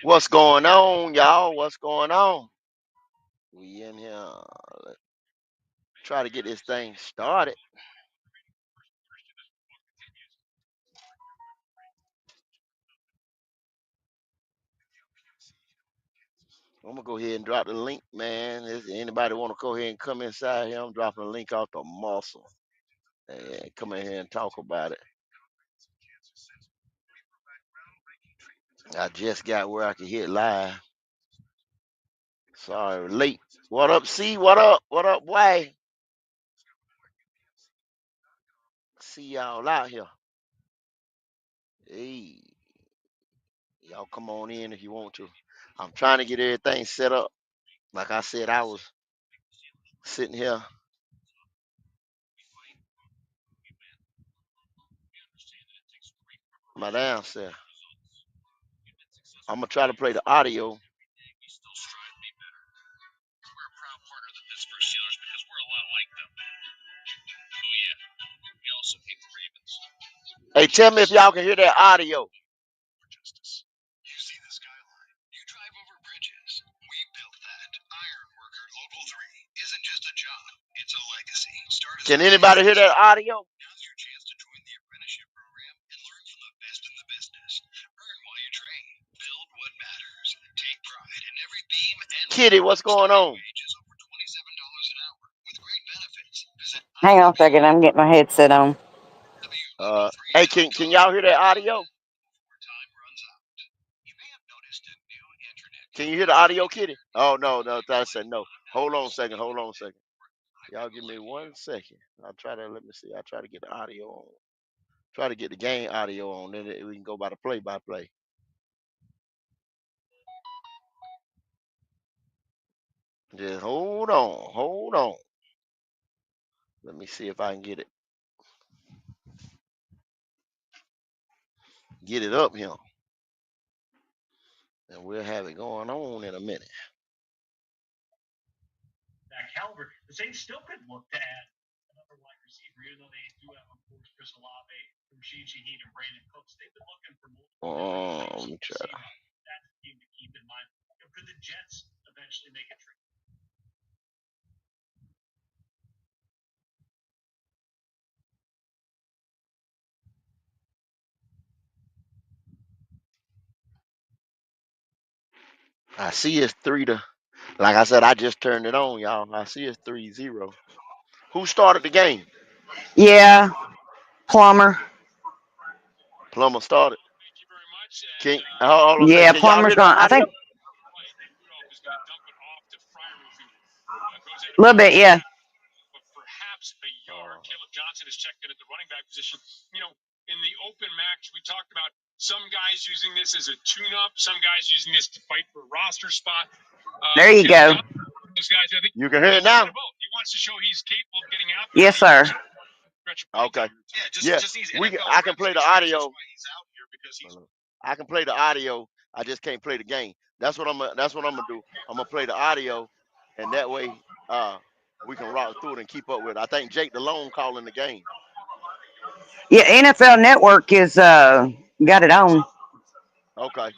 What's going on, y'all? What's going on? We in here. Let's try to get this thing started. I'm gonna go ahead and drop the link, man. If anybody want to go ahead and come inside here, I'm dropping the link off the muscle and come in here and talk about it. I just got where I could hit live. Sorry, late. What up, C? What up? What up, boy? See y'all out here. Hey, y'all come on in if you want to. I'm trying to get everything set up. Like I said, I was sitting here. My damn self. I'm gonna try to play the audio. Hey, tell me if y'all can hear that audio. Can anybody hear that audio? Kitty, what's going on? Hang on a second. I'm getting my headset on. Hey, can y'all hear that audio? Can you hear the audio, Kitty? Oh no, I said no. Hold on a second. Y'all give me 1 second. I'll try to let me see. I'll try to get the audio on. Try to get the game audio on. Then we can go by the play-by-play. Just hold on. Let me see if I can get it up here, and we'll have it going on in a minute. That caliber, the Saints still could look to add another wide receiver, even though they do have, of course, Chris Olave, Rashid Shaheed, and Brandon Cooks. They've been looking for multiple. Let me try. That's the team to keep in mind. Could the Jets eventually make a trade? I see it's 3-0. Like I said, I just turned it on, y'all. I see it's 3-0. Who started the game? Yeah, Plumber. Plumber started. Hold on a second. Yeah, Can y'all Plumber's hear the going. I audio? think a little bit. Yeah. There you go. You can hear it now? Yes, sir. Okay. Yeah, I can play the audio. I can play the audio. I just can't play the game. That's what I'm gonna do. I'm gonna play the audio, and that way, we can rock through it and keep up with it. I think Jake DeLone calling the game. Yeah, NFL Network is got it on. Okay.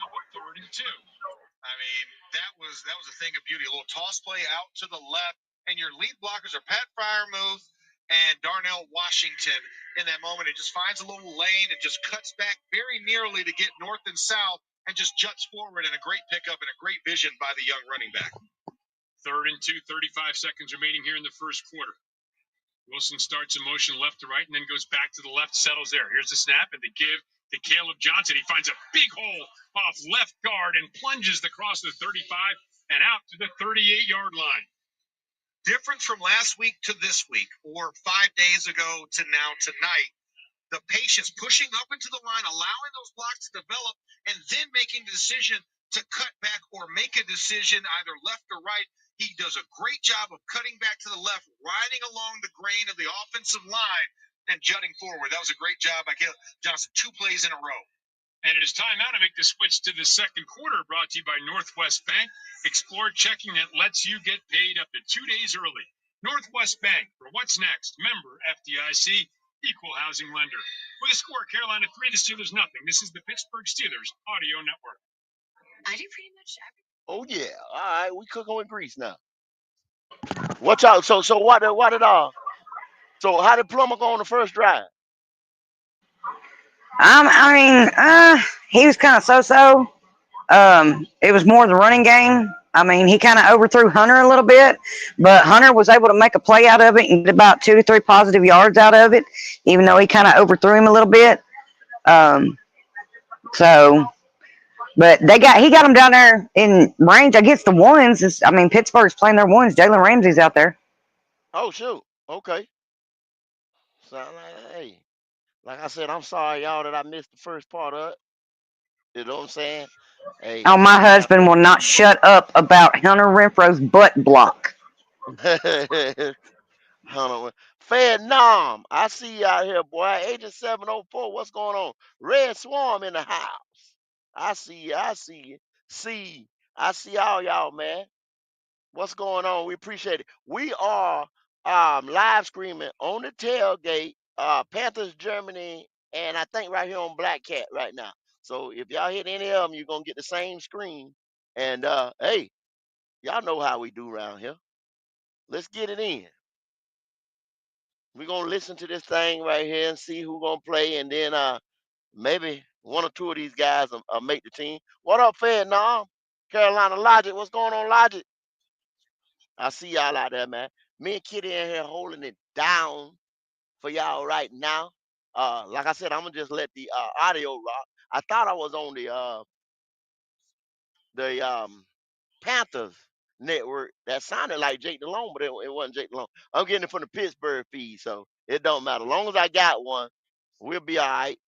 Equal housing lender. With a score, Carolina 3, the Steelers nothing. This is the Pittsburgh Steelers Audio Network. I do pretty much everything. Oh yeah. All right, we cooking with grease now. Watch out. So so how did Plummer go on the first drive? I mean, he was kind of so-so. It was more the running game. I mean, he kind of overthrew Hunter a little bit, but Hunter was able to make a play out of it and get about 2 to 3 positive yards out of it, even though he kind of overthrew him a little bit. Um, so, but he got him down there in range against the ones. I mean, Pittsburgh's playing their ones. Jalen Ramsey's out there. Oh shoot. Okay. So hey, like I said, I'm sorry y'all that I missed the first part of it. You know what I'm saying? Hey, Oh, my I got husband will not shut up about Hunter Renfro's butt block. hold on. Fed Nom, I see you out here, boy. Agent 704, what's going on? Red Swarm in the house. I see you. I see you. See, I see all y'all, man. What's going on? We appreciate it. We are live streaming on the tailgate, Panthers Germany, and I think right here on Black Cat right now. So if y'all hit any of them, you're gonna get the same screen. And hey, y'all know how we do around here. Let's get it in. We're gonna listen to this thing right here and see who gonna play, and then maybe one or two of these guys will make the team. What up, Fed? Nah, Carolina Logic. What's going on, Logic? I see y'all out there, man. Me and Kitty in here holding it down for y'all right now. Like I said, I'm gonna just let the audio rock. I thought I was on the Panthers network. That sounded like Jake DeLone, but it wasn't Jake DeLone. I'm getting it from the Pittsburgh feed, so it don't matter. As long as I got one, we'll be all right.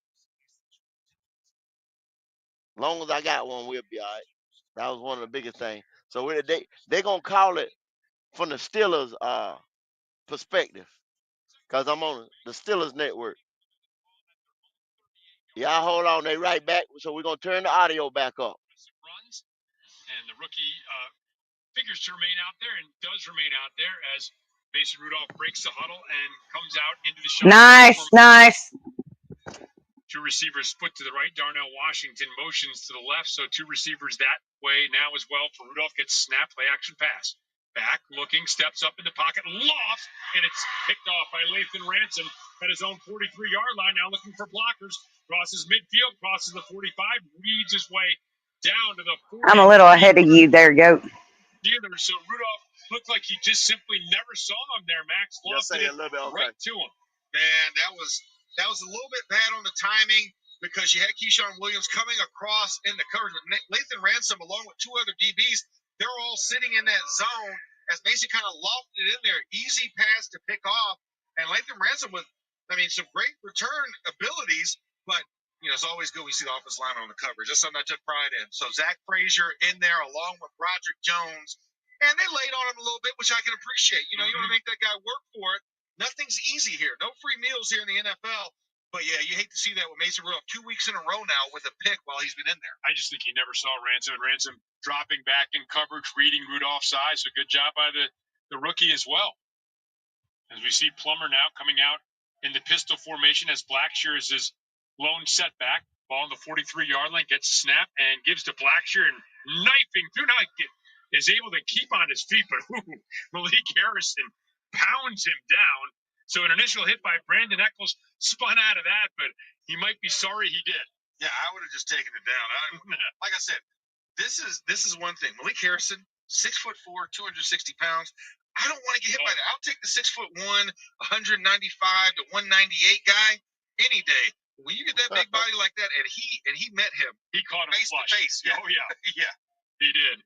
As long as I got one, we'll be all right. That was one of the biggest things. So they gonna call it from the Steelers perspective, cause I'm on the Steelers network. Y'all hold on, they right back. So we're gonna turn the audio back up. Runs, and the rookie figures to remain out there and does remain out there as Mason Rudolph breaks the huddle and comes out into the shot. Nice, nice. Two receivers split to the right. Darnell Washington motions to the left, so two receivers that way now as well. For Rudolph gets snap, play action pass. Back looking, steps up in the pocket, lofts, and it's picked off by Lathan Ransom at his own 43-yard line. Now looking for blockers. Crosses midfield, crosses the 45, weaves his way down to the 40. I'm a little ahead of you there, Goat. So Rudolph looked like he just simply never saw him there, Max. Lofted it a little bit, okay. Right to him. Man, that was a little bit bad on the timing because you had Keyshawn Williams coming across in the coverage. Lathan Ransom, along with two other DBs, they're all sitting in that zone as Mason kind of lofted it in there. Easy pass to pick off. And Lathan Ransom with, some great return abilities, but it's always good when you see the offensive line on the coverage. That's something I took pride in. So Zach Frazier in there along with Roderick Jones, and they laid on him a little bit, which I can appreciate. You want to make that guy work for it. Nothing's easy here. No free meals here in the NFL. But yeah, you hate to see that with Mason Rudolph 2 weeks in a row now with a pick while he's been in there. I just think he never saw Ransom, and Ransom dropping back in coverage, reading Rudolph's eyes. So good job by the rookie as well. As we see Plummer now coming out in the pistol formation as Blackshear is his lone setback. Ball on the 43-yard line, gets a snap and gives to Blackshear, and knifing through. Now is able to keep on his feet, but Malik Harrison pounds him down. So an initial hit by Brandon Eccles spun out of that, but he might be sorry he did. Yeah, I would have just taken it down. Like I said, this is one thing. Malik Harrison, 6'4", 260 pounds. I don't want to get hit by that. I'll take the 6'1", 195 to 198 guy any day. When you get that big body like that, and he met him, he caught him face to face. Yeah. Oh yeah, yeah, he did.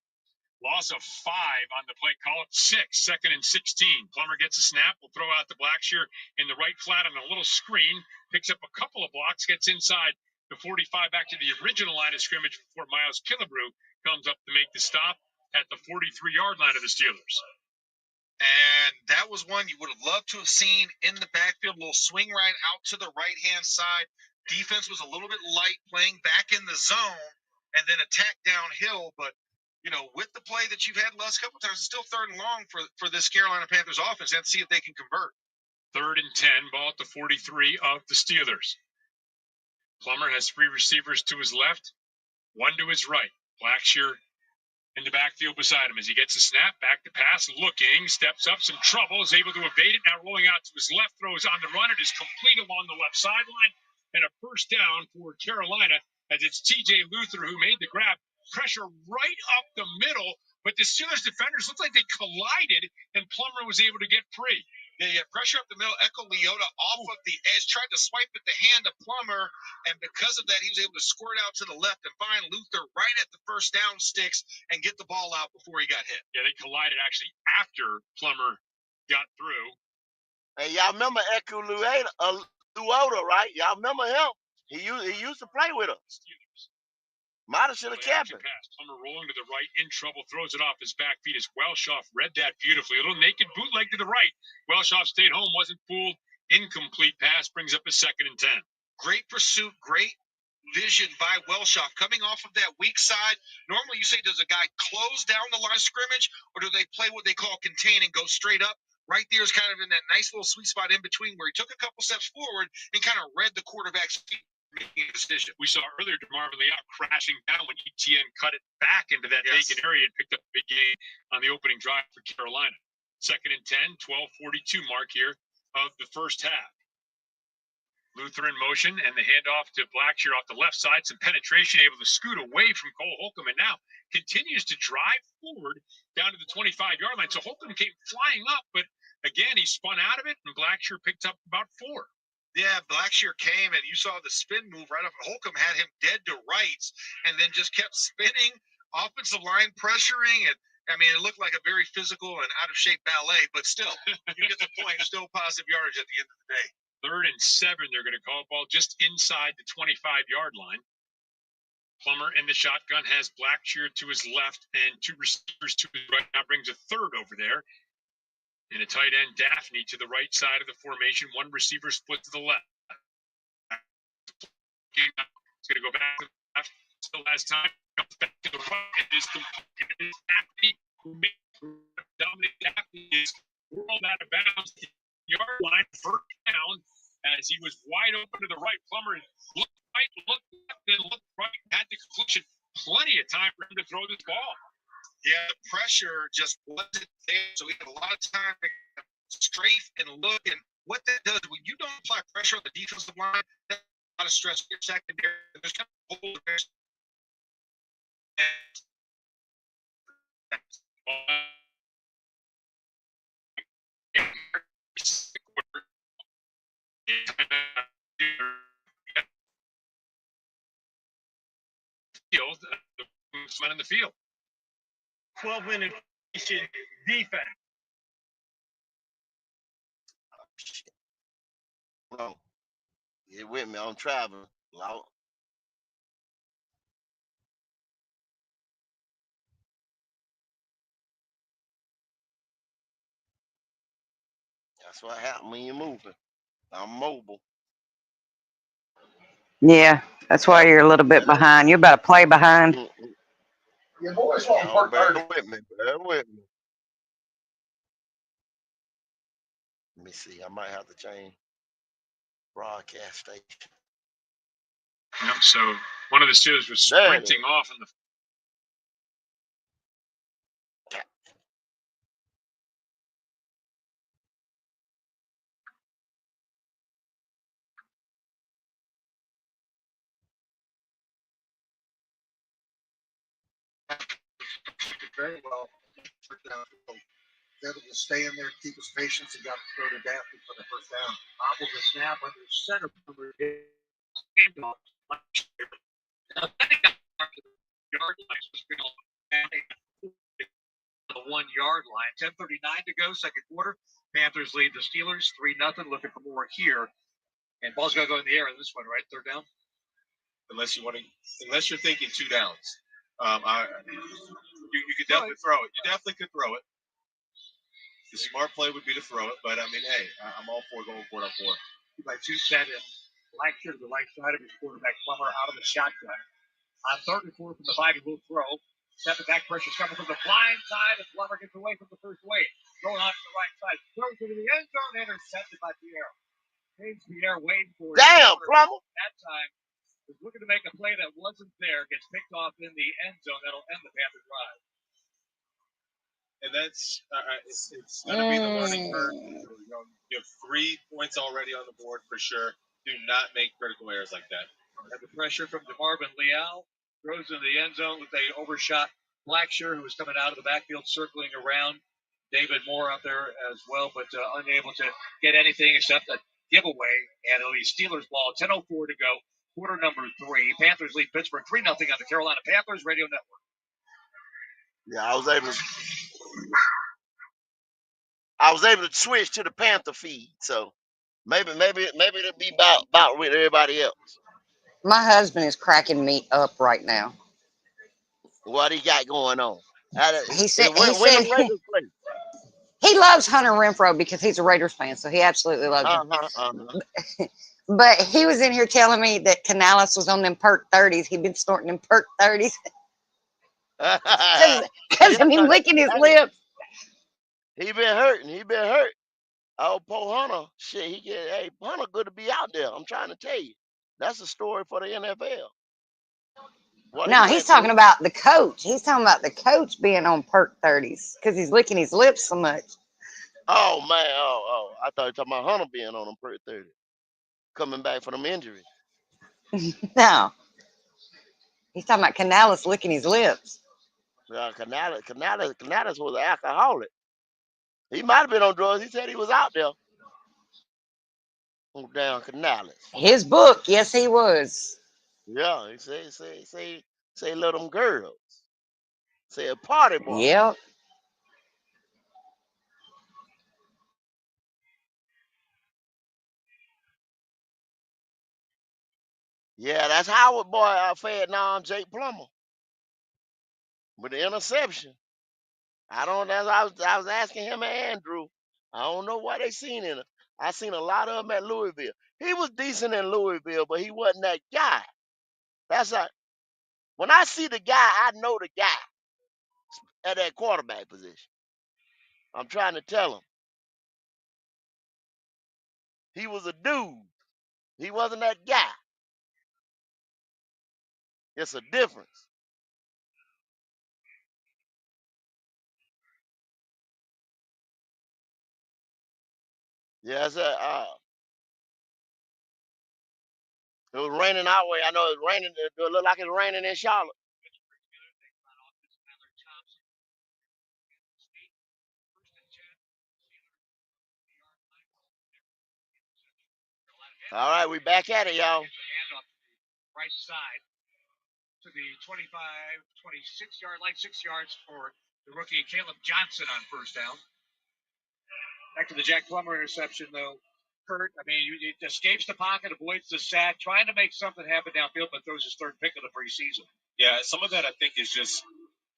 Loss of 5 on the play. Call it 6. 2nd and 16. Plummer gets a snap. Will throw out the Blackshear in the right flat on a little screen. Picks up a couple of blocks. Gets inside the 45 back to the original line of scrimmage before Miles Killebrew comes up to make the stop at the 43-yard line of the Steelers. And that was one you would have loved to have seen in the backfield. A little swing right out to the right-hand side. Defense was a little bit light, playing back in the zone, and then attack downhill. But, with the play that you've had the last couple of times, it's still 3rd and long for this Carolina Panthers offense. Let's see if they can convert. 3rd and 10, ball at the 43 of the Steelers. Plummer has 3 receivers to his left, 1 to his right. Blackshear in the backfield beside him as he gets a snap, back to pass, looking, steps up, some trouble, is able to evade it, now rolling out to his left, throws on the run, it is complete along the left sideline, and a first down for Carolina, as it's TJ Luther who made the grab, pressure right up the middle, but the Steelers defenders looked like they collided, and Plummer was able to get free. Yeah, pressure up the middle. Echo Leota off of the edge, tried to swipe at the hand of Plummer, and because of that, he was able to squirt out to the left and find Luther right at the first down sticks and get the ball out before he got hit. Yeah, they collided actually after Plummer got through. Hey, y'all remember Echo Leota, right? Y'all remember him? He used to play with us. Might have should have kept it. Plummer rolling to the right, in trouble, throws it off his back feet as Welshoff read that beautifully. A little naked bootleg to the right. Welshoff stayed home, wasn't fooled. Incomplete pass brings up a 2nd and 10. Great pursuit, great vision by Welshoff coming off of that weak side. Normally you say, does a guy close down the line of scrimmage, or do they play what they call contain and go straight up? Right there is kind of in that nice little sweet spot in between where he took a couple steps forward and kind of read the quarterback's feet. Making a decision. We saw earlier DeMarvin Leal crashing down when ETN cut it back into that vacant area and picked up a big gain on the opening drive for Carolina. 2nd and 10, 12:42 mark here of the first half. Luther in motion and the handoff to Blackshear off the left side. Some penetration, able to scoot away from Cole Holcomb, and now continues to drive forward down to the 25-yard line. So Holcomb came flying up, but again, he spun out of it, and Blackshear picked up about 4. Yeah, Blackshear came, and you saw the spin move right up. Holcomb had him dead to rights and then just kept spinning, offensive line pressuring. And, I mean, it looked like a very physical and out-of-shape ballet, but still, you get the point. Still positive yardage at the end of the day. 3rd and 7, they're going to call ball just inside the 25-yard line. Plummer in the shotgun has Blackshear to his left and 2 receivers to his right. Now brings a 3rd over there. And a tight end, Daphne, to the right side of the formation. 1 receiver split to the left. It's going to go back to the left. Still has time. Comes back to the right. It is Daphne who made Dominic Daphne is rolled out of bounds. Yard line, 1st down, as he was wide open to the right. Plummer looked right, looked left, then looked right. Had the completion. Plenty of time for him to throw this ball. Yeah, the pressure just wasn't there, so we had a lot of time to strafe and look. And what that does, when you don't apply pressure on the defensive line, that's a lot of stress on your secondary. There's kind of holes there. In the field. 12-minute defense. Oh, shit. Bro, get with me. I'm traveling. That's what happens when you're moving. I'm mobile. Yeah, that's why you're a little bit behind. You're about to play behind. Your boys won't work bear with me. Bear with me. Let me see. I might have to change broadcast station. Yep, so one of the Steelers was sprinting off in the. Very well. Able to stay in there, keep his patience, and got to throw to Daphne for the first down. Bobble the snap under the center. The 1-yard line. 10:39 to go, second quarter. Panthers lead the Steelers 3-0. Looking for more here, and ball's gonna go in the air on this one, right? 3rd down. Unless you're thinking 2 downs. You could definitely throw it. You definitely could throw it. The smart play would be to throw it, but I mean, hey, I'm all for going for it on 4. By 2 set and Blackshear to the right side of his quarterback, Plummer out of the shotgun. On 3rd and 4 from the 5, he will throw. Step back pressure coming from the blind side, and Plummer gets away from the first wave. Going on to the right side, throws it to the end zone, intercepted by 3 there waiting for it. Damn, Plummer. That time, was looking to make a play that wasn't there, gets picked off in the end zone. That'll end the Panther drive. And that's it's going to be the learning curve. You have 3 points already on the board for sure. Do not make critical errors like that. Have the pressure from DeMarvin Leal. Throws into the end zone with a overshot Blackshear, who was coming out of the backfield, circling around. David Moore out there as well, but unable to get anything except a giveaway. And it'll be Steelers ball. 10:04 to go. Quarter number 3. Panthers lead Pittsburgh 3-0 on the Carolina Panthers Radio Network. Yeah, I was able to switch to the Panther feed, so maybe it'll be about with everybody else. My husband is cracking me up right now. What he got going on? He said when the Raiders play. He loves Hunter Renfrow because he's a Raiders fan, so he absolutely loves him. But he was in here telling me that Canales was on them perk 30s. He'd been snorting them perk 30s because of him licking his lips. He been hurt. Oh, poor Hunter. Shit, Hunter good to be out there. I'm trying to tell you. That's a story for the NFL. No, he's talking about the coach. He's talking about the coach being on perk 30s because he's licking his lips so much. Oh, man. Oh. I thought you were talking about Hunter being on them perk 30. Coming back from them injuries. No. He's talking about Canales licking his lips. Canales was an alcoholic. He might have been on drugs. He said he was out there. Oh, damn, Canales. His book, yes, he was. Yeah, he say let them girls. Say a party boy. Yep. Yeah, that's Howard boy fed now Jake Plummer. With the interception. I was asking him and Andrew. I don't know why they seen him. I seen a lot of him at Louisville. He was decent in Louisville, but he wasn't that guy. When I see the guy, I know the guy at that quarterback position. I'm trying to tell him. He was a dude. He wasn't that guy. It's a difference. Yeah, it was raining our way. I know it's raining. It look like it's raining in Charlotte. All right, we back at it, y'all. Right side to the 25, 26-yard line, 6 yards for the rookie Caleb Johnson on first down. Back to the Jack Plummer interception, though. Kurt, I mean, he escapes the pocket, avoids the sack, trying to make something happen downfield, but throws his 3rd pick of the preseason. Yeah, some of that I think is just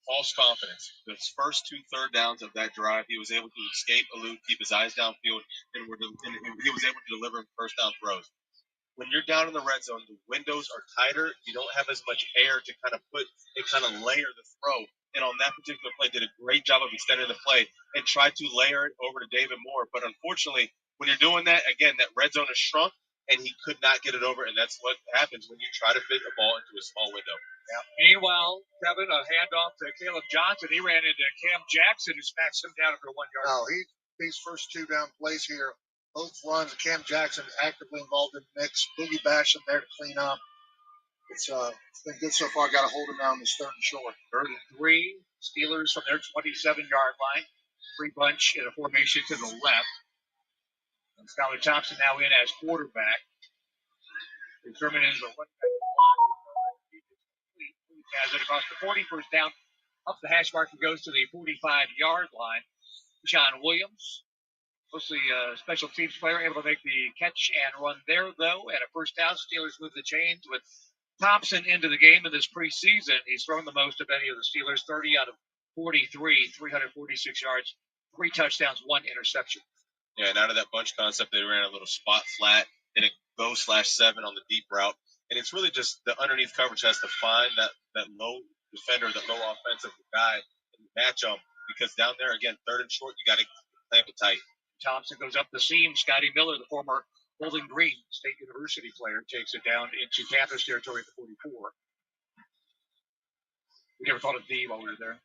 false confidence. Those first 2 third downs of that drive, he was able to escape, elude, keep his eyes downfield, and he was able to deliver first down throws. When you're down in the red zone, the windows are tighter. You don't have as much air to kind of layer the throw. And on that particular play, did a great job of extending the play and tried to layer it over to David Moore. But unfortunately, when you're doing that, again, that red zone is shrunk, and he could not get it over. And that's what happens when you try to fit the ball into a small window. Yeah. Meanwhile, Kevin, a handoff to Caleb Johnson. He ran into Cam Jackson, who smashed him down for 1 yard. No, these first 2 down plays here, both runs, Cam Jackson actively involved in the mix. Boogie Basham there to clean up. It's been good so far. Got to hold him down this 3rd and short. 3rd and 3. Steelers from their 27-yard line. 3 bunch in a formation to the left. And Skylar Thompson now in as quarterback. Determining the one-back block. He has it across the 40. First down. Up the hash mark and goes to the 45-yard line. John Williams, mostly a special teams player, able to make the catch and run there, though. And a first down. Steelers move the chains with Thompson into the game in this preseason. He's thrown the most of any of the Steelers, 30 out of 43, 346 yards, 3 touchdowns, 1 interception. Yeah, and out of that bunch concept, they ran a little spot flat and a go/7 on the deep route. And it's really just the underneath coverage has to find that low defender, that low offensive guy, and match them. Because down there, again, 3rd and short, you got to clamp it tight. Thompson goes up the seam. Scotty Miller, the former Bowling Green, State University player, takes it down into Panthers territory at the 44. We never called it the while we were there.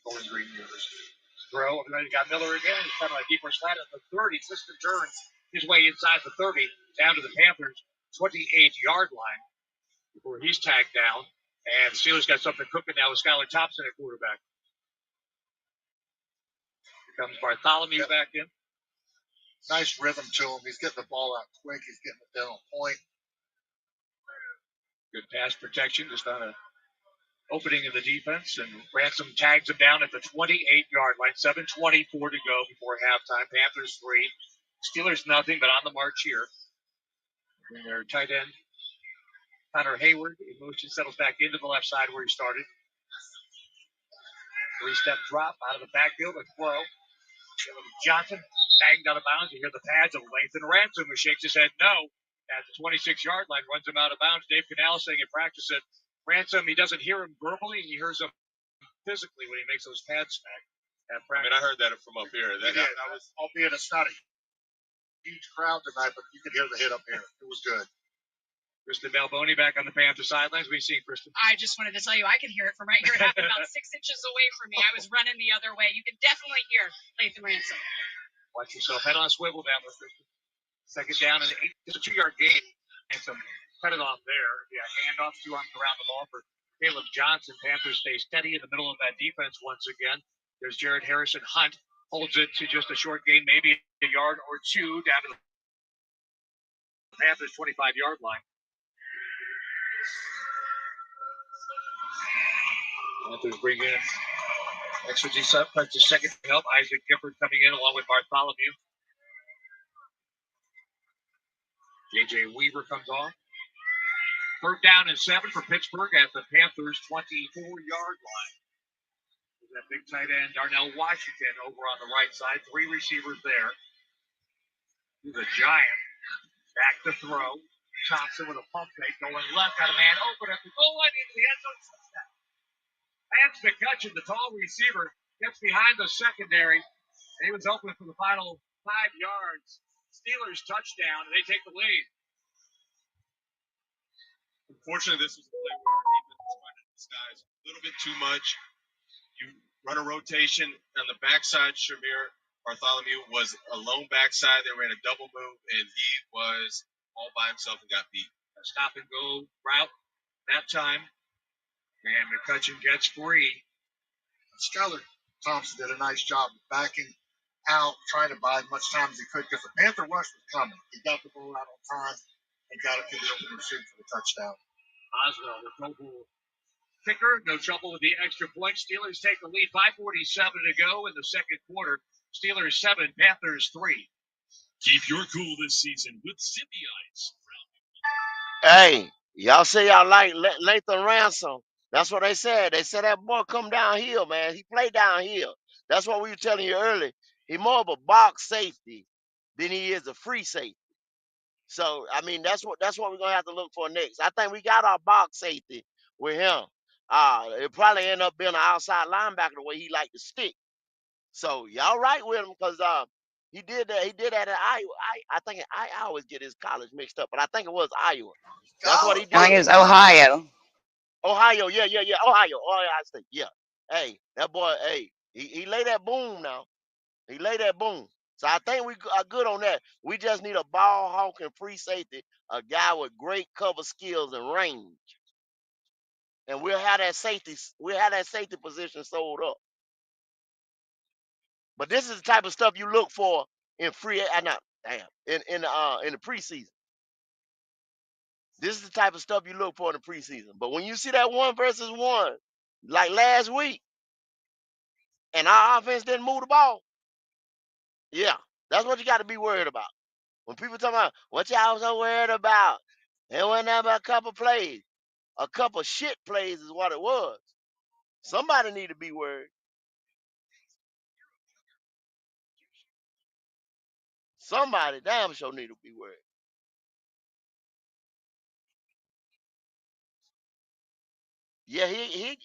Bowling Green University. Throw, and then you got Miller again. He's kind of like deeper slant at the 30. Tristan turns his way inside the 30, down to the Panthers' 28-yard line before he's tagged down. And the Steelers got something cooking now with Skylar Thompson at quarterback. Here comes Bartholomew back in. Nice rhythm to him. He's getting the ball out quick. He's getting it down on point. Good pass protection, just on a opening in the defense, and Ransom tags him down at the 28-yard line. 7:24 to go before halftime. Panthers 3, Steelers nothing, but on the march here. And their tight end, Connor Hayward, in motion, settles back into the left side where he started. 3-step drop out of the backfield, a throw. Johnson banged out of bounds. You hear the pads of Lathan Ransom, who shakes his head no at the 26-yard line, runs him out of bounds. Dave Canal saying in practice that Ransom, he doesn't hear him verbally, he hears him physically when he makes those pads smack at practice. I mean, I heard that from up here. That was, albeit it's not a huge crowd tonight, but you could hear the hit up here. It was good. Kristen Balboni back on the Panther sidelines. What are you seeing, Kristen? I just wanted to tell you, I could hear it from right here. It happened about 6 inches away from me. I was running the other way. You could definitely hear Lathan Ransom. Watch yourself. Head on a swivel down there, Kristen. Second down and it's a 2-yard gain. Ransom cut it off there. Yeah, handoff, 2 arms around the ball for Caleb Johnson. Panthers stay steady in the middle of that defense once again. There's Jared Harrison Hunt. Holds it to just a short gain, maybe a yard or two down to the Panthers' 25-yard line. Panthers bring in extra defensive second help. Isaac Gifford coming in along with Bartholomew. J.J. Weaver comes off. 3rd down and 7 for Pittsburgh at the Panthers' 24-yard line. That big tight end, Darnell Washington, over on the right side. 3 receivers there. He's a giant. Back to throw. Thompson with a pump fake going left. Got a man open at the goal line into the end zone. Touchdown. Lance McCutcheon, the tall receiver, gets behind the secondary. And he was open for the final 5 yards. Steelers touchdown, and they take the lead. unfortunately, this was a play where our defense was trying to disguise a little bit too much. You run a rotation on the backside. Shamir Bartholomew was a lone backside. They ran a double move, and he was all by himself and got beat. A stop and go route that time. And McCutcheon gets free. Skylar Thompson did a nice job of backing out, trying to buy as much time as he could because the Panther rush was coming. He got the ball out on time and got it to the open receiver for the touchdown. Oswald, the Pro Bowl kicker, no trouble with the extra point. Steelers take the lead. 5:47 to go in the second quarter. Steelers 7, Panthers 3. Keep your cool this season with Zippy Ice. Hey, y'all say y'all like Lathan Ransom. That's what they said. They said that boy come downhill, man. He play downhill. That's what we were telling you earlier. He more of a box safety than he is a free safety. So I mean that's what we're gonna have to look for next. I think we got our box safety with him. It probably end up being an outside linebacker the way he like to stick. So y'all right with him because he did that. He did that at Iowa. I always get his college mixed up, but I think it was Iowa. That's what he did. I think it was Ohio. Ohio, yeah. Ohio State, yeah. Hey, that boy, hey, he lay that boom now. He lay that boom. So I think we are good on that. We just need a ball hawking free safety, a guy with great cover skills and range. And we'll have that safety position sold up. But this is the type of stuff you look for in in the preseason. This is the type of stuff you look for in the preseason. But when you see that 1-versus-1, like last week, and our offense didn't move the ball, yeah, that's what you got to be worried about. When people talk about what y'all so worried about, it wasn't but a couple plays. A couple shit plays is what it was. Somebody need to be worried. Somebody damn sure need to be worried. Yeah, he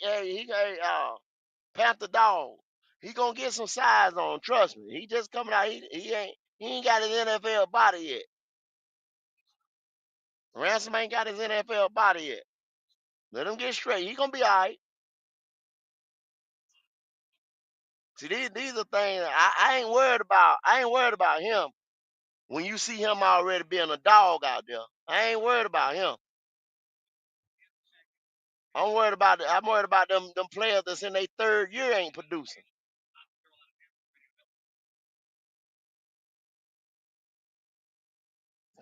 Panther dog. He gonna get some size on. Trust me. He just coming out. He ain't got his NFL body yet. Ransom ain't got his NFL body yet. Let him get straight. He gonna be all right. See, these are things I ain't worried about. I ain't worried about him. When you see him already being a dog out there, I ain't worried about him. I'm worried about them players that's in their third year ain't producing.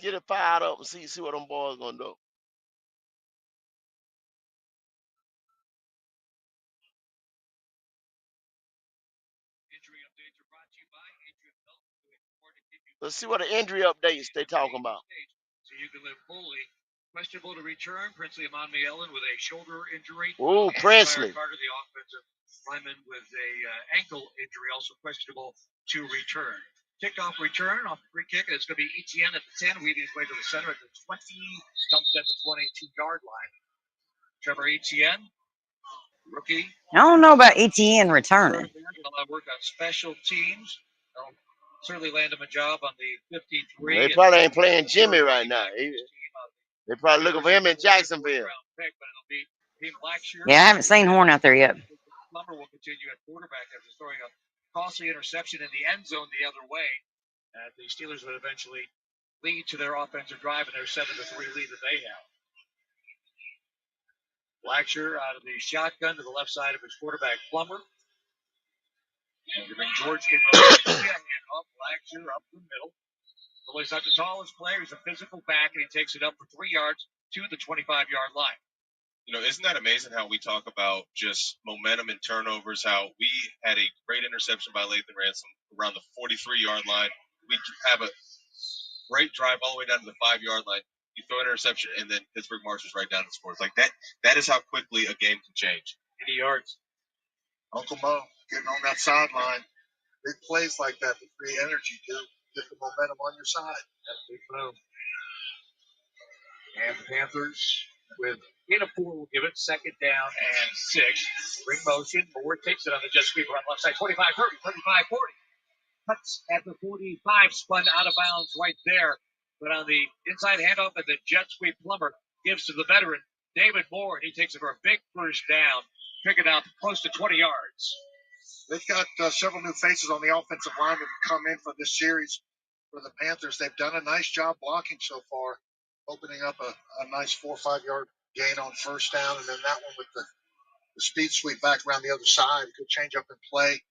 Get it fired up and see what them boys gonna do. Let's see what the injury updates they talking about. So you can live fully. Questionable to return. Princely Amon Ellen with a shoulder injury. Ooh, Princely. Carter, the offensive lineman, with a ankle injury, also questionable to return. Kickoff return off the free kick. It's going to be Etienne at the 10, weaving his way to the center at the 20, dumped at the 22-yard line. Trevor Etienne, rookie. I don't know about Etienne returning. A lot of work on special teams. They'll certainly land him a job on the 53. They probably ain't playing Jimmy right now. They probably looking for him in Jacksonville. Yeah, I haven't seen Horn out there yet. Plummer will continue at quarterback after throwing a costly interception in the end zone the other way. The Steelers would eventually lead to their offensive drive and their 7-3 lead that they have. Blackshear out of the shotgun to the left side of his quarterback, Plummer. And giving George in motion. Off Blackshear up the middle. Well, he's not the tallest player. He's a physical back, and he takes it up for 3 yards to the 25-yard line. You know, isn't that amazing how we talk about just momentum and turnovers, how we had a great interception by Lathan Ransom around the 43-yard line. We have a great drive all the way down to the 5-yard line. You throw an interception, and then Pittsburgh marches right down and scores. Like that is how quickly a game can change. 80 yards. Uncle Mo getting on that sideline. Big plays like that to create energy, too. Get the momentum on your side. That's a big move. And the Panthers with in a 4 will give it 2nd down and 6. Ring motion. Moore takes it on the jet sweep around left side. 25-30, 35-40. Cuts at the 45, spun out of bounds right there. But on the inside handoff at the jet sweep, Plummer gives to the veteran, David Moore, and he takes it for a big first down. Pick it up close to 20 yards. They've got several new faces on the offensive line that have come in for this series for the Panthers. They've done a nice job blocking so far, opening up a nice 4 or 5 yard gain on first down, and then that one with the speed sweep back around the other side. Good change up and play.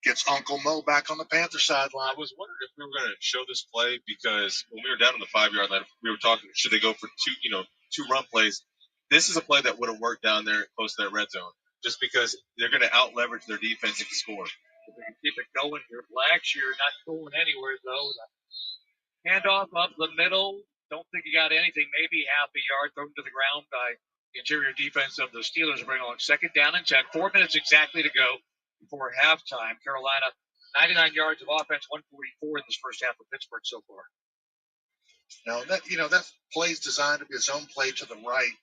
Gets Uncle Mo back on the Panther sideline. I was wondering if we were going to show this play because when we were down on the 5-yard line, we were talking, should they go for two run plays? This is a play that would have worked down there close to that red zone just because they're going to out leverage their defense and score. If they can keep it going here. Blackshear not going anywhere, though. Handoff up the middle. Don't think he got anything. Maybe half a yard thrown to the ground by the interior defense of the Steelers. Bring on 2nd down and 10. 4 minutes exactly to go before halftime. Carolina, 99 yards of offense, 144 in this first half of Pittsburgh so far. Now that play's designed to be a zone play to the right.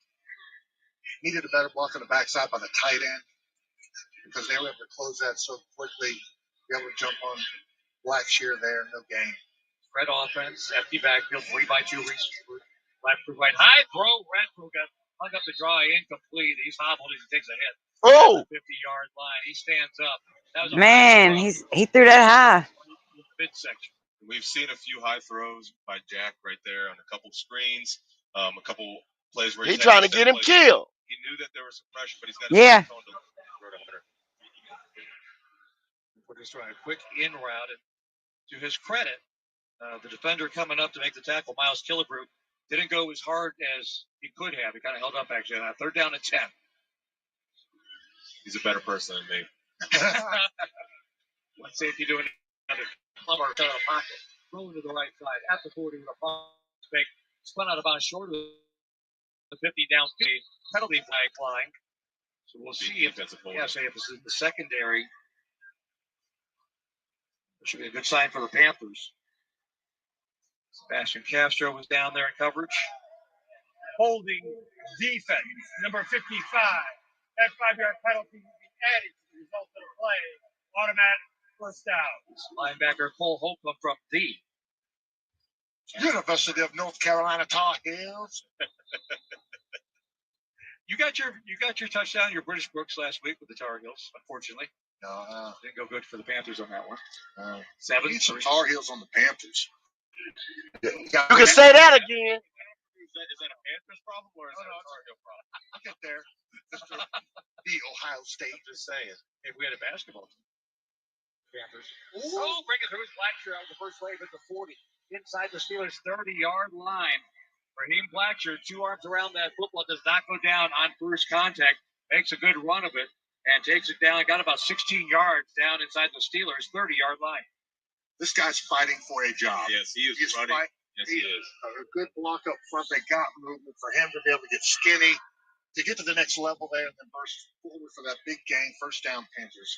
Needed a better block on the backside by the tight end because they were able to close that so quickly. Be able to jump on Blackshear there, no gain. Red offense, empty backfield, 3-by-2 receiver, left to right, high throw. Renfro got hung up the draw, incomplete. He's hobbled. He takes a hit. Oh, 50-yard line. He stands up. That was a Man, he threw that high. Midsection. We've seen a few high throws by Jack right there on a couple screens, a couple plays where he's trying to get him killed. He knew that there was some pressure, but he's got Yeah. We're just trying a quick in route, and to his credit, the defender coming up to make the tackle, Miles Killebrew, didn't go as hard as he could have. He kind of held up actually on 3rd down and 10. He's a better person than me. Let's see if you do another Plummer out of the pocket, rolling to the right side at the 40 with a fake, spun out of bounds short of the 50 down speed, penalty flag flying. So we'll see if this is the secondary. It should be a good sign for the Panthers. Sebastian Castro was down there in coverage. Holding defense, number 55. That 5-yard penalty will be added to the result of the play. Automatic first down. Linebacker Cole Holcomb from D. University of North Carolina Tar Heels. You got your touchdown, your British Brooks last week with the Tar Heels. Unfortunately, didn't go good for the Panthers on that one. 7. Need some Tar Heels on the Panthers. You can say that again. Is that a Panthers problem or is that a Tar Heel problem? I'll get there. The Ohio State. I'm just saying. If we had a basketball team. Panthers. Oh, breaking through his Blackshear out of the first wave at the 40. Inside the Steelers' 30-yard line. Raheem Blackshear, 2 arms around that football, does not go down on first contact. Makes a good run of it and takes it down. Got about 16 yards down inside the Steelers' 30-yard line. This guy's fighting for a job. Yes, he is running. Yes, he is. A good block up front. They got movement for him to be able to get skinny, to get to the next level there, and then burst forward for that big gain. First down, Panthers.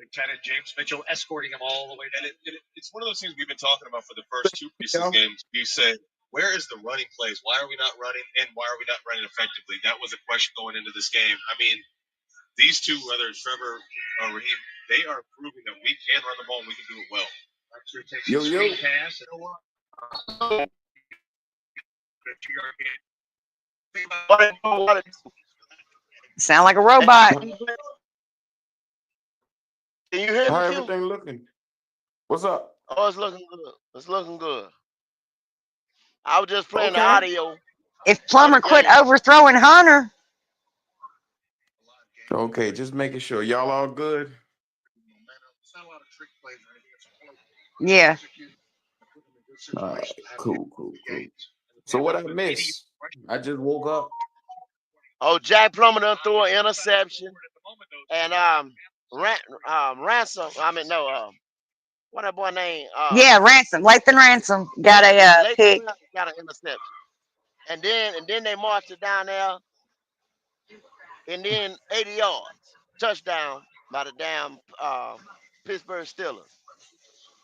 Big tight end James Mitchell escorting him all the way down. And it's one of those things we've been talking about for the first 2 preseason games. You said, where is the running plays? Why are we not running? And why are we not running effectively? That was a question going into this game. I mean, these two, whether it's Trevor or Raheem, they are proving that we can run the ball and we can do it well. Yo. Pass. Sound like a robot. Can you hear me? How everything looking? What's up? Oh, it's looking good. It's looking good. I was just playing the audio. If Plummer quit overthrowing Hunter. Okay, just making sure. Y'all all good? Yeah. All right, cool. So what I missed? I just woke up. Oh, Jack Plummer done threw an interception. And Ransom. What that boy name? Yeah, Ransom. Lathan Ransom got a pick. Got an interception. And then they marched it down there. And then 80 yards. Touchdown by the damn Pittsburgh Steelers.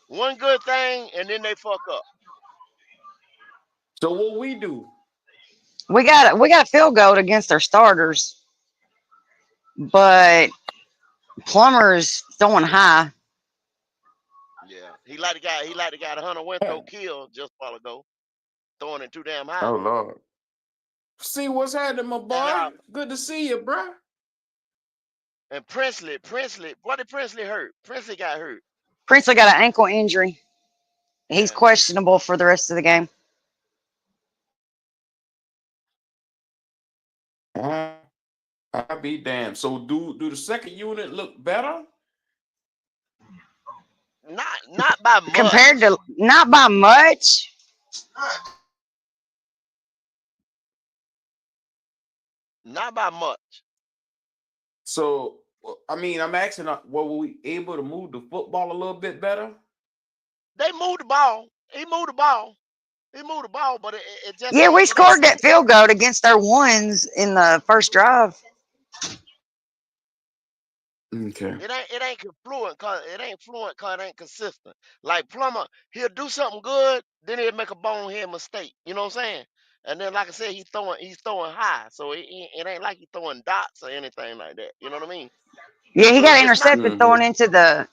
One good thing, and then they fuck up. So what we do? We got a field goal against our starters, but Plummer's throwing high. Yeah, he like the guy that Hunter Winthrop killed just a while ago, throwing it too damn high. Oh Lord. See what's happening, my boy. Good to see you, bro. And Princely, what did Princely hurt? Princely got hurt. Princely got an ankle injury. He's questionable for the rest of the game. I'll be damned. So do the second unit look better? Not by much. Compared to not by much. Not by much. So I mean, I'm asking, were we able to move the football a little bit better? They moved the ball. He moved the ball, but it just. Yeah, we scored that field goal against our ones in the first drive. Okay. It ain't fluent cause it ain't consistent. Like Plummer, he'll do something good, then he'll make a bonehead mistake. You know what I'm saying? And then, like I said, he's throwing high, so it ain't like he's throwing dots or anything like that. You know what I mean? Yeah, he got intercepted throwing into the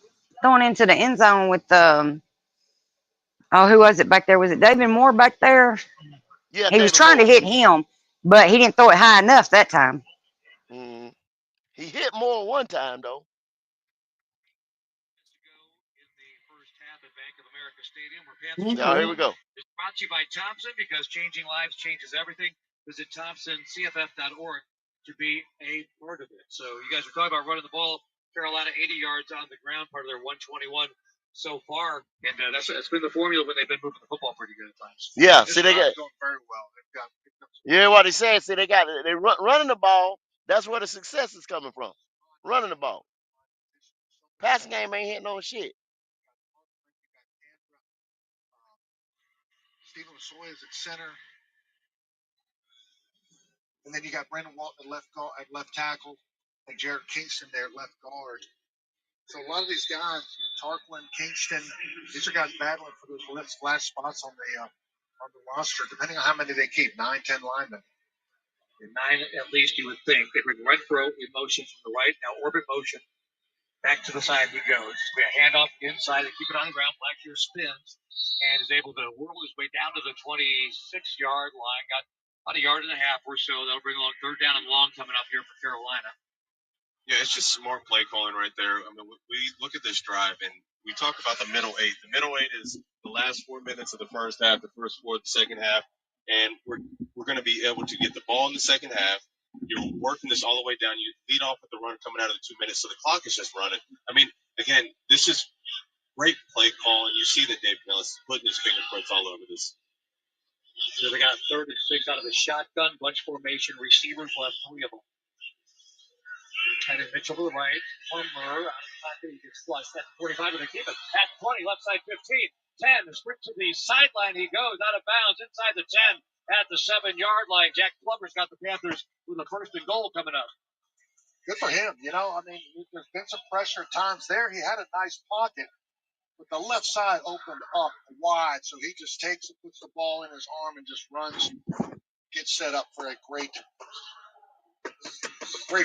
end zone with who was it back there? Was it David Moore back there? Yeah, he was trying to hit him, but he didn't throw it high enough that time. Mm. He hit Moore one time though. Now here we go. It's brought to you by Thompson, because changing lives changes everything. Visit ThompsonCFF.org to be a part of it. So you guys were talking about running the ball. Carolina 80 yards on the ground, part of their 121 so far, and that's been the formula when they've been moving the football pretty good at times. Yeah, see they got going very well. Yeah, what he said. See, they running the ball. That's where the success is coming from. Running the ball. Passing game ain't hitting no shit. Stephen Soy is at center. And then you got Brandon Walton at left tackle, and Jared Kingston there at left guard. So a lot of these guys, Tarquin, Kingston, these are guys battling for those last spots on the roster, depending on how many they keep, 9, 10 linemen. 9 at least, you would think. They bring Renfro in motion from the right, now orbit motion. Back to the side he goes. We a handoff inside and keep it on the ground. Blackshear spins. and is able to whirl his way down to the 26-yard line. Got about a yard and a half or so. That'll bring along third down and long coming up here for Carolina. Yeah, it's just smart play calling right there. I mean, we look at this drive and we talk about the middle eight. The middle eight is the last 4 minutes of the first half, the first 4 of the second half, and we're going to be able to get the ball in the second half. You're working this all the way down. You lead off with the run coming out of the 2 minutes, so the clock is just running. I mean, again, this is great play calling. You see that Dave Millis putting his fingerprints all over this. So they got 3rd and 6 out of the shotgun, bunch formation, receivers left 3 of them. Tight end Mitchell to the right. Plummer out of the pocket. He gets flushed at 45, and they keep it at 20, left side 15, 10. The sprint to the sideline. He goes out of bounds inside the 10 at the 7-yard line. Jack Plummer's got the Panthers with a 1st and goal coming up. Good for him. You know, I mean, there's been some pressure at times there. He had a nice pocket, but the left side opened up wide, so he just takes it, puts the ball in his arm, and just runs, gets set up for a great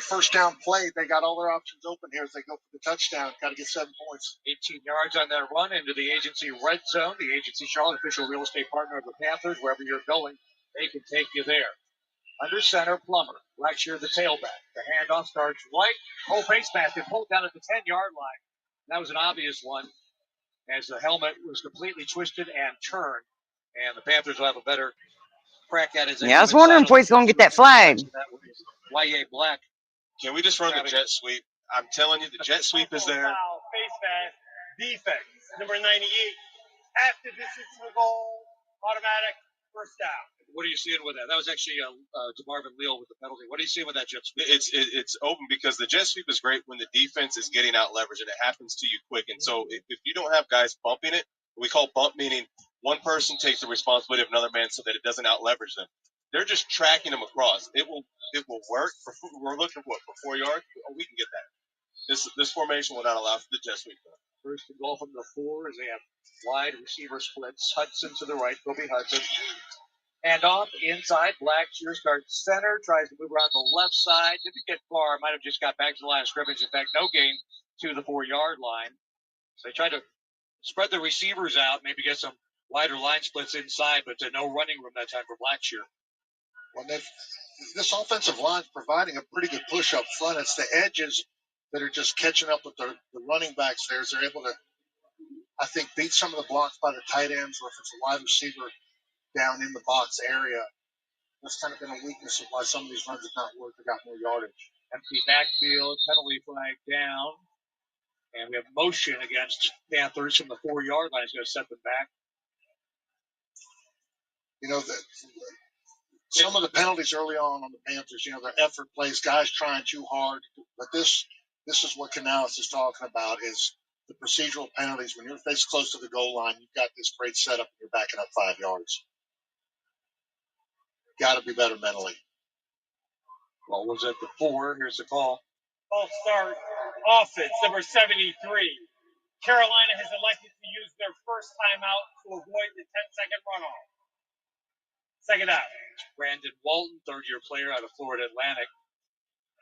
first down play. They got all their options open here as they go for the touchdown. Got to get 7 points. 18 yards on that run into the agency red zone. The agency Charlotte, official real estate partner of the Panthers. Wherever you're going, they can take you there. Under center, Plummer. Blackshear the tailback. The handoff starts right. Whole face mask and pulled down at the 10-yard line. That was an obvious one as the helmet was completely twisted and turned. And the Panthers will have a better crack at it. Yeah, I was wondering if he's going to get that flag. Y.A. Black. Can we just run the jet sweep? I'm telling you, the jet sweep is there. Foul, face mask, defense, number 98. After this is the goal, automatic first down. What are you seeing with that? That was actually DeMarvin Leal with the penalty. What are you seeing with that jet sweep? It's open because the jet sweep is great when the defense is getting out leverage and it happens to you quick. And so if you don't have guys bumping it, we call bump meaning one person takes the responsibility of another man so that it doesn't out leverage them. They're just tracking them across. It will work. We're looking for 4 yards. Oh, we can get that. This formation will not allow for the jet sweep. First and goal from the 4 as they have wide receiver splits. Hudson to the right. Kobe Hudson. Handoff inside. Blackshear starts center. Tries to move around the left side. Didn't get far. Might have just got back to the line of scrimmage. In fact, no gain to the 4-yard line. So they tried to spread the receivers out. Maybe get some wider line splits inside. But no running room that time for Blackshear. Well, this offensive line is providing a pretty good push up front. It's the edges that are just catching up with the running backs there as they're able to, I think, beat some of the blocks by the tight ends, or if it's a wide receiver down in the box area. That's kind of been a weakness of why some of these runs have not worked. They got more yardage. Empty backfield, penalty flag down. And we have motion against Panthers from the 4-yard line. It's going to set them back. You know, some of the penalties early on the Panthers, you know, their effort plays, guys trying too hard. But this is what Canales is talking about, is the procedural penalties. When you're faced close to the goal line, you've got this great setup and you're backing up 5 yards. Got to be better mentally. Ball was at the 4. Here's the call. False start offense, number 73. Carolina has elected to use their first timeout to avoid the 10-second runoff. Second out. Brandon Walton, 3rd-year player out of Florida Atlantic.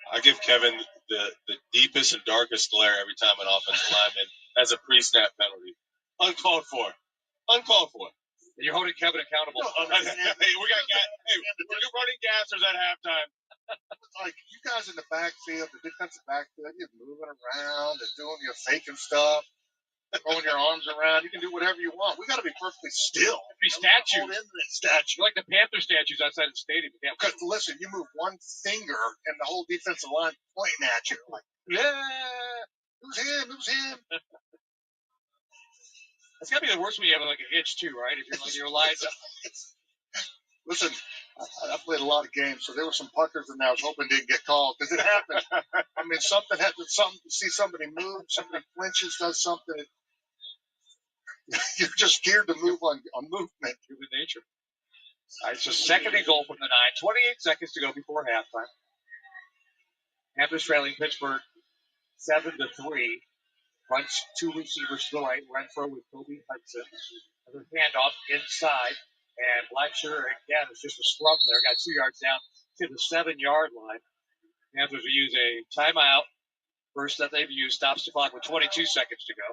I give Kevin the deepest and darkest glare every time an offensive lineman has a pre-snap penalty. Uncalled for. Uncalled for. And you're holding Kevin accountable. We're running gassers at halftime. Like, you guys in the backfield, the defensive backfield, you're moving around and doing your faking stuff, throwing your arms around. You can do whatever you want. We got to be perfectly still. Be statues. Hold in the statue. Like the Panther statues outside the stadium. Because listen, you move one finger and the whole defensive line pointing at you. Like, yeah, it was him. It was him. It's got to be the worst when you have like a hitch too, right? If you're alive. Listen, I played a lot of games, so there were some puckers in there. I was hoping didn't get called because it happened. I mean, something happened. See somebody move, somebody flinches, does something. You're just geared to move on movement. Human nature. All right, so 2nd and goal from the 9. 28 seconds to go before halftime. Panthers trailing Pittsburgh 7-3. Runs 2 receivers to the right. Renfro with Kobe Hudson. Another handoff inside. And Blackshear, again, it's just a scrum there. Got 2 yards down to the 7-yard line. Panthers will use a timeout. First that they've used. Stops the clock with 22 seconds to go.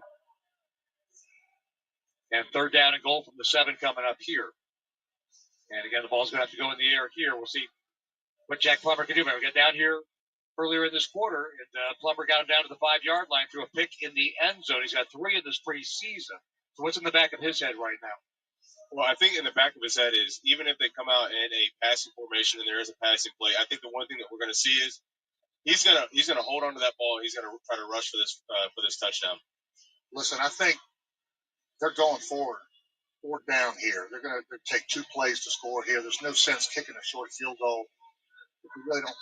And 3rd down and goal from the 7 coming up here. And again, the ball's going to have to go in the air here. We'll see what Jack Plummer can do. But we got down here earlier in this quarter, and Plummer got him down to the 5-yard line through a pick in the end zone. He's got 3 in this preseason. So what's in the back of his head right now? Well, I think in the back of his head is, even if they come out in a passing formation and there is a passing play, I think the one thing that we're going to see is he's gonna hold on to that ball. He's gonna try to rush for this touchdown. Listen, I think they're going forward. 4th down here. They're going to take 2 plays to score here. There's no sense kicking a short field goal. If you really don't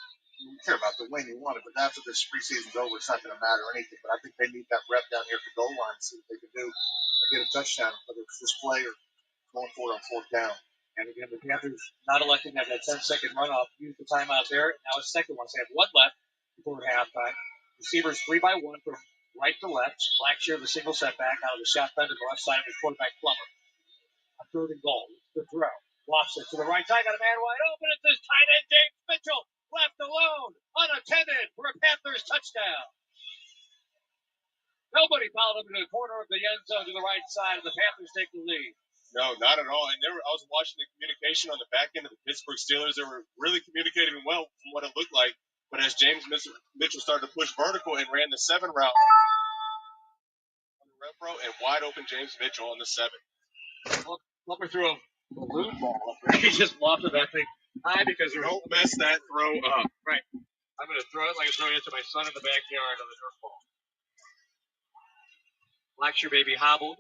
care about the win, you want it. But after this preseason's over, it's not going to matter or anything. But I think they need that rep down here at the goal line to see what they can do and get a touchdown, whether it's this play or going forward on 4th down. And again, the Panthers not electing to have that 10-second runoff. Use the timeout there. Now a second one. So they have 1 left before halftime. Receivers 3 by 1 from right to left. Blackshear the single setback out of the shotgun to the left side of his quarterback Plummer. A 3rd and goal. The throw. Lofts it to the right side. Got a man wide open. It's this tight end James Mitchell. Left alone. Unattended for a Panthers touchdown. Nobody followed him to the corner of the end zone to the right side. The Panthers take the lead. No, not at all. And I was watching the communication on the back end of the Pittsburgh Steelers. They were really communicating well from what it looked like. But as James Mitchell started to push vertical and ran the 7 route on the rep row, and wide open James Mitchell on the 7. Plummer threw a balloon ball up there. He just lofted that thing high because don't mess that throw up. Right. I'm going to throw it like I'm throwing it to my son in the backyard on the turf ball. Blackshear baby hobbled.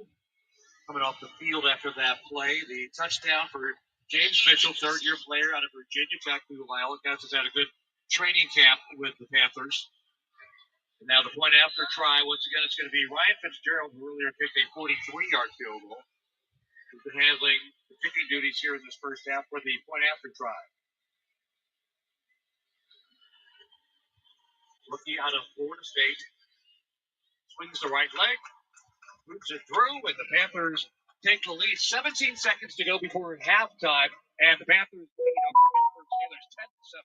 Coming off the field after that play. The touchdown for James Mitchell, 3rd-year player out of Virginia Tech, who by all accounts has had a good training camp with the Panthers. And now the point after try, once again, it's going to be Ryan Fitzgerald, who earlier kicked a 43-yard field goal. He's been handling the kicking duties here in this first half for the point after try. Rookie out of Florida State. Swings the right leg. Moves it through, and the Panthers take the lead. 17 seconds to go before halftime, and the Panthers lead over the Pittsburgh Steelers 10-7.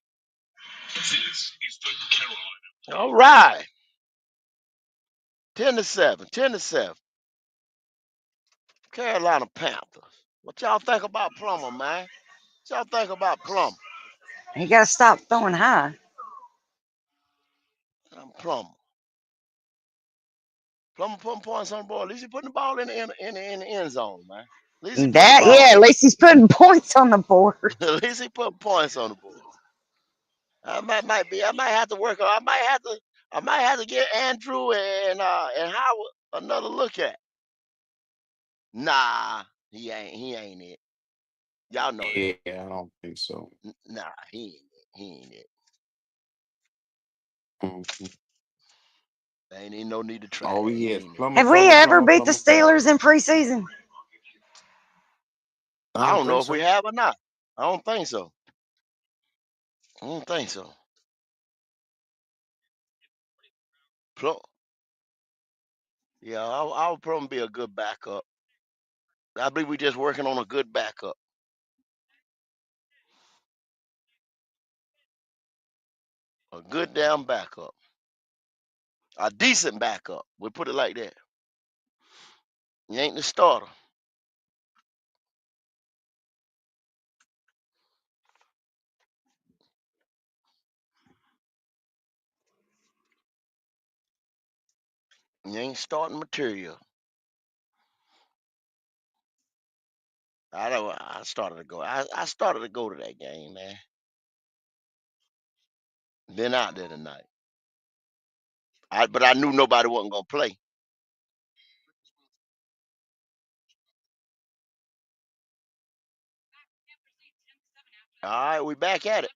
This is the Carolina. All right. 10-7. 10-7. Carolina Panthers. What y'all think about Plummer, man? What y'all think about Plummer? He got to stop throwing high. Plummer. Plummer putting points on the board. At least he putting the ball in the end zone, man. At least he's putting points on the board. At least he putting points on the board. I might have to work on. I might have to get Andrew and Howard another look at. Nah, he ain't it. Y'all know that. Yeah, I don't think so. Nah, he ain't it. Mm-hmm. There ain't even no need to try. Oh, yes. Have we ever beat the Steelers in preseason? I don't know if we have or not. I don't think so. Yeah, I would probably be a good backup. I believe we're just working on a good backup. A good damn backup. A decent backup. We put it like that. You ain't the starter. You ain't starting material. I started to go. I started to go to that game, man. Been out there tonight. But I knew nobody wasn't gonna play. All right, we back at it.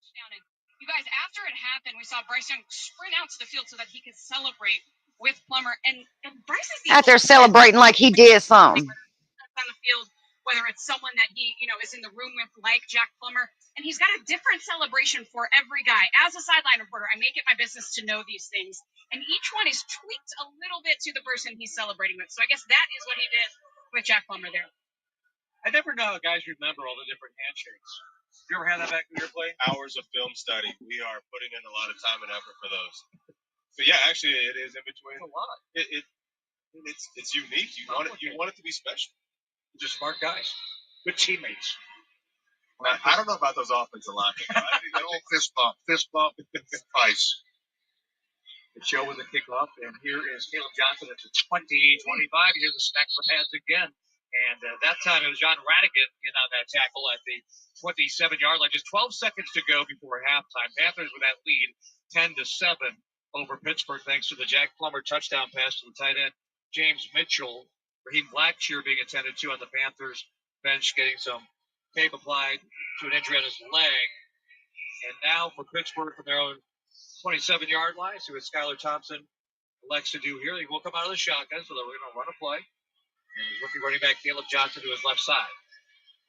You guys, after it happened, we saw Bryce Young sprint out to the field so that he could celebrate with Plummer. And Bryce is out there celebrating like he did something. On the field, whether it's someone that he, is in the room with, like Jack Plummer, and he's got a different celebration for every guy. As a sideline reporter, I make it my business to know these things, and each one is tweaked a little bit to the person he's celebrating with. So I guess that is what he did with Jack Plummer there. I never know how guys remember all the different handshakes. You ever had that back in your play? Hours of film study. We are putting in a lot of time and effort for those. But yeah, actually, it is in between. It's a lot. It's unique. You want it to be special. Just smart guys, good teammates. I don't know about those offensive linemen. I think An old fist bump, ice. The show with the kickoff, and here is Caleb Johnson at the 20-25. Here's the snack for pass again. And that time it was John Radigan in on that tackle at the 27-yard line. Just 12 seconds to go before halftime. Panthers with that lead, 10-7 over Pittsburgh, thanks to the Jack Plummer touchdown pass to the tight end James Mitchell. Raheem Blackshear being attended to on the Panthers bench, getting some tape applied to an injury on his leg. And now for Pittsburgh from their own 27-yard line. See what Skylar Thompson elects to do here. He will come out of the shotgun, so they're going to run a play. And he's rookie running back Caleb Johnson to his left side.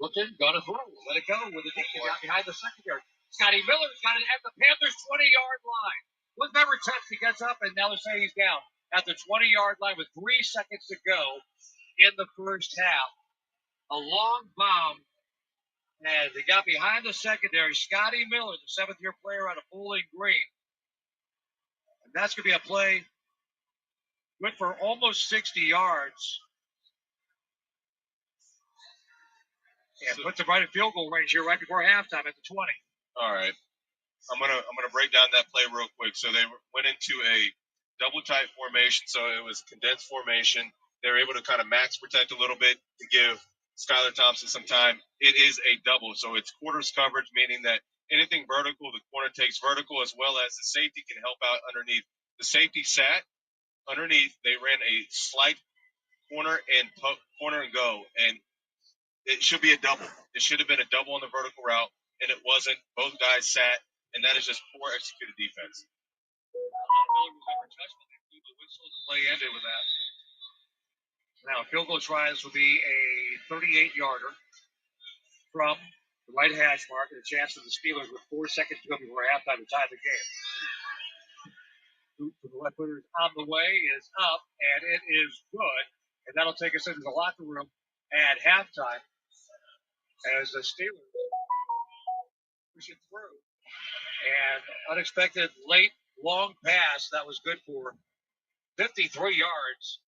Looking, gonna throw. Let it go with the deep out behind the secondary. Scotty Miller's got it at the Panthers' 20-yard line. Was never touched. He gets up, and now they're saying he's down at the 20-yard line with 3 seconds to go in the first half. A long bomb. And they got behind the secondary. Scotty Miller, the 7th-year player out of Bowling Green. And that's going to be a play good for almost 60 yards. And puts it right in field goal range here right before halftime at the 20. All right. I'm gonna break down that play real quick. So they went into a double tight formation, so it was condensed formation. They were able to kind of max protect a little bit to give Skylar Thompson some time. It is a double, so it's quarters coverage, meaning that anything vertical, the corner takes vertical, as well as the safety can help out underneath. The safety sat underneath. They ran a slight corner and go, and it should be a double. It should have been a double on the vertical route, and it wasn't. Both guys sat, and that is just poor executed defense. Miller was never touched, but they blew the whistle. The play ended with that. Now, field goal tries will be a 38-yarder from the right hash mark, and a chance for the Steelers with 4 seconds to go before halftime to tie the game. For the left footer on the way is up, and it is good. And that'll take us into the locker room at halftime as the Steelers push it through. And unexpected late long pass that was good for 53 yards.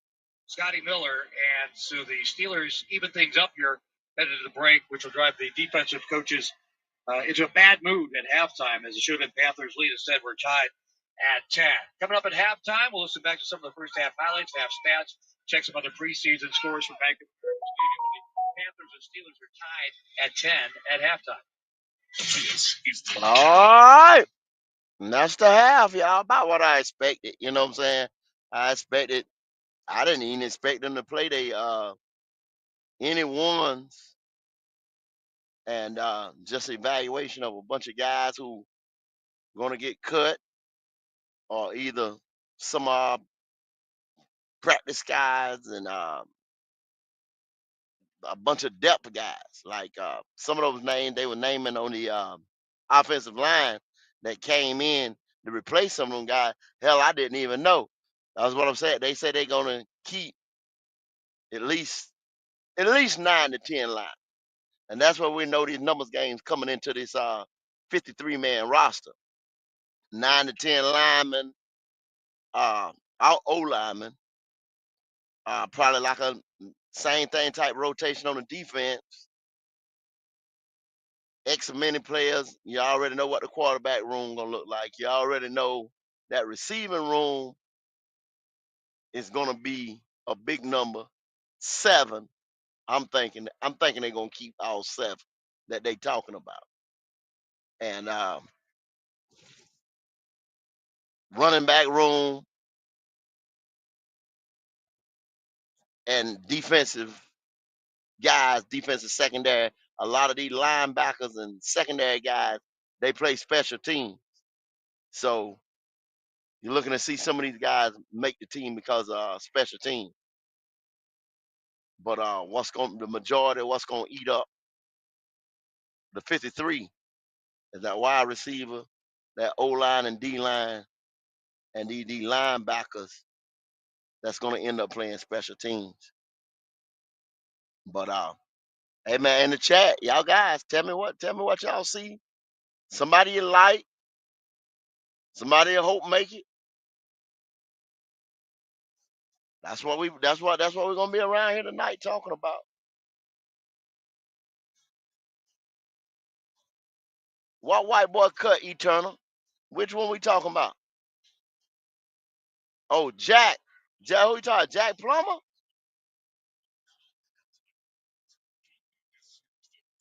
Scotty Miller, and so the Steelers even things up here headed to the break, which will drive the defensive coaches into a bad mood at halftime, as it should have been Panthers lead. Instead, we're tied at 10. Coming up at halftime, we'll listen back to some of the first half highlights, half stats, check some other preseason scores from Bank of America Stadium. The Panthers and Steelers are tied at 10 at halftime. All right. And that's the half, y'all. About what I expected. You know what I'm saying? I didn't even expect them to play any ones, and just evaluation of a bunch of guys who gonna get cut, or either some practice guys and a bunch of depth guys. Like some of those names they were naming on the offensive line that came in to replace some of them guys. Hell, I didn't even know. That's what I'm saying. They say they're gonna keep at least 9 to 10 line. And that's where we know these numbers games coming into this 53-man roster. 9 to 10 linemen, our O linemen, probably like a same thing type rotation on the defense. X many players. You already know what the quarterback room gonna look like. You already know that receiving room is gonna be a big number. 7. I'm thinking they're gonna keep all 7 that they talking about. And running back room and defensive guys, defensive secondary. A lot of these linebackers and secondary guys, they play special teams. So you're looking to see some of these guys make the team because of special teams. But the majority of what's gonna eat up the 53 is that wide receiver, that O line and D line, and these linebackers that's gonna end up playing special teams. But hey man, in the chat, y'all guys, tell me what y'all see. Somebody you like, somebody you hope make it. That's what we're gonna be around here tonight talking about. What white boy cut Eternal? Which one we talking about? Oh, Jack. Jack, who you talking? Jack Plummer?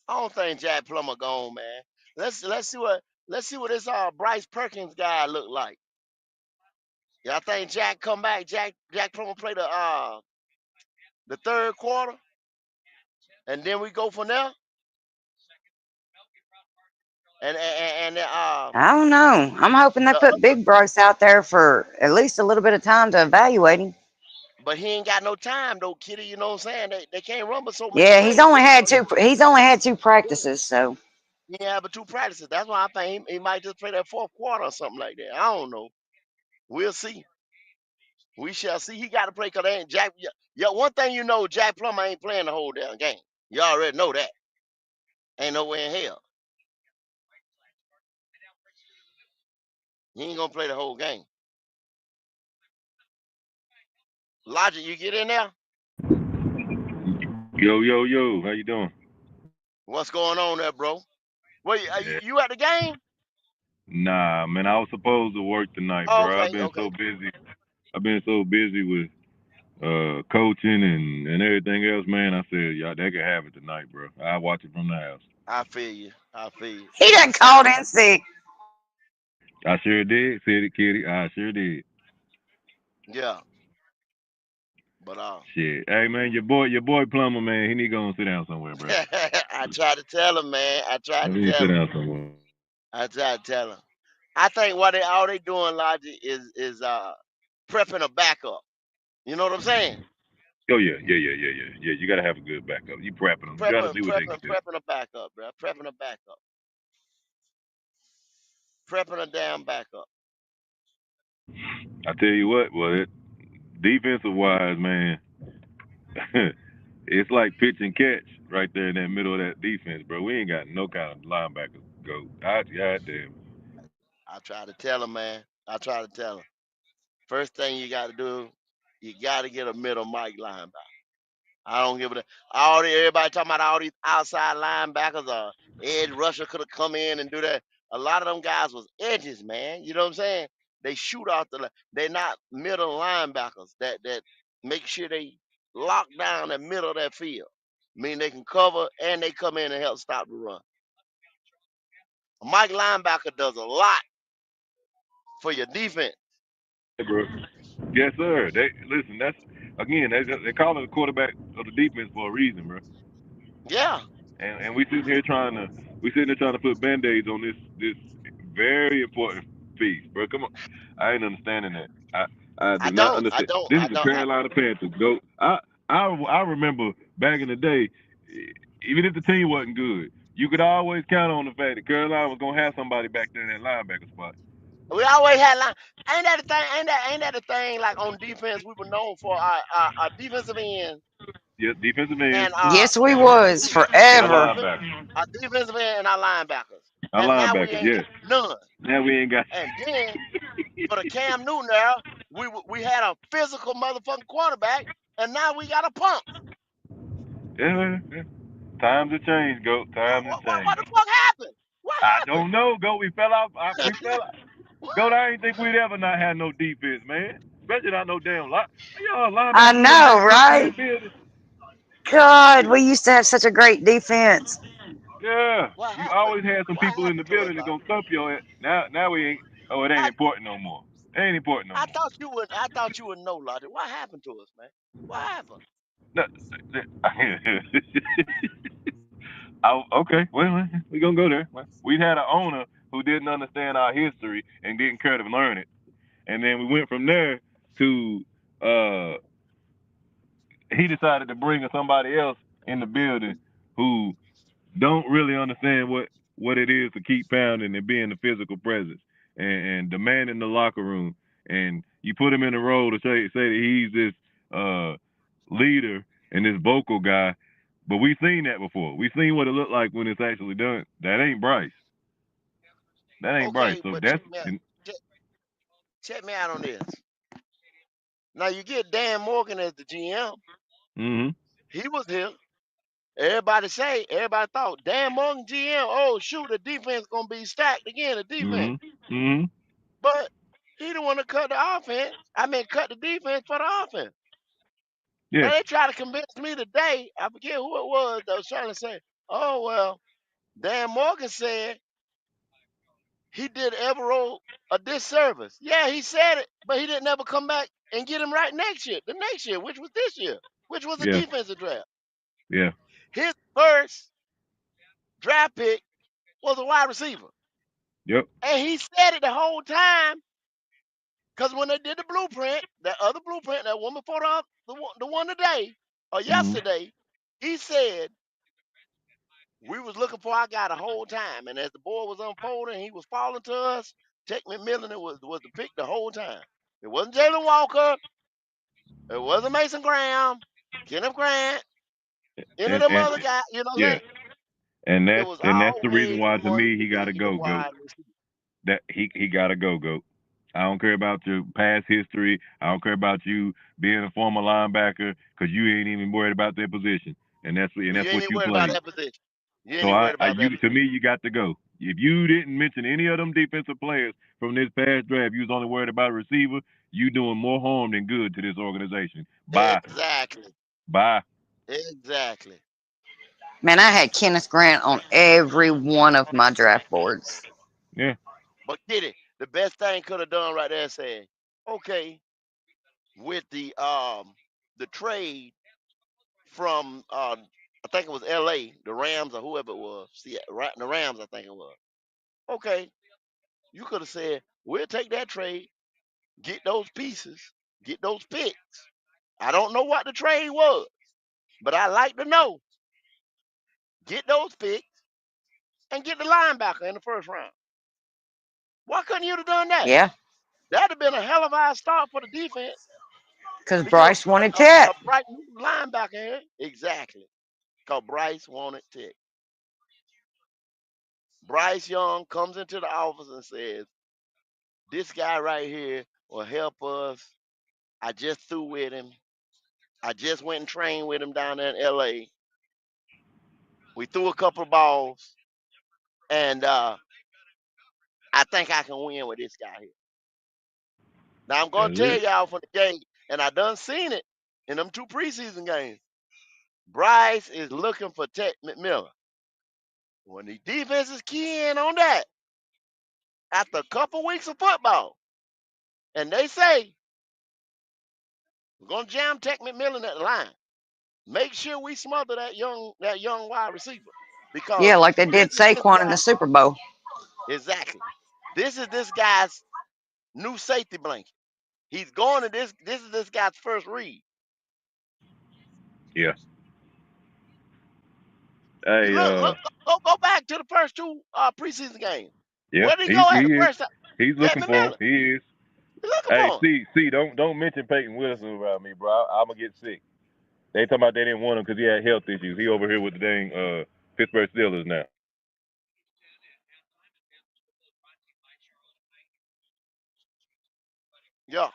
I don't think Jack Plummer gone, man. Let's see what this Bryce Perkins guy look like. Y'all think Jack come back? Jack Plummer play the third quarter, and then we go from there. And I don't know. I'm hoping they the put Big Bryce out there for at least a little bit of time to evaluate him. but he ain't got no time though, Kitty. You know what I'm saying? They can't run but so many Yeah, he's plays. only had two. He's only had two practices, so He ain't have but two practices. That's why I think he might just play that fourth quarter or something like that. I don't know. We'll see. We shall see. He got to play because they ain't Jack. Yeah, one thing you know, Jack Plummer ain't playing the whole damn game. You already know that. Ain't no way in hell. He ain't gonna play the whole game. Logic, you get in there. Yo, yo, yo, how you doing? What's going on there, bro? Wait, Yeah. you at the game? Nah, man, I was supposed to work tonight, Oh, bro. I've okay, been okay. so busy. I've been so busy with coaching and everything else, man. I said, y'all, they can have it tonight, bro. I'll watch it from the house. I feel you. I feel you. he done called in sick. I sure did, said it, Kitty. I sure did. Yeah, but Shit. Hey, man, your boy Plumber, man, he need to go and sit down somewhere, bro. I tried to tell him, man. I tried He to need to tell sit him. down somewhere. I tried to tell him. I think what they all they doing, Logic, is prepping a backup. You know what I'm saying? Oh, yeah, yeah, yeah, yeah, yeah. Yeah, you got to have a good backup. You prepping them. You got to Prepping, see what they can prepping, do. prepping a backup, bro. Prepping a backup. Prepping a damn backup. I tell you what, well, defensive wise, man, it's like pitch and catch right there in that middle of that defense, bro. We ain't got no kind of linebackers go. Goddamn. I try to tell him, man. I try to tell him. First thing you got to do, you got to get a middle Mike linebacker. I don't give a. Everybody talking about all these outside linebackers or edge rusher could have come in and do that. A lot of them guys was edges, man. You know what I'm saying? They shoot out the. They're not middle linebackers that make sure they lock down the middle of that field. Mean they can cover and they come in and help stop the run. A Mike linebacker does a lot for your defense. Hey, bro. Yes, sir. They listen. That's again. They call it the quarterback of the defense for a reason, bro. Yeah, And we sitting here trying to put band-aids on this very important piece, bro. Come on, I ain't understanding that. I I do not don't. I understand. don't. This I is the don't. Carolina Panthers. Go. I remember back in the day, even if the team wasn't good, you could always count on the fact that Carolina was gonna have somebody back there in that linebacker spot. We always had line. Ain't that the thing? Ain't that the thing? Like on defense, we were known for our defensive end Yeah, defensive ends and Yes, we was and a our forever. defense, linebacker. our defensive end and our linebackers. A And now we linebacker, ain't got yes. none. Now we ain't got. And then for the Cam Newton era, we had a physical motherfucking quarterback, and now we got a pump. Yeah. Times have changed, go. Times have What changed. the fuck happened? What I happened? don't know, go. We fell off. We fell. Go. I ain't think we'd ever not have no defense, man. Especially not no damn line. Y'all I linebackers getting know, knocked up in the right? building. God, we used to have such a great defense. Yeah. What You happened? always had some What people in the happened to us, building that Lottie? gonna thump your ass. Now we ain't. Oh, it ain't I important no more. It ain't important no I more. thought you would. I thought you would know, Lottie. What happened to us, man? What happened? No, okay, well, we gonna go there. Well, we had an owner who didn't understand our history and didn't care to learn it, and then we went from there to he decided to bring somebody else in the building who don't really understand what it is to keep pounding and being the physical presence and demanding the locker room, and you put him in a role to say that he's this leader and this vocal guy. But we've seen that before. We've seen what it looked like when it's actually done. That ain't Bryce. That ain't Bryce. Okay, So but that's check, check me out on this. Now you get Dan Morgan as the GM. mm-hmm. He was here, everybody thought, Dan Morgan GM, oh shoot, the defense gonna be stacked again, the defense. Mm-hmm. But he didn't want to cut the offense. I mean, cut the defense for the offense. Yeah. Now they try to convince me today. I forget who it was that was trying to say, oh well, Dan Morgan said he did Evero a disservice. Yeah, he said it, but he didn't ever come back and get him right the next year, which was this year, which was a Yeah. defensive draft. Yeah. His first draft pick was a wide receiver. Yep. And he said it the whole time because when they did the blueprint, that other blueprint, that one before the one today or Mm-hmm. yesterday, he said, we was looking for our guy the whole time. And as the board was unfolding, he was falling to us. Tech McMillan was the pick the whole time. It wasn't Jalen Walker. It wasn't Mason Graham, Kenneth Grant, any of them And other guys. You know what I'm yeah. saying? And It that's was the reason always why to going me to he gotta be the go, GOAT. wide receiver. That he gotta go, GOAT. I don't care about your past history. I don't care about you being a former linebacker because you ain't even worried about their position, and that's You ain't what even you worried about played. that position. You ain't So even worried about that to position. me, you got to go. If you didn't mention any of them defensive players from this past draft, you was only worried about a receiver. You doing more harm than good to this organization. Bye, Exactly. bye. Exactly. Man, I had Kenneth Grant on every one of my draft boards. Yeah, But get it. The best thing could have done right there is saying, okay, with the trade from I think it was LA, the Rams or whoever it was. See, right, the Rams, I think it was. Okay, you could have said, we'll take that trade, get those pieces, get those picks. I don't know what the trade was, but I like to know. Get those picks and get the linebacker in the first round. Why couldn't you have done that? Yeah, That'd have been a hell of a start for the defense because to get Bryce wanted a Tech. bright new linebacker in. Exactly. Because Bryce wanted Tech. Bryce Young comes into the office and says, this guy right here will help us. I just threw with him. I just went and trained with him down there in LA. We threw a couple of balls. And I think I can win with this guy here. Now I'm gonna that's tell it. y'all from the game, and I done seen it in them 2 preseason games. Bryce is looking for Tech McMillan. When the defense is keying on that, after a couple weeks of football, and they say we're gonna jam Tech McMillan at the line. Make sure we smother that young wide receiver Yeah, because like they this did is this Saquon in guy the Super Bowl. exactly. This is this guy's new safety blanket. He's going to this. This is this guy's first read. Yeah. You Hey, go back to the first 2 preseason games. yeah, Where did he go at the he is. first time? He's Tech looking for him. McMillan. He is. He's looking Hey, for him. don't mention Peyton Wilson around me, bro. I'm gonna get sick. They talking about they didn't want him because he had health issues. He over here with the dang Pittsburgh Steelers now. Yeah.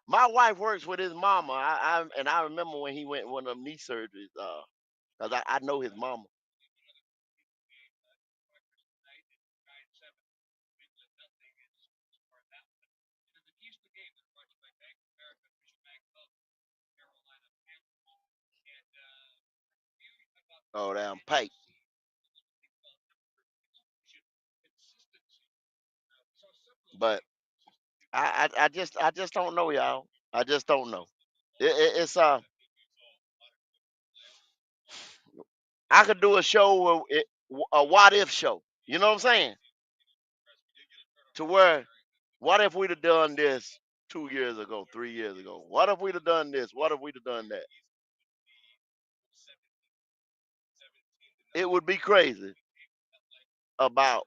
My wife works with his mama. I remember when he went one of them knee surgeries. Cause I know his mama. Oh damn Pike. But I just don't know, y'all. I just don't know. It's I could do a show a what if show. You know what I'm saying? To where what if we'd have done this 2 years ago, 3 years ago? What if we'd have done this? What if we'd have done that? It would be crazy about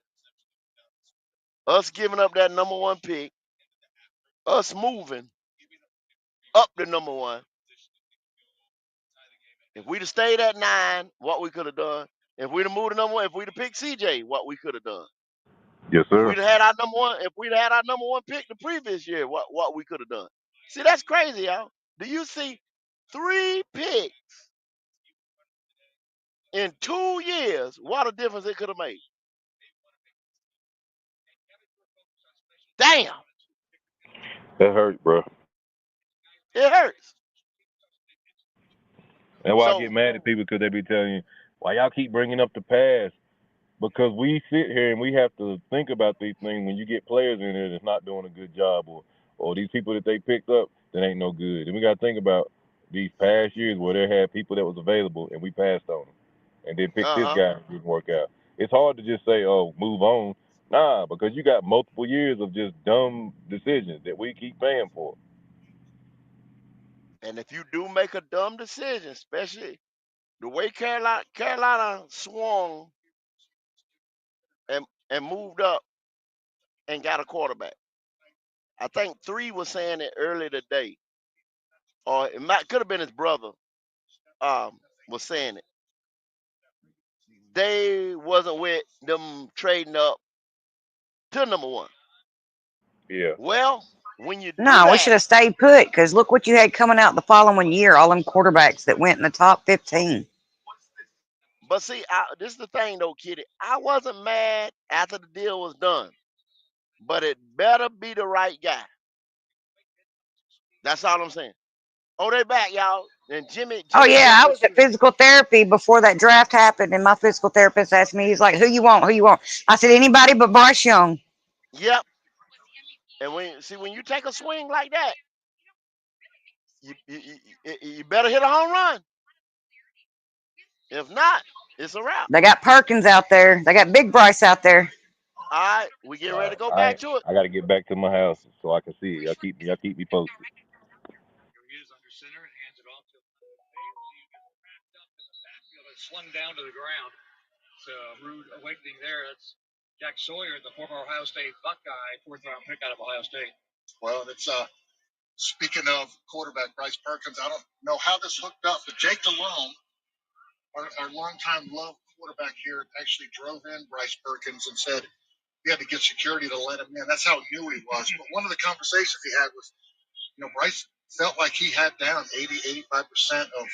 us giving up that number 1 pick, us moving up the number 1. If we'd have stayed at 9, what we could have done. If we'd have moved to number 1, if we'd have picked CJ, what we could have done. Yes, If sir. we'd had our number 1, if we'd had our number 1 pick the previous year, what we could have done. See, that's crazy, y'all. Do you see 3 picks In 2 years, what a difference it could have made. Damn, That hurt, bro. it hurts. That's why I get So, mad at people because they be telling you, why y'all keep bringing up the past? Because we sit here and we have to think about these things when you get players in there that's not doing a good job, or these people that they picked up that ain't no good. And we got to think about these past years where they had people that was available and we passed on them, and then picked this uh-huh. guy and it didn't work out. It's hard to just say, oh, move on. Nah, because you got multiple years of just dumb decisions that we keep paying for. And if you do make a dumb decision, especially the way Carolina swung and moved up and got a quarterback. I think 3 was saying it earlier today, or it might could have been his brother. Was saying it. They wasn't with them trading up to number 1. Yeah. Well, when you do No, we that, should have stayed put because look what you had coming out the following year. All them quarterbacks that went in the top 15. but see, this is the thing though, Kitty. I wasn't mad after the deal was done, but it better be the right guy. That's all I'm saying. Oh, they back, y'all. And Jimmy Oh yeah, just I went was at through. physical therapy before that draft happened, and my physical therapist asked me, he's like, "Who you want? Who you want?" I said, "Anybody but Bryce Young." Yep. And when you take a swing like that, you better hit a home run. If not, it's a wrap. They got Perkins out there. They got Big Bryce out there. All right, we getting All ready to right. go back to it. I got to get back to my house so I can see it. Y'all keep me posted. Here he is under center and hands it off to Bailey, who gets wrapped up in the backfield and slung down to the ground. It's a rude awakening there. That's Jack Sawyer, the former Ohio State Buckeye, 4th-round pick out of Ohio State. Well, it's speaking of quarterback Bryce Perkins, I don't know how this hooked up, but Jake Delhomme, our longtime love quarterback here, actually drove in Bryce Perkins and said he had to get security to let him in. That's how new he was. But one of the conversations he had was, Bryce felt like he had down 85% of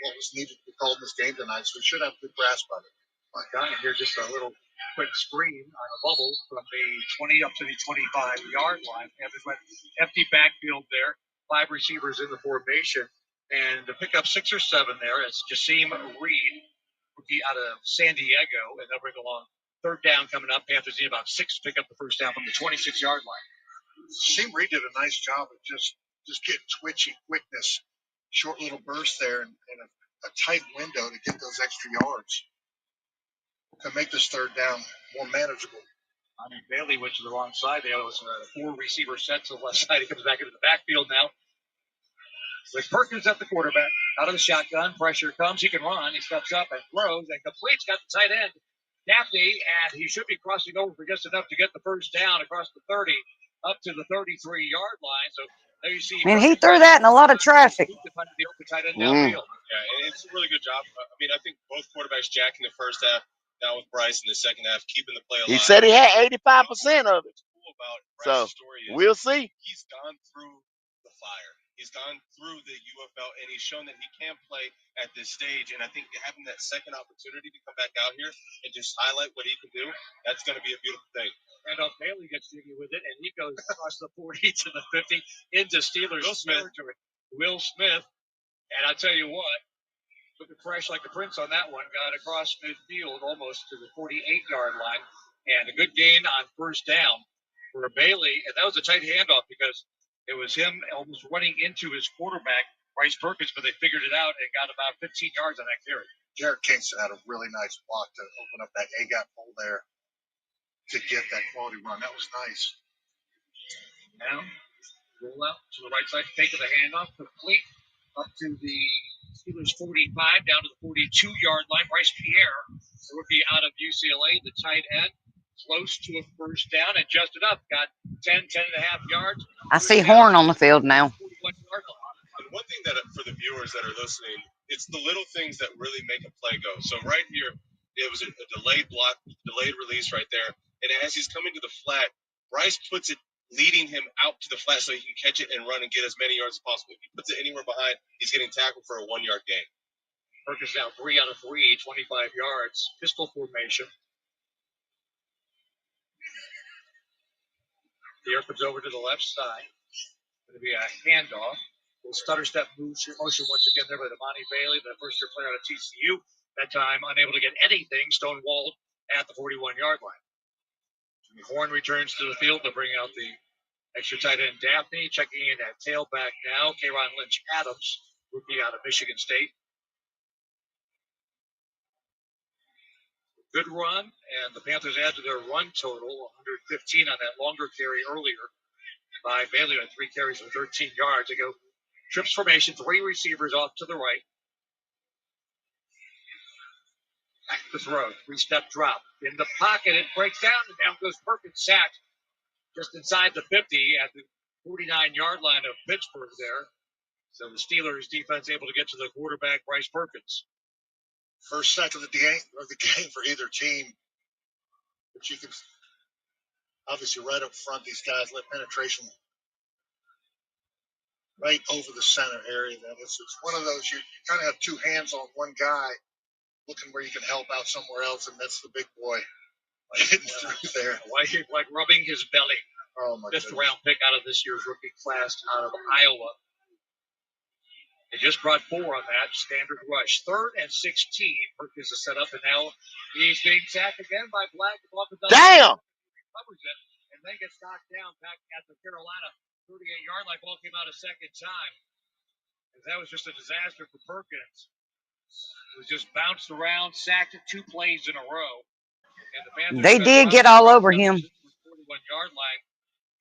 what was needed to be called in this game tonight, so he should have a good grasp of it. My God, and here's just a little quick screen on a bubble from the 20 up to the 25-yard line. Panthers went empty backfield there, 5 receivers in the formation, and to pick up 6 or 7 there, it's Jaseem Reed, rookie out of San Diego, and they'll bring along 3rd down coming up. Panthers need about 6 to pick up the first down from the 26-yard line. Jaseem Reed did a nice job of just getting twitchy quickness, short little burst there, and a tight window to get those extra yards to make this 3rd down more manageable. I mean, Bailey went to the wrong side. There was 4 receiver set to the left side. He comes back into the backfield now. With Perkins at the quarterback, out of the shotgun, pressure comes. He can run. He steps up and throws and completes. Got the tight end, Gaffney, and he should be crossing over for just enough to get the first down across the 30 up to the 33-yard line. So there you see. And he threw that in a lot of traffic. The tight end Mm. downfield. Yeah, and it's a really good job. I mean, I think both quarterbacks, Jack in the first half, now with Bryce in the second half, keeping the play alive. He said he had 85% of it. What's cool about So Bryce's story is we'll see. he's gone through the fire. He's gone through the UFL, and he's shown that he can play at this stage. And I think having that second opportunity to come back out here and just highlight what he can do, that's going to be a beautiful thing. Randolph Bailey gets jiggy with it, and he goes across the 40 to the 50 into Steelers territory. Will Smith, and I tell you what, looking fresh like the Prince on that one, got across midfield almost to the 48-yard line, and a good gain on first down for Bailey, and that was a tight handoff because it was him almost running into his quarterback, Bryce Perkins, but they figured it out and got about 15 yards on that carry. Jared Kingston had a really nice block to open up that A-gap hole there to get that quality run. That was nice. Now, roll out to the right side, fake of the handoff, complete up to the Steelers 45, down to the 42-yard line. Bryce Pierre, the rookie out of UCLA, the tight end, close to a first down and just enough. Got 10 and a half yards. I see Horn on the field now. 41-yard line. And one thing that for the viewers that are listening, it's the little things that really make a play go. So right here, it was a delayed block, delayed release right there. And as he's coming to the flat, Bryce puts it leading him out to the flat so he can catch it and run and get as many yards as possible. If he puts it anywhere behind, he's getting tackled for a 1-yard gain. Perkins now 3 out of 3, 25 yards. Pistol formation. The comes over to the left side. Going to be a handoff. Little stutter step motion once again there by Amani Bailey, the first year player out of TCU. That time unable to get anything, stonewalled at the 41-yard line. Jimmy Horn returns to the field to bring out the extra tight end Daphne. Checking in at tailback now, K'Ron Lynch Adams, rookie out of Michigan State. Good run, and the Panthers add to their run total, 115 on that longer carry earlier by Bailey on 3 carries for 13 yards. They go trips formation, 3 receivers off to the right. Back to throw, 3-step drop. In the pocket, it breaks down, and down goes Perkins, sacked just inside the 50 at the 49-yard line of Pittsburgh there. So the Steelers defense able to get to the quarterback, Bryce Perkins. First sack of the game for either team. But you can obviously right up front, these guys let penetration right over the center area. It's one of those, you kind of have 2 hands on one guy looking where you can help out somewhere else, and that's the big boy getting through there. Like rubbing his belly. Oh, my goodness. 5th round pick out of this year's rookie class out of Iowa. They just brought 4 on that standard rush. 3rd and 16. Perkins is set up, and now he's being sacked again by Black. Damn! Recovers it, and then gets knocked down back at the Carolina 38-yard line. Ball came out a second time. And that was just a disaster for Perkins. It was just bounced around, sacked it 2 plays in a row. And the Panthers They did get all over him. 41-yard line.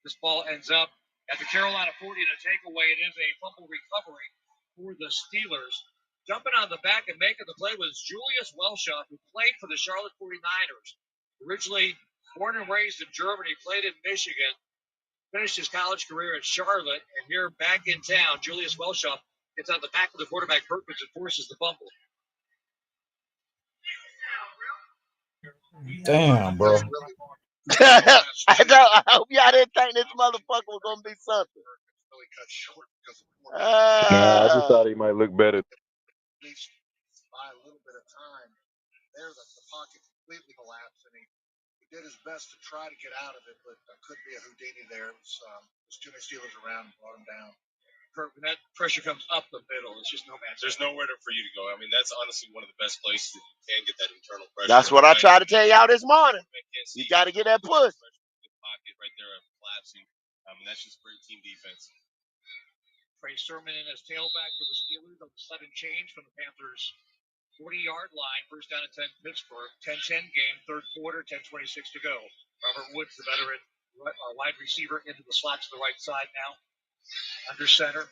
This ball ends up at the Carolina 40 and a takeaway. It is a fumble recovery for the Steelers. Jumping on the back and making the play was Julius Welschoff, who played for the Charlotte 49ers. Originally born and raised in Germany, played in Michigan, finished his college career at Charlotte, and here back in town, Julius Welschoff gets on the back of the quarterback Perkins and forces the fumble. Damn, bro. I hope y'all didn't think this motherfucker was gonna be something. Nah, I just thought he might look better. At least by a little bit of time, there the pocket completely collapsed, and he did his best to try to get out of it, but couldn't be a Houdini there. It was too many Steelers around and brought him down. When that pressure comes up the middle, it's just no man's. There's nowhere for you to go. I mean, that's honestly one of the best places that you can get that internal pressure. That's what I tried to tell y'all this morning. You got to get that push. Pocket right there, collapsing. I mean, that's just great team defense. Trey Sermon in his tailback for the Steelers on the sudden change from the Panthers' 40-yard line. First down at 10 Pittsburgh. 10-10 game, 3rd quarter, 10:26 to go. Robert Woods, the veteran wide receiver, into the slot to the right side now. Under center.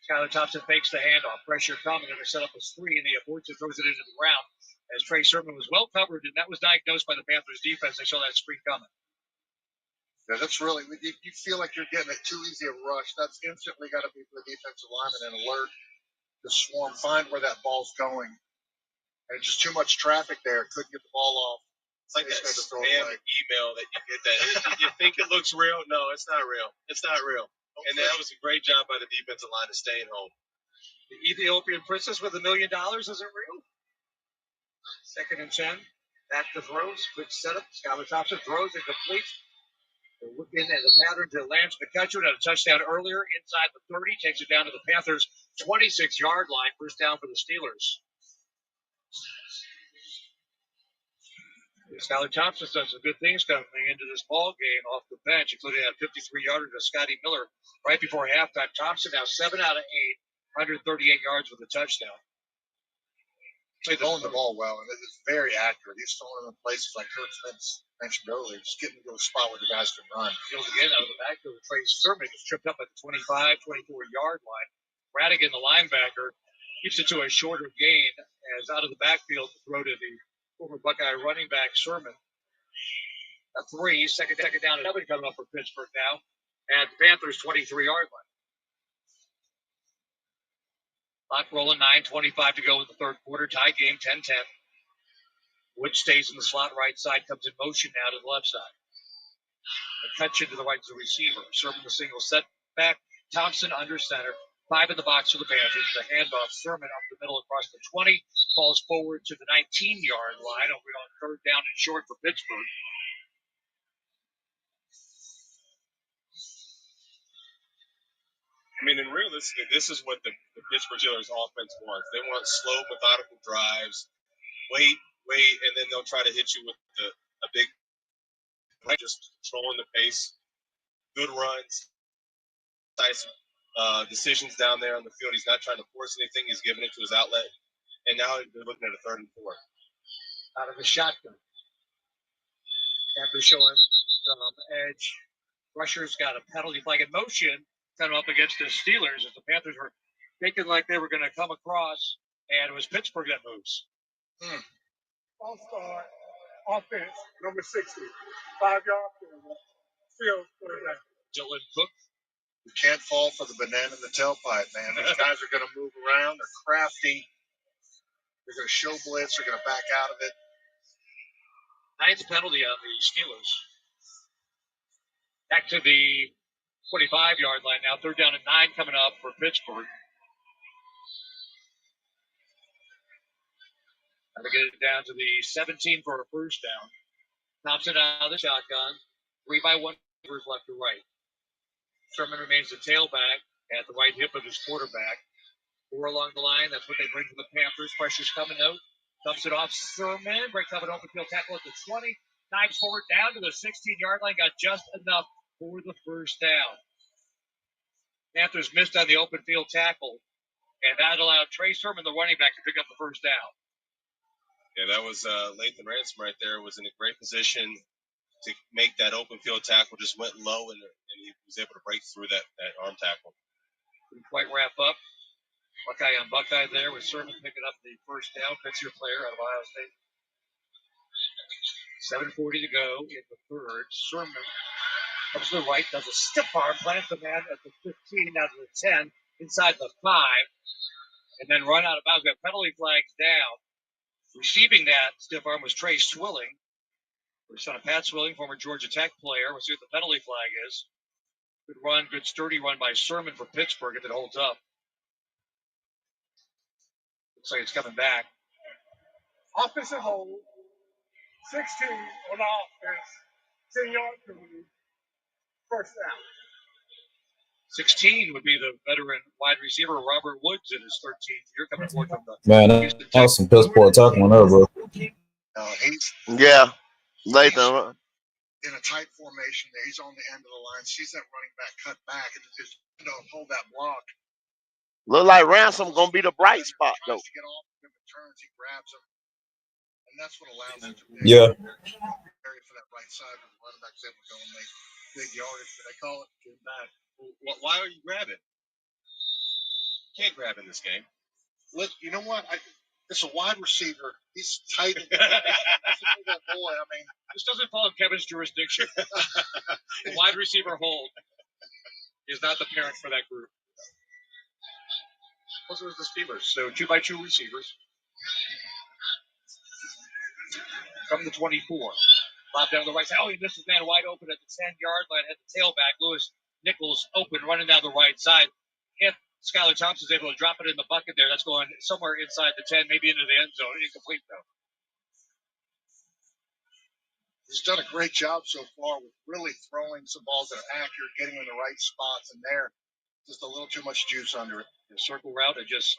Skylar Thompson fakes the handoff. Pressure coming, and they set up a screen, and he avoids it, throws it into the ground. As Trey Sermon was well covered, and that was diagnosed by the Panthers defense. They saw that screen coming. Yeah, that's really, you feel like you're getting it too easy a rush. That's instantly got to be for the defensive lineman and alert the swarm, find where that ball's going. And just too much traffic there. Couldn't get the ball off. It's like that spam email that you get that. You think it looks real? No, it's not real. It's not real. And that was a great job by the defensive line of staying home. The Ethiopian princess with $1 million isn't real. 2nd and 10. Back to throws. Quick setup. Skylar Thompson throws and completes. They're looking at the pattern to Lance McCutcheon at a touchdown earlier inside the 30. Takes it down to the Panthers' 26-yard line. First down for the Steelers. Skylar Thompson done some good things coming into this ball game off the bench, including that 53-yarder to Scotty Miller right before halftime. Thompson now 7 out of 8, 138 yards with a touchdown. He's throwing the ball well, and it's very accurate. He's throwing them in places like Kurt Spence mentioned earlier, just getting to a spot where the guys can run. Fields again out of the backfield. Trey Sermon gets tripped up at the 25, 24-yard line. Radigan, the linebacker, keeps it to a shorter gain as out of the backfield to throw to the former Buckeye running back Sermon. A 3, second down, another coming up for Pittsburgh now at the Panthers' 23-yard line. Clock rolling, 9:25 to go in the 3rd quarter. Tie game, 10-10. Woods stays in the slot right side, comes in motion now to the left side. A touch into the right to the receiver. Sermon the single set back. Thompson under center. 5 in the box for the Panthers. The handoff, Sermon up the middle across the 20, falls forward to the 19-yard line. Over on 3rd down and short for Pittsburgh. I mean, and realistically, this is what the Pittsburgh Steelers offense wants. They want slow, methodical drives, wait, and then they'll try to hit you with a big, just controlling the pace, good runs, decisive decisions down there on the field. He's not trying to force anything. He's giving it to his outlet. And now they're looking at a 3rd and 4. Out of the shotgun. Panthers showing some edge. Rushers got a penalty flag in motion coming up against the Steelers as the Panthers were thinking like they were going to come across, and it was Pittsburgh that moves. All-star offense, number 60, 5-yard field goal. Dylan Cook. You can't fall for the banana in the tailpipe, man. These guys are going to move around. They're crafty. They're going to show blitz. They're going to back out of it. 9th penalty on the Steelers. Back to the 25-yard line now. 3rd down and 9 coming up for Pittsburgh. Got to get it down to the 17 for a 1st down. Thompson out of the shotgun. 3 by 1 left to right. Sermon remains the tailback at the right hip of his quarterback. 4 along the line. That's what they bring to the Panthers. Pressure's coming out. Dumps it off Sermon. Breaks up an open field tackle at the 20. Dives forward down to the 16-yard line. Got just enough for the 1st down. Panthers missed on the open field tackle. And that allowed Trey Sermon, the running back, to pick up the 1st down. Yeah, that was Lathan Ransom right there. Was in a great position to make that open field tackle. Just went low, and he was able to break through that arm tackle. Couldn't quite wrap up. Buckeye on Buckeye there with Sermon picking up the 1st down. Pittsburgh player out of Ohio State. 7:40 to go in the 3rd. Sermon comes to the right, does a stiff arm, plants the man at the 15, down to the 10, inside the 5, and then run out of bounds. We have penalty flags down. Receiving that stiff arm was Trey Swilling. We're son of Pat Swilling, former Georgia Tech player. We'll see what the penalty flag is. Good run, good sturdy run by Sermon for Pittsburgh if it holds up. Looks like it's coming back. Offensive hold, 16 on offense, 10-yard penalty, 1st down. 16 would be the veteran wide receiver Robert Woods in his 13th year, coming forward from the Man, that was some piss poor talking on there, bro. Yeah, Lathan. In a tight formation there. He's on the end of the line. Sees that running back cut back and just hold that block. Look like Ransom gonna be the bright spot though. To get off him and turns, he grabs him, and that's what allows him to Yeah. area for that right side. The running back's able to go and make big yardage. But they call it get back. Why are you grabbing? You can't grab in this game. You know what? It's a wide receiver. He's tight. That boy. I mean, this doesn't fall in Kevin's jurisdiction. The wide receiver hold is not the parent for that group. Those are the Steelers. So 2x2 receivers. From the 24. Bob down the right side. Oh, he missed his man wide open at the 10-yard line. Had the tailback. Lewis Nichols open, running down the right side. If Skylar Thompson's able to drop it in the bucket there, that's going somewhere inside the 10, maybe into the end zone. Incomplete, though. He's done a great job so far with really throwing some balls that are accurate, getting in the right spots, and there, just a little too much juice under it. The circle route and just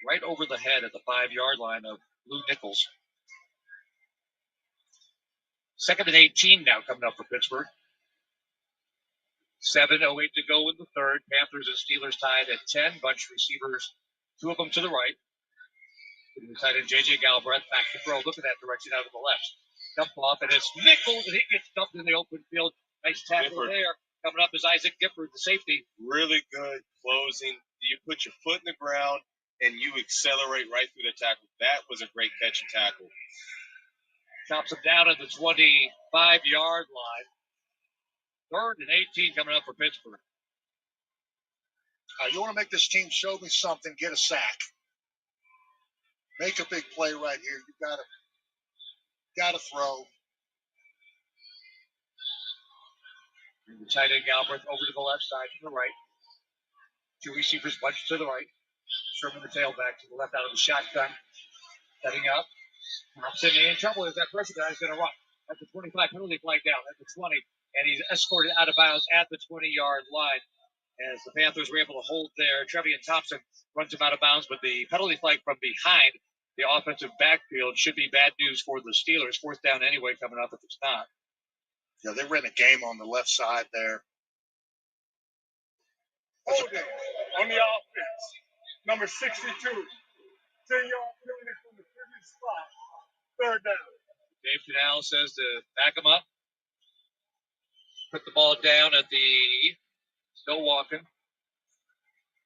right over the head at the 5-yard line of Lou Nichols. 2nd and 18 now coming up for Pittsburgh. 7:08 to go in the 3rd. Panthers and Steelers tied at 10. Bunch receivers, 2 of them to the right. Tight end J.J. Galbraith back to throw. Look at that direction out of the left. Dump off, and it's Nichols, and he gets dumped in the open field. Nice tackle Gifford there. Coming up is Isaac Gifford, the safety. Really good closing. You put your foot in the ground, and you accelerate right through the tackle. That was a great catch and tackle. Chops him down at the 25-yard line. 3rd and 18 coming up for Pittsburgh. You want to make this team show me something, get a sack. Make a big play right here. You gotta throw. And the tight end Galbraith over to the left side to the right. Two receivers bunch to the right. Sherman the tailback to the left out of the shotgun. Setting up. Thompson in trouble as that pressure guy is going to run. At the 25, penalty flag down at the 20, and he's escorted out of bounds at the 20-yard line. As the Panthers were able to hold there, Trevian Thompson runs him out of bounds, but the penalty flag from behind the offensive backfield should be bad news for the Steelers. Fourth down anyway coming up if it's not. Yeah, they ran a game on the left side there. Holding on the offense. Number 62. 10-yard penalty from the previous spot. Third down. Dave Canal says to back him up. Put the ball down at the still walking.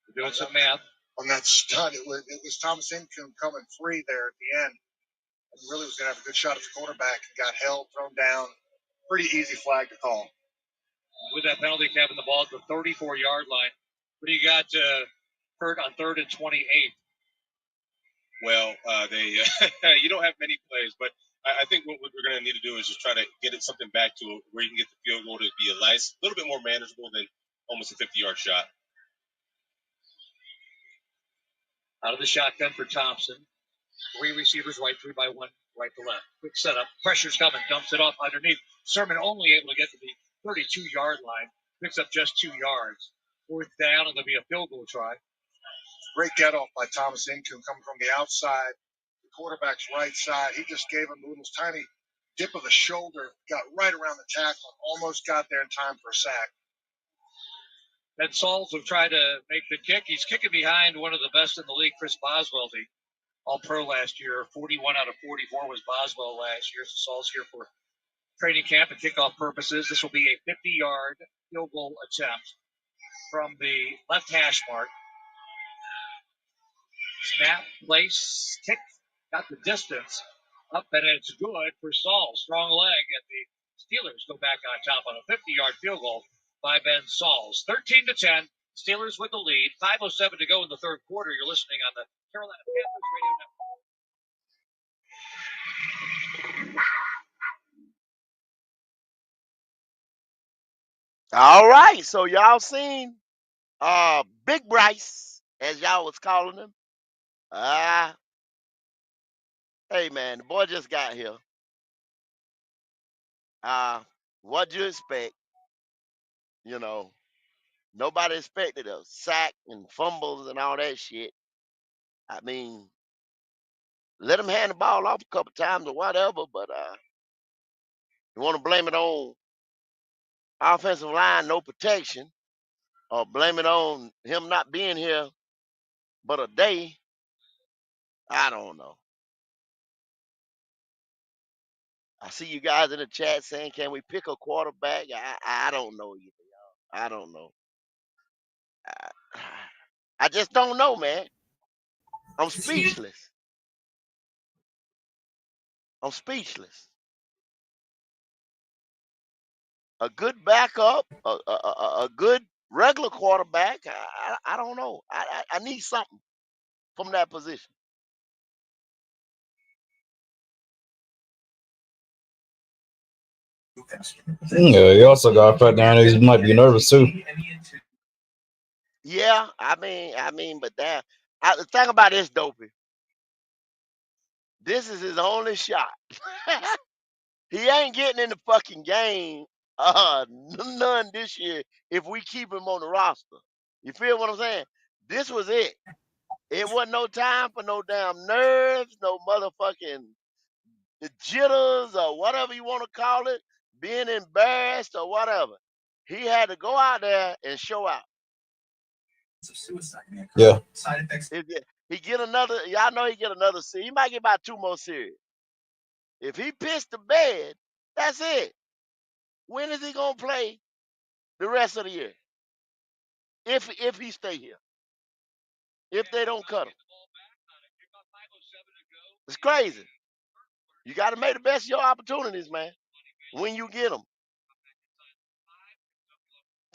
We're doing some math. On that stud, it was Thomas Income coming free there at the end. And really was going to have a good shot at the quarterback. Got held, thrown down. Pretty easy flag to call. With that penalty, Kevin, the ball at the 34-yard line. What do you got, Kurt, on 3rd and 28? Well, you don't have many plays, but I think what we're going to need to do is just try to get it something back to where you can get the field goal to be a little bit more manageable than almost a 50-yard shot. Out of the shotgun for Thompson. 3 receivers right, 3 by 1 right to left. Quick setup. Pressure's coming. Dumps it off underneath. Sermon only able to get to the 32-yard line. Picks up just 2 yards. 4th down, and there'll be a field goal try. Great get off by Thomas Income coming from the outside. The quarterback's right side. He just gave him a little tiny dip of the shoulder. Got right around the tackle. Almost got there in time for a sack. Ben Sauls will try to make the kick. He's kicking behind one of the best in the league, Chris Boswell, the All-Pro last year. 41 out of 44 was Boswell last year. So Sauls here for training camp and kickoff purposes. This will be a 50-yard field goal attempt from the left hash mark. Snap, place, kick, got the distance up, and it's good for Saul. Strong leg, and the Steelers go back on top on a 50-yard field goal by Ben Sauls. 13-10, Steelers with the lead. 5:07 to go in the third quarter. You're listening on the Carolina Panthers Radio Network. All right, so y'all seen Big Bryce, as y'all was calling him. Hey man, the boy just got here. What'd you expect? You know, nobody expected a sack and fumbles and all that shit. I mean, let him hand the ball off a couple times or whatever, but you want to blame it on offensive line, no protection, or blame it on him not being here but a day. I don't know. I see you guys in the chat saying, can we pick a quarterback? I don't know either, y'all. I don't know. I just don't know, man. I'm speechless. I'm speechless. A good backup, a good regular quarterback. I don't know. I need something from that position. Yeah, he also got a fact down there. He might be nervous too. Yeah, I mean, but the thing about this, Dopey, this is his only shot. He ain't getting in the fucking game none this year if we keep him on the roster. You feel what I'm saying? This was it. It wasn't no time for no damn nerves, no motherfucking the jitters or whatever you want to call it, being embarrassed or whatever. He had to go out there and show out. Yeah. He get another, y'all know he get another series. He might get about 2 more series. If he pissed the bed, that's it. When is he gonna play the rest of the year? If he stay here. If they don't cut him. It's crazy. You got to make the best of your opportunities, man, when you get them.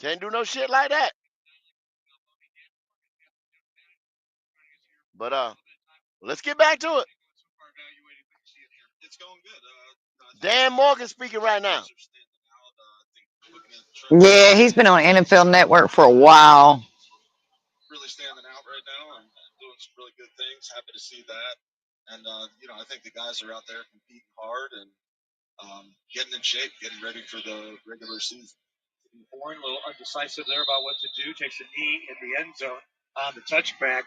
Can't do no shit like that. But let's get back to it. It's going good. Dan Morgan speaking right now. Yeah, he's been on NFL Network for a while. really standing out right now and doing some really good things. Happy to see that. And, I think the guys are out there competing hard and getting in shape, getting ready for the regular season. Horn, a little undecisive there about what to do. Takes a knee in the end zone on the touchback.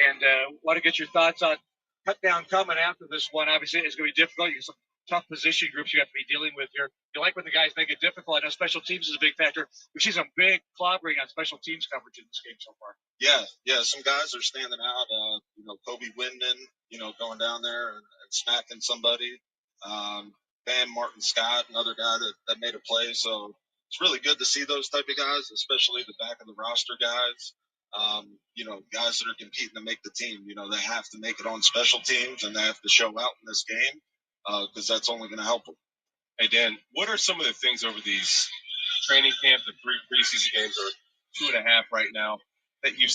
And want to get your thoughts on cut down coming after this one. Obviously, it's going to be difficult. You have some tough position groups you have to be dealing with here. You like when the guys make it difficult. I know special teams is a big factor. We've seen some big clobbering on special teams coverage in this game so far. Yeah. Some guys are standing out. Kobe Windman, going down there and smacking somebody. Van Martin Scott, another guy that made a play. So it's really good to see those type of guys, especially the back of the roster guys. Guys that are competing to make the team. They have to make it on special teams and they have to show out in this game because that's only going to help them. Hey, Dan, what are some of the things over these training camp, the 3 preseason games, or 2.5 right now, that you've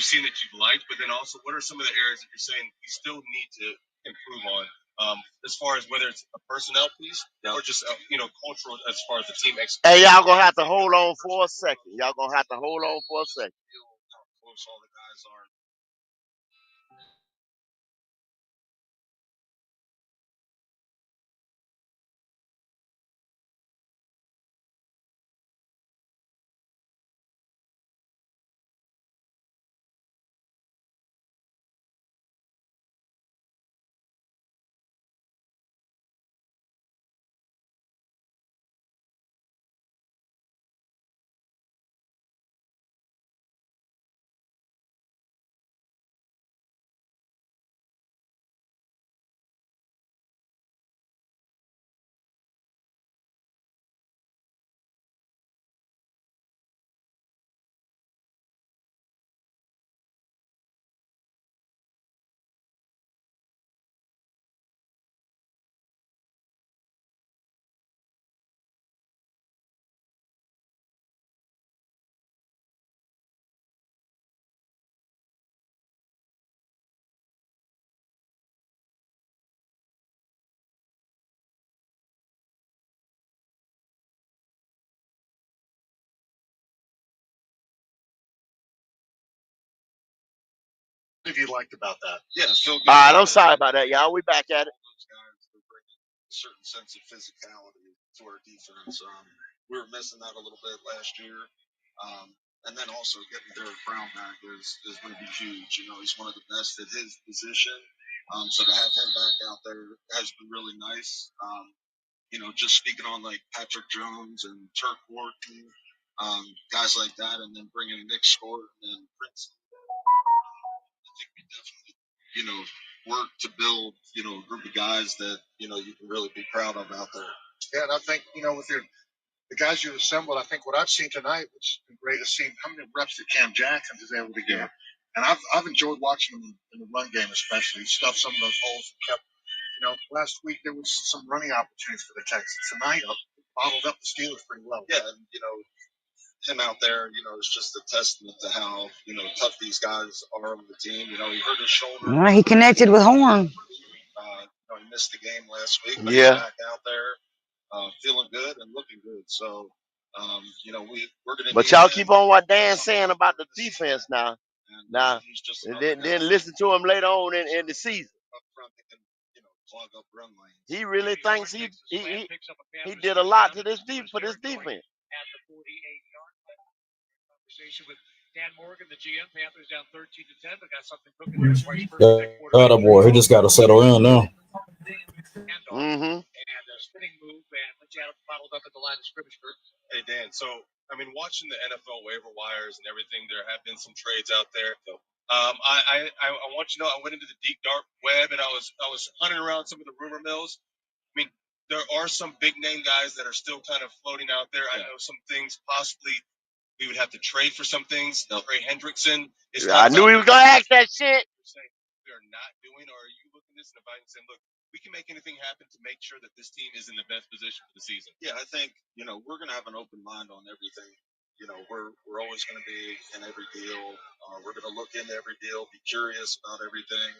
seen that you've liked, but then also what are some of the areas that you're saying you still need to improve on, as far as whether it's a personnel piece or just cultural as far as the team execution? Hey, y'all gonna have to hold on for a second. Y'all gonna have to hold on for a second. How close all the guys are. What have you liked about that? Yeah, feel good. All right, I'm sorry about that, y'all. We back at it. Those guys that bring a certain sense of physicality to our defense. We were missing that a little bit last year. And then also getting Derek Brown back is going to be huge. He's one of the best at his position. So to have him back out there has been really nice. Just speaking on like Patrick Jones and Turk Wharton, guys like that, and then bringing Nick Scott and Prince. I think we definitely, work to build, a group of guys that, you can really be proud of out there. Yeah, and I think, with the guys you assembled, I think what I've seen tonight, which has been great, is seeing how many reps that Cam Jackson is able to get. And I've enjoyed watching him in the run game, especially. He stuffed some of those holes and kept, last week there was some running opportunities for the Texans. Tonight, bottled up the Steelers pretty well. Yeah, and, him out there, is just a testament to how, tough these guys are on the team. He hurt his shoulder. Well, he connected with Horn. He missed the game last week, but Yeah. he's back out there, feeling good and looking good. So, we're going to. But y'all keep on what Dan's saying about the defense now. And then listen to him later on in the season. Up front that can, clog up run lanes. He really thinks he did a lot to this for this defense. At the 48-yard line. Conversation with Dan Morgan, the GM. Panthers down 13-10, but got something cooking there. That boy, he just got to settle in now. And a spinning move, and once you had him bottled up at the line of scrimmage. Hey, Dan, so, watching the NFL waiver wires and everything, there have been some trades out there. So, I want you to know I went into the deep dark web and I was hunting around some of the rumor mills. There are some big name guys that are still kind of floating out there. Yeah. I know some things possibly we would have to trade for some things. Trey Hendrickson is. I knew he was gonna ask that shit. We are not doing, or are you looking at this and inviting saying, look, we can make anything happen to make sure that this team is in the best position for the season? Yeah, I think we're gonna have an open mind on everything. We're always going to be in every deal. We're going to look into every deal, be curious about everything.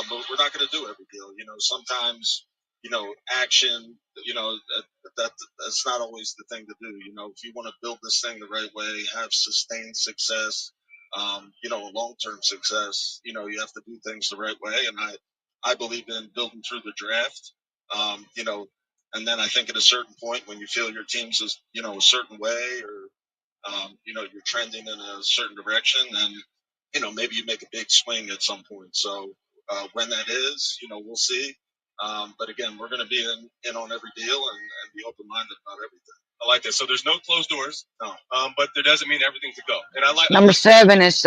But we're not going to do every deal. Sometimes, action. That's not always the thing to do. If you want to build this thing the right way, have sustained success, a long-term success, you have to do things the right way. And I believe in building through the draft. And then I think at a certain point when you feel your team's a certain way, or you're trending in a certain direction, then maybe you make a big swing at some point. So when that is, we'll see. But again, we're going to be in on every deal and be open-minded about everything. I like that. So there's no closed doors, No. But there doesn't mean everything's a go. And Number 7 is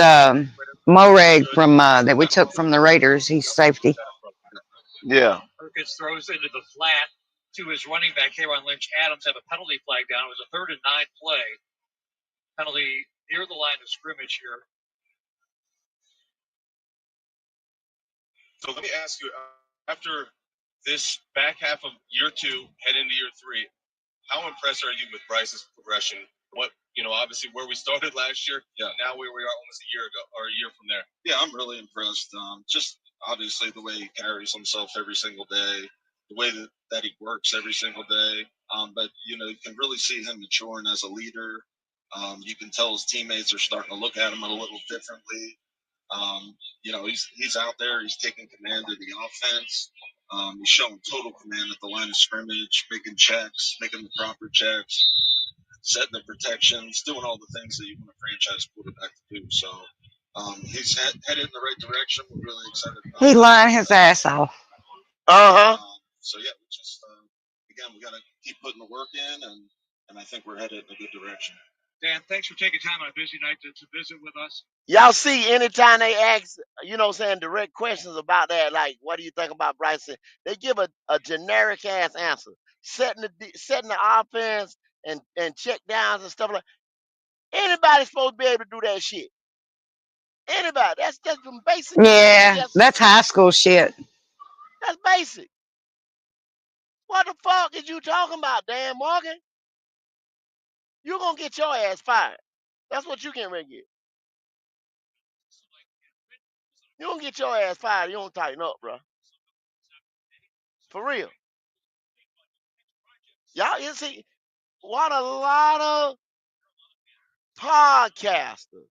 Moreg from that we took from the Raiders. He's safety. Yeah. Perkins throws into the flat to his running back, Kayron Lynch. Adams have a penalty flag down. It was a 3rd and 9 play. Penalty near the line of scrimmage here. So let me ask you, after this back half of year 2, head into year 3, how impressed are you with Bryce's progression? What, obviously where we started last year, now where we are almost a year ago, or a year from there. Yeah, I'm really impressed. Just obviously the way he carries himself every single day, the way that he works every single day. But you can really see him maturing as a leader. You can tell his teammates are starting to look at him a little differently. He's out there. He's taking command of the offense. He's showing total command at the line of scrimmage, making checks, making the proper checks, setting the protections, doing all the things that you want a franchise quarterback to do. So he's headed in the right direction. We're really excited about He that. lying his ass off. So yeah, we just again we got to keep putting the work in, and I think we're headed in a good direction. Dan, thanks for taking time on a busy night to visit with us. Y'all see, anytime they ask, direct questions about that, like, what do you think about Bryson? They give a generic ass answer, setting the offense and check downs and stuff like. Anybody's supposed to be able to do that shit. Anybody. That's some basic. Yeah, that's high school shit. That's basic. What the fuck is you talking about, Dan Morgan? You're gonna get your ass fired. That's what you getting ready to get. You gonna get your ass fired. You don't tighten up, bro. For real. Y'all, you see, what a lot of podcasters,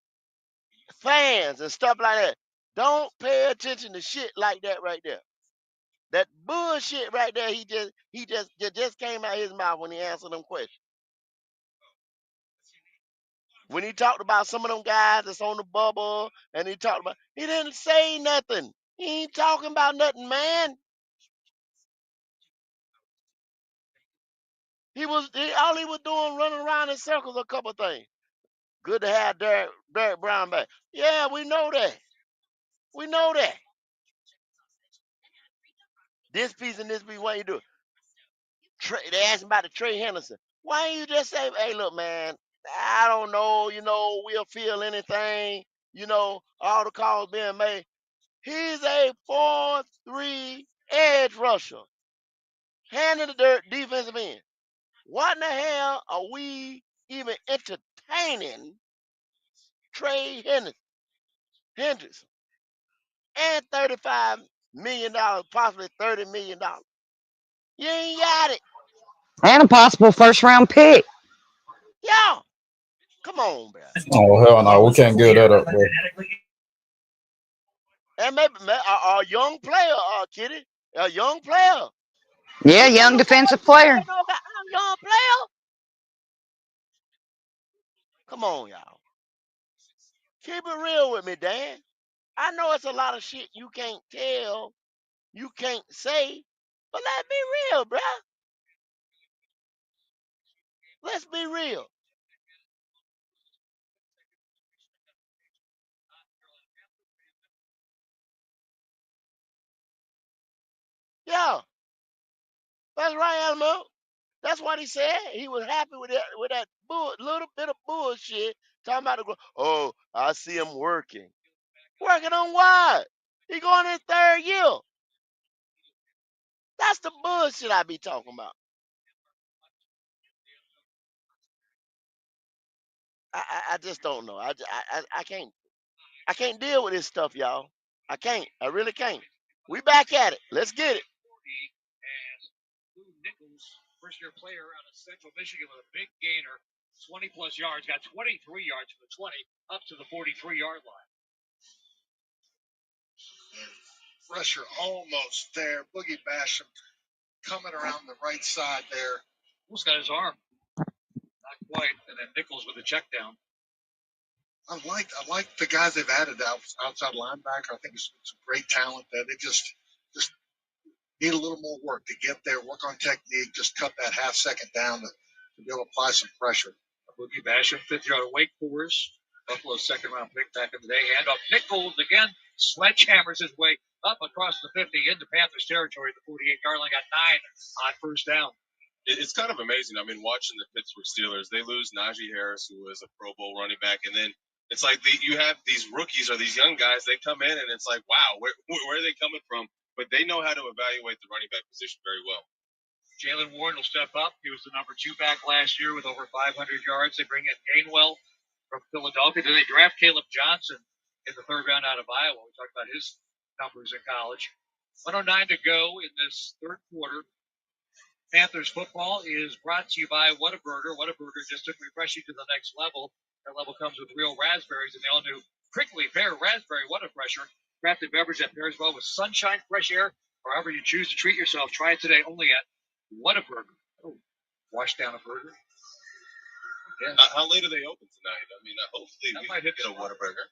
fans, and stuff like that don't pay attention to shit like that right there. That bullshit right there. He just came out of his mouth when he answered them questions. When he talked about some of them guys that's on the bubble, and he didn't say nothing. He ain't talking about nothing, man. All he was doing running around in circles a couple things. Good to have Derek Brown back. Yeah, we know that. We know that. This piece and this piece, what you do? They asked him about the Trey Henderson. Why don't you just say, hey, look, man, I don't know, we'll feel anything, all the calls being made. He's a 4-3 edge rusher. Handing the dirt defensive end. What in the hell are we even entertaining Trey Hendrickson and $35 million, possibly $30 million? You ain't got it. And a possible first round pick. Yo, come on, bro. Oh hell no, we can't give that up, bro. And maybe a young player, Kitty, a young player. Yeah, He young ain't defensive no player. young player. Come on, y'all. Keep it real with me, Dan. I know it's a lot of shit you can't tell, you can't say, but let's be real, bruh. Let's be real. Yeah, that's right, Elmo. That's what he said. He was happy with that little bit of bullshit. Talking about oh, I see him working. Working on what? He going in his 3rd year. That's the bullshit I be talking about. I just don't know. I can't deal with this stuff, y'all. I can't. I really can't. We back at it. Let's get it. First-year player out of Central Michigan with a big gainer, 20-plus yards, got 23 yards from the 20 up to the 43-yard line. Pressure almost there. Boogie Basham coming around the right side there. Almost got his arm. Not quite. And then Nichols with the check down. I like the guys they've added outside linebacker. I think it's a great talent there. They just need a little more work to get there, work on technique, just cut that half second down to be able to apply some pressure. Boogie Basham, fifth year out of Wake Forest. Buffalo's second round pick back in the day. Handoff Nichols again. Sledgehammers his way up across the 50 into Panthers territory at the 48-yard line. Got 9 on first down. It's kind of amazing. I mean, watching the Pittsburgh Steelers, they lose Najee Harris, who was a Pro Bowl running back, and then it's like you have these rookies or these young guys. They come in, and it's like, wow, where are they coming from? But they know how to evaluate the running back position very well. Jalen Warren will step up. He was the number 2 back last year with over 500 yards. They bring in Gainwell from Philadelphia. Then they draft Caleb Johnson in the third round out of Iowa. We talked about his numbers in college. 109 to go in this third quarter. Panthers football is brought to you by Whataburger. Whataburger just took refreshing to the next level. That level comes with real raspberries and the all-new prickly pear raspberry Whatafresher. Crafted beverage that pairs well with sunshine, fresh air, or however you choose to treat yourself. Try it today only at Whataburger. Oh, wash down a burger. Yeah. How late are they open tonight? I mean, hopefully we might hit a Whataburger.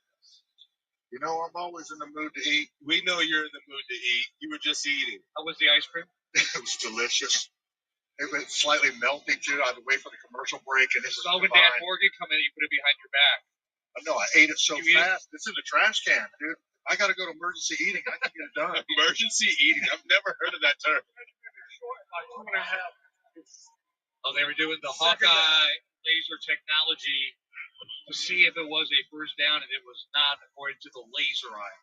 You know, I'm always in the mood to eat. We know you're in the mood to eat. You were just eating. How was the ice cream? It was delicious. It was slightly melting too. I had to wait for the commercial break, and this is when Dan Morgan come in, you put it behind your back. No, I ate it so fast. It's in the trash can, dude. I got to go to emergency eating. I can get it done. Emergency eating. I've never heard of that term. Oh, they were doing the Hawkeye laser technology to see if it was a first down, and it was not, according to the laser eye.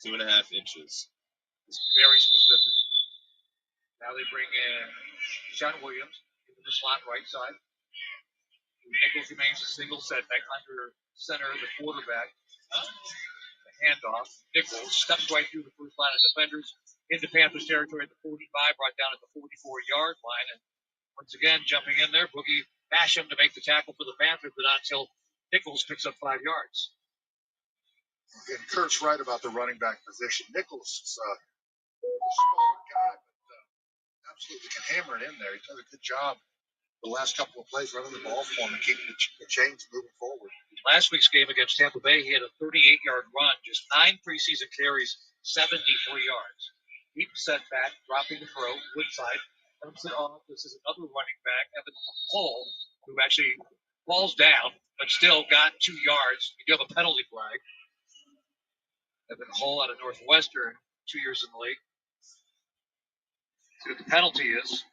2.5 inches. It's very specific. Now they bring in Sean Williams into the slot right side. Nichols remains a single setback under center, the quarterback. The handoff. Nichols steps right through the first line of defenders into Panthers territory at the 45, brought down at the 44-yard line. And once again, jumping in there, Boogie Basham to make the tackle for the Panthers, but not until Nichols picks up 5 yards. And Kurt's right about the running back position. Nichols is a smaller guy, but absolutely can hammer it in there. He does a good job the last couple of plays running the ball for him and keeping the chains moving forward. Last week's game against Tampa Bay, he had a 38-yard run, just 9 preseason carries, 73 yards. Deep setback, dropping the throw, Woodside comes it off. This is another running back, Evan Hull, who actually falls down, but still got 2 yards. You do have a penalty flag. Evan Hull out of Northwestern, 2 years in the league. See what the penalty is.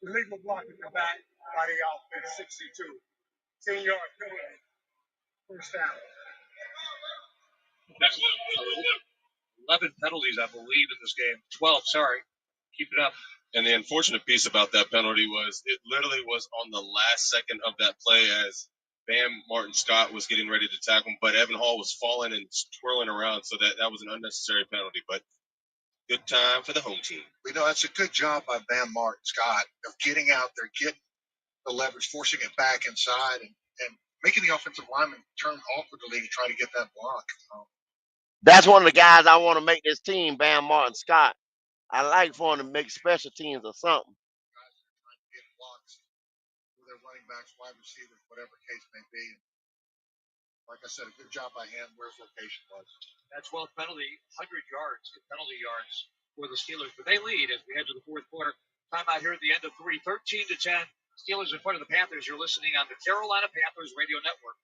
Illegal blocking the back by the offense, 62. 10-yard penalty. First down. That's 11 penalties, I believe, in this game. 12, sorry. Keep it up. And the unfortunate piece about that penalty was it literally was on the last second of that play as Bam Martin Scott was getting ready to tackle him, but Evan Hall was falling and twirling around, so that was an unnecessary penalty. But good time for the home team. We know that's a good job by Bam Martin Scott of getting out there, getting the leverage, forcing it back inside, and making the offensive lineman turn awkwardly to try to get that block. That's one of the guys I want to make this team, Bam Martin Scott. I like for him to make special teams or something. Guys are trying to get blocks for their running backs, wide receivers, whatever case may be. And like I said, a good job by him where his location was. That's 12 penalty, 100 yards, penalty yards for the Steelers. But they lead as we head to the fourth quarter. Timeout here at the end of 3, 13-10. Steelers in front of the Panthers. You're listening on the Carolina Panthers Radio Network.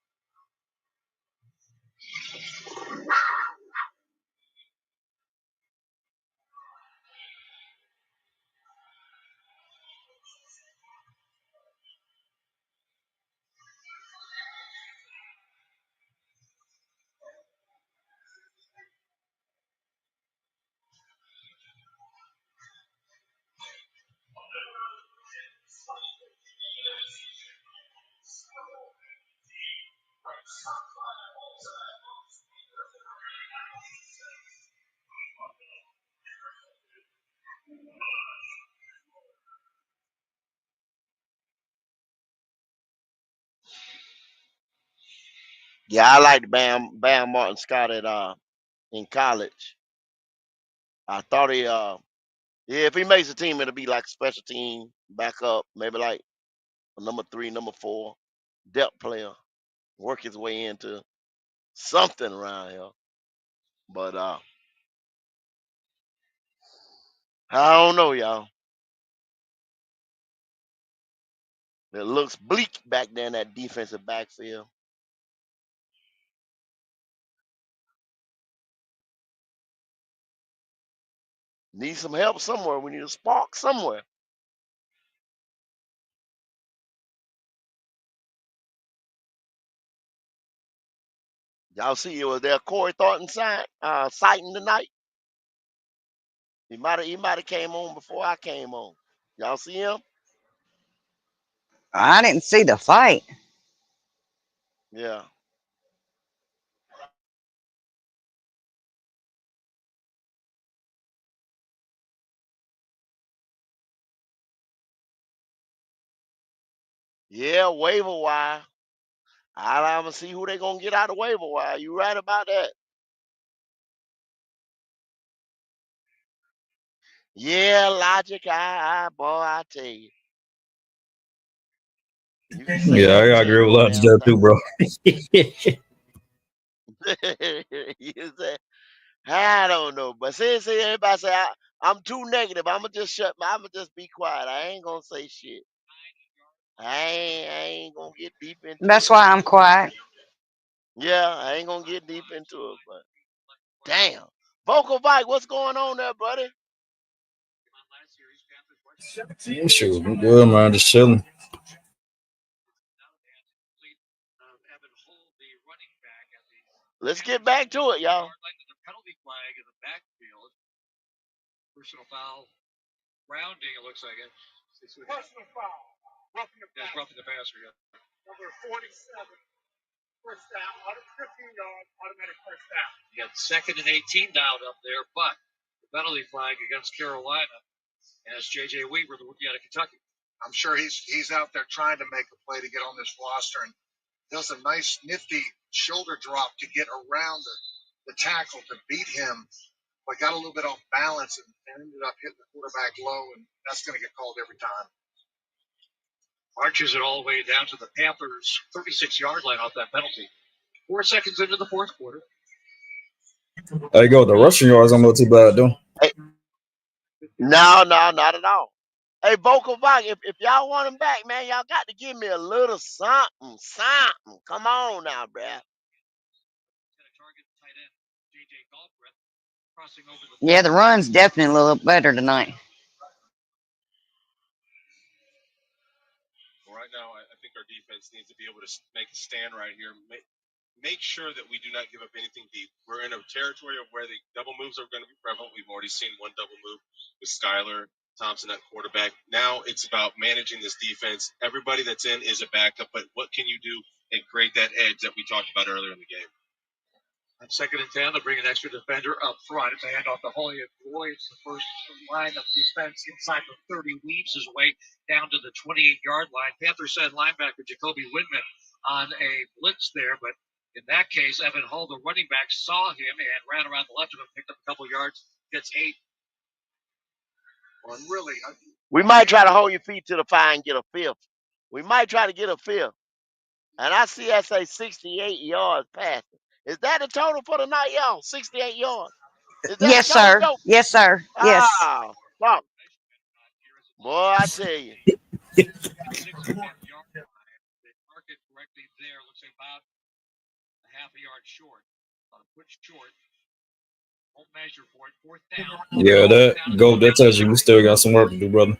Yeah, I like Bam Martin Scott at in college. I thought yeah, if he makes the team, it'll be like special team backup, maybe like a number 3, number 4 depth player, work his way into something around here. But I don't know, y'all. It looks bleak back there in that defensive backfield. Need some help somewhere. We need a spark somewhere. Y'all see it was there Corey Thornton sighting tonight. He might have came on before I came on. Y'all see him? I didn't see the fight. Yeah. Yeah, waiver wire. I'm gonna see who they gonna get out of waiver wire. You right about that? Yeah, logic. Boy, I tell you, you can say Yeah, that I and gotta change agree with your Lance damn Jeff too, bro. thing. You say, I don't know, but see, everybody say I'm too negative. I'ma just I'ma just be quiet. I ain't gonna say shit. I ain't gonna get deep into That's it. why I'm quiet. Yeah, I ain't gonna get deep into it, but damn. Vocal Mike, what's going on there, buddy? Shoot, I'm good, man. Just chilling. Let's get back to it, y'all. Personal foul, rounding, it looks like it. Personal foul. Roughing the passer, yeah. Number 47. First down, 15 yards, automatic first down. You got second and 18 down up there, but the penalty flag against Carolina as J.J. Weaver, the rookie out of Kentucky. I'm sure he's out there trying to make a play to get on this roster and does a nice nifty shoulder drop to get around the tackle to beat him, but got a little bit off balance and ended up hitting the quarterback low, and that's going to get called every time. Marches it all the way down to the Panthers' 36-yard line off that penalty. 4 seconds into the fourth quarter. There you go. The rushing yards I'm not too bad though. Hey, no, not at all. Hey, Vocal Mike, if y'all want him back, man, y'all got to give me a little something. Come on now, bruh. Yeah, the run's definitely a little better tonight. Well, right now, I think our defense needs to be able to make a stand right here. Make sure that we do not give up anything deep. We're in a territory of where the double moves are going to be prevalent. We've already seen one double move with Skylar Thompson at quarterback. Now it's about managing this defense. Everybody that's in is a backup, but what can you do and create that edge that we talked about earlier in the game? On second and 10, they'll bring an extra defender up front. It's a handoff to Holly Roy. It's the first line of defense inside the 30, weaves his way down to the 28-yard line. Panthers send linebacker Jacoby Windman on a blitz there, but in that case, Evan Hull, the running back, saw him and ran around the left of him, picked up a couple yards, gets 8. Well, really, We might try to hold your feet to the fire and get a fifth. We might try to get a fifth. And I see that say 68 yards passing. Is that the total for the night, y'all? 68 yards. Is that the Yes, total, sir. Dope? Yes, sir. Yes. Ah, fuck. Boy, I tell you. 6.5 yards. They mark it correctly there. Looks like about a half a yard short. About a foot short. Won't measure for it. Fourth down. Yeah, that tells you we still got some work to do, brother.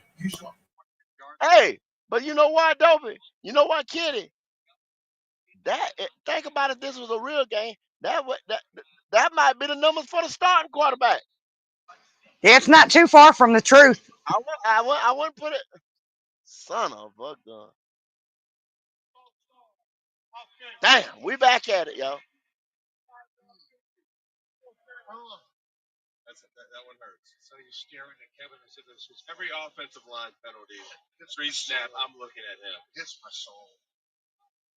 Hey, but you know what, Dopey? You know what, Kitty? Think about if this was a real game. That might be the numbers for the starting quarterback. It's not too far from the truth. I wouldn't put it. Son of a gun. Damn, we back at it, y'all. That one hurts. So you're staring at Kevin as if this was Every offensive line penalty, three snap, I'm looking at him. hits my soul.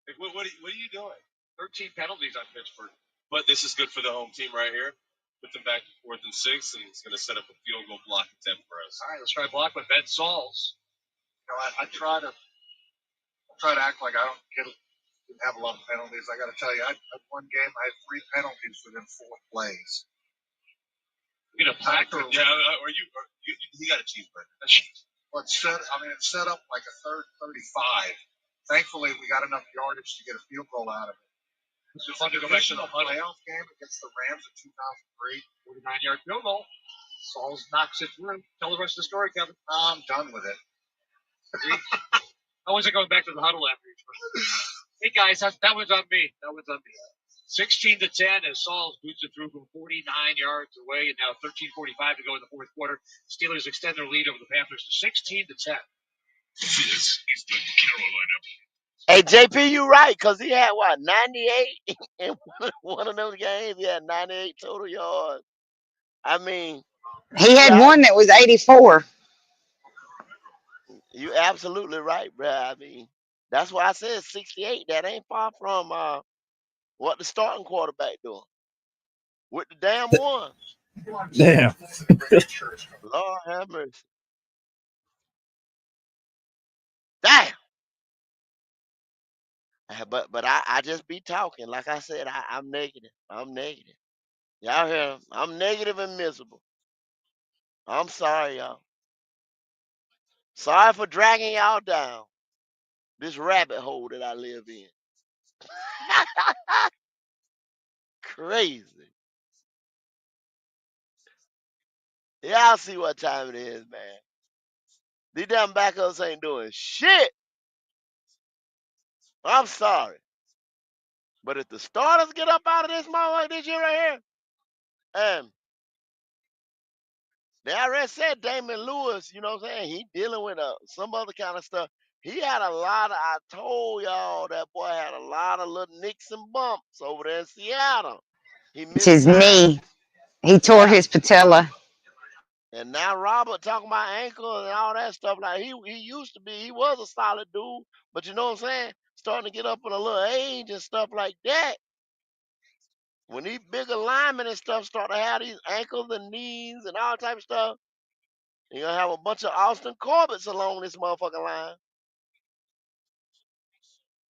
Like, what are you doing? 13 penalties on Pittsburgh. But this is good for the home team right here. Put them back to 4th and 6, and it's going to set up a field goal block attempt for us. All right, let's try block with Ben Sauls. I try to act like I didn't have a lot of penalties. I got to tell you, I had one game, I had 3 penalties within 4 plays. You get a pack or he got a cheeseburger. Well, it set up like a third 35. Thankfully, we got enough yardage to get a field goal out of it. It's fun to go back to the playoff game against the Rams in 2003. 49-yard field goal. Sauls knocks it through. Tell the rest of the story, Kevin. I'm done with it. I wasn't going back to the huddle after each one. Hey, guys, that was on me. 16-10 as Sauls boots it through from 49 yards away, and now 13:45 to go in the fourth quarter. Steelers extend their lead over the Panthers to 16-10. This is the Carolina. Hey, JP, you right, because he had, 98 in one of those games? He had 98 total yards. I mean, He had yeah, one that was 84. you absolutely right, bro. I mean, that's why I said 68. That ain't far from what the starting quarterback doing with the damn one. Damn. Lord have mercy. Damn. But I just be talking. Like I said, I'm negative. I'm negative. Y'all hear? I'm negative and miserable. I'm sorry, y'all. Sorry for dragging y'all down this rabbit hole that I live in. Crazy. Y'all see what time it is, man. These damn backups ain't doing shit. I'm sorry. But if the starters get up out of this motherfucker this year right here, and they already said Damon Lewis, you know what I'm saying? He dealing with some other kind of stuff. He had a lot of, I told y'all that boy had a lot of little nicks and bumps over there in Seattle. He It's missed his time. knee. He tore Yeah. his patella. And now Robert talking about ankle and all that stuff. Like he used to be, he was a solid dude, but you know what I'm saying? Starting to get up in a little age and stuff like that. When these bigger linemen and stuff start to have these ankles and knees and all type of stuff, you're gonna have a bunch of Austin Corbett's along this motherfucking line.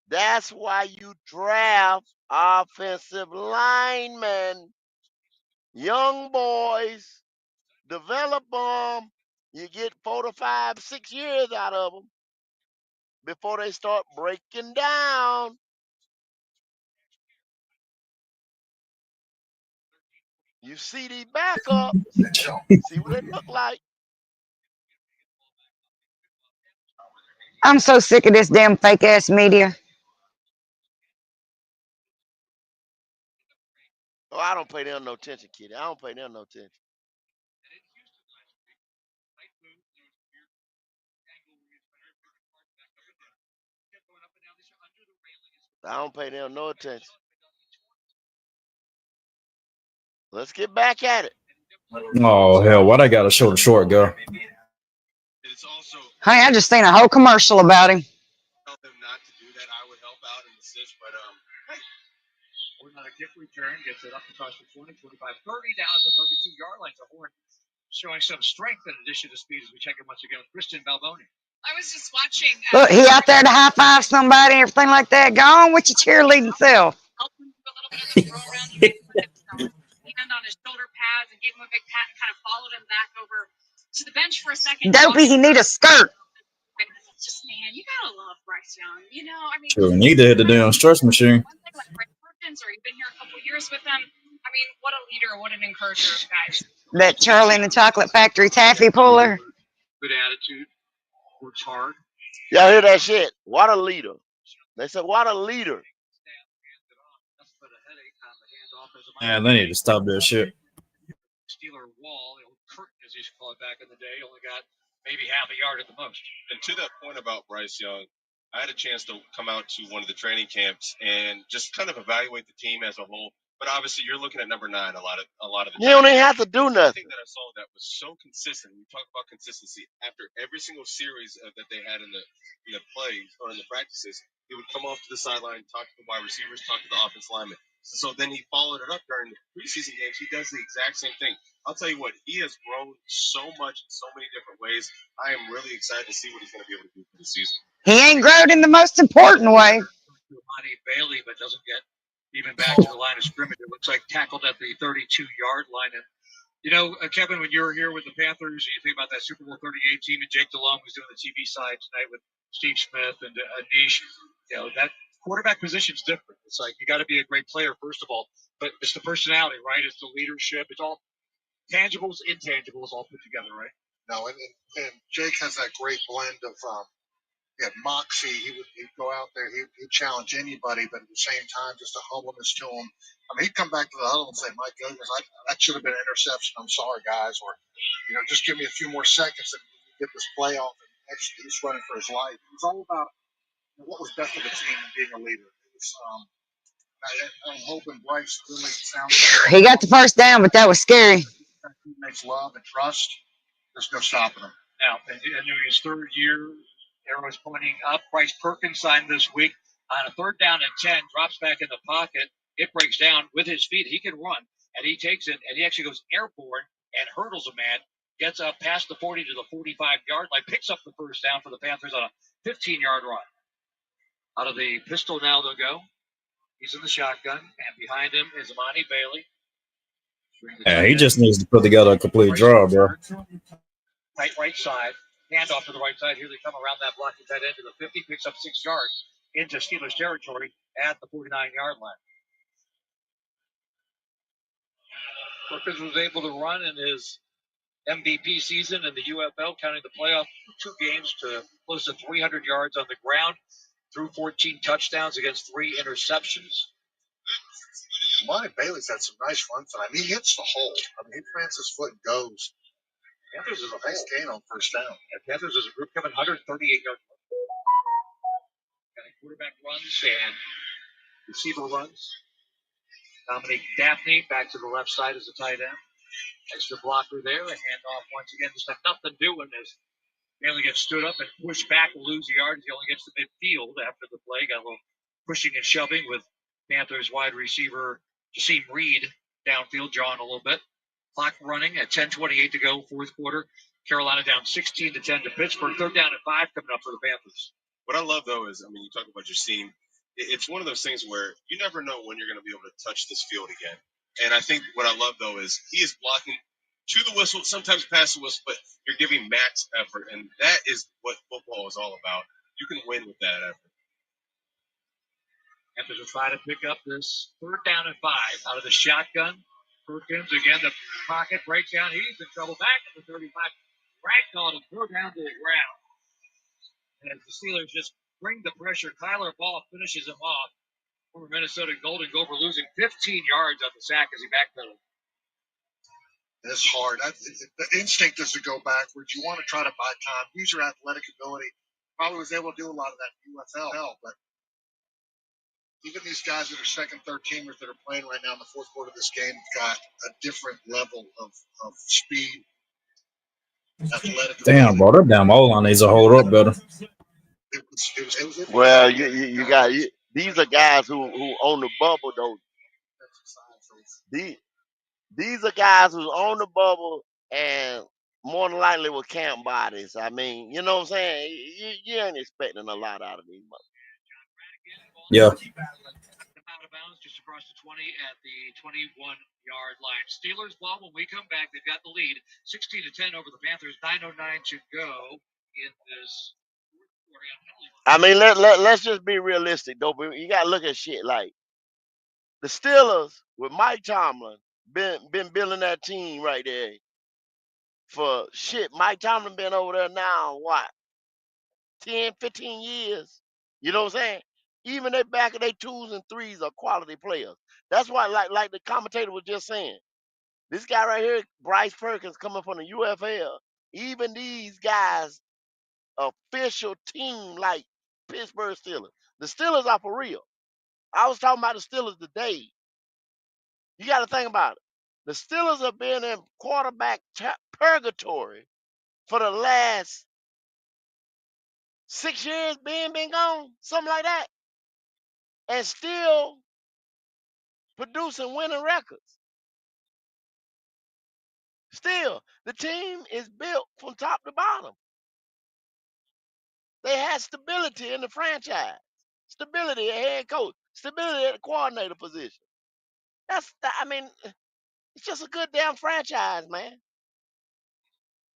That's why you draft offensive linemen, young boys, develop them. You get 4 to 5, 6 years out of them before they start breaking down. You see these backups, see what they look like. I'm so sick of this damn fake ass media. Oh, I don't pay them no attention, kid. I don't pay them no attention. I don't pay them no attention. Let's get back at it. Oh hell, why they gotta show the short guy? It's also Honey, I just seen a whole commercial about him. tell them not to do that. I would help out and assist, but Horn on a kick return, gets it up across the 20, 25, 30 down at the 32-yard line. So Horn showing some strength in addition to speed as we check it once again with Kristen Balboni. I was just watching. Look, he out there to high five somebody and everything like that. Go on with your cheerleading self. Helped him do a little bit of the throw around. He put his hand on his shoulder pads and gave him a big pat and kind of followed him back over to the bench for a second. Dopey, he need a skirt. Just, man, you gotta love Bryce Young. You know, I mean, Sure, need to hit the damn stretch machine. one thing like Bryce Perkins, or you've been here a couple years with them. I mean, what a leader, what an encourager of guys. That Charlie and the Chocolate Factory taffy puller. Good attitude, works hard. Y'all hear that shit? What a leader. They said, what a leader. Man, they need to stop that shit. Steeler wall, the old curtain as you call it back in the day, only got maybe half a yard at the most. And to that point about Bryce Young, I had a chance to come out to one of the training camps and just kind of evaluate the team as a whole. But obviously, you're looking at number 9 a lot of the You time. don't even have to do One thing nothing. that I saw that was so consistent. We talk about consistency after every single series that they had in the plays or in the practices. He would come off to the sideline, talk to the wide receivers, talk to the offense linemen. So then he followed it up during the preseason games. He does the exact same thing. I'll tell you what, he has grown so much in so many different ways. I am really excited to see what he's going to be able to do for the season. He ain't grown in the most important way. Monty Bailey, but doesn't get even back to the line of scrimmage. It looks like tackled at the 32-yard line. And Kevin, when you were here with the Panthers, you think about that Super Bowl 38 team, and Jake Delhomme was doing the TV side tonight with Steve Smith and Anish. That quarterback position's different. It's like you got to be a great player first of all, but it's the personality, right? It's the leadership. It's all tangibles, intangibles, all put together, right? No, and Jake has that great blend of moxie. He'd go out there, he'd challenge anybody, but at the same time, just a humbleness to him. I mean, he'd come back to the huddle and say, "My goodness, that should have been an interception. I'm sorry, guys," or just give me a few more seconds and get this play off. And actually, he's running for his life. It's all about what was best of the team and being a leader. It was, I'm hoping Bryce really sounds like He got the first down, but that was scary. teammates love and trust. There's no stopping him. Now, in his third year, arrows pointing up. Bryce Perkins signed this week on a 3rd down and 10, drops back in the pocket. It breaks down with his feet. He can run, and he takes it, and he actually goes airborne and hurdles a man, gets up past the 40 to the 45-yard line, picks up the first down for the Panthers on a 15-yard run. Out of the pistol now they'll go. He's in the shotgun, and behind him is Amani Bailey. Yeah, he just needs to put together a complete drive, bro. Right side. Handoff to the right side. Here they come around that block. Tight end to the 50. Picks up 6 yards into Steelers territory at the 49-yard line. Perkins was able to run in his MVP season in the UFL, counting the playoff 2 games to close to 300 yards on the ground, threw 14 touchdowns against 3 interceptions. Monty Bailey's had some nice runs tonight. He hits the hole. I mean, he plants his foot and goes. Panthers is a nice gain on first down. And Panthers is a group coming 138 yards. Quarterback runs and receiver runs. Dominic Daphne back to the left side as a tight end. Extra blocker there. A handoff once again. Just have nothing doing as Bailey gets stood up and pushed back, will lose yards. He only gets to midfield after the play. Got a little pushing and shoving with Panthers wide receiver Jaseem Reed downfield, drawing a little bit. Clock running at 10:28 to go, 4th quarter. Carolina down 16-10 to Pittsburgh. 3rd down and 5 coming up for the Panthers. What I love, though, is, I mean, you talk about Jaseem. It's one of those things where you never know when you're going to be able to touch this field again. And I think what I love, though, is he is blocking to the whistle, sometimes past the whistle, but you're giving max effort. And that is what football is all about. You can win with that effort. Panthers will try to pick up this 3rd down and 5 out of the shotgun. Perkins, again, the pocket breaks down. He's in trouble back at the 35. Ragdoll to throw down to the ground. And as the Steelers just bring the pressure, Tyler Ball finishes him off. Former Minnesota Golden Gopher losing 15 yards on the sack as he backpedaled. It's hard. The instinct is to go backwards. You want to try to buy time, use your athletic ability. Probably was able to do a lot of that in UFL, but even these guys that are second, third teamers that are playing right now in the 4th quarter of this game got a different level of speed, athletic Damn, ability. bro, that damn O-line needs to hold up better. Well, you got these are guys who on the bubble though. These are guys who's on the bubble and more than likely with camp bodies. I mean, you know what I'm saying? You ain't expecting a lot out of these motherfuckers. Yeah. Out of bounds just across the 20 at the 21-yard line. Steelers ball when we come back. They've got the lead 16-10 over the Panthers. 9:09 to go in this. I mean, let's just be realistic, though. You got to look at shit like the Steelers with Mike Tomlin been building that team right there for shit. Mike Tomlin been over there now, what, 10, 15 years? You know what I'm saying? Even they back of their 2s and 3s are quality players. That's why, like the commentator was just saying, this guy right here, Bryce Perkins, coming from the UFL, even these guys, official team like Pittsburgh Steelers. The Steelers are for real. I was talking about the Steelers today. You got to think about it. The Steelers have been in quarterback purgatory for the last 6 years, been gone, something like that, and still producing winning records. Still, the team is built from top to bottom. They had stability in the franchise, stability at head coach, stability at the coordinator position. I mean, it's just a good damn franchise, man.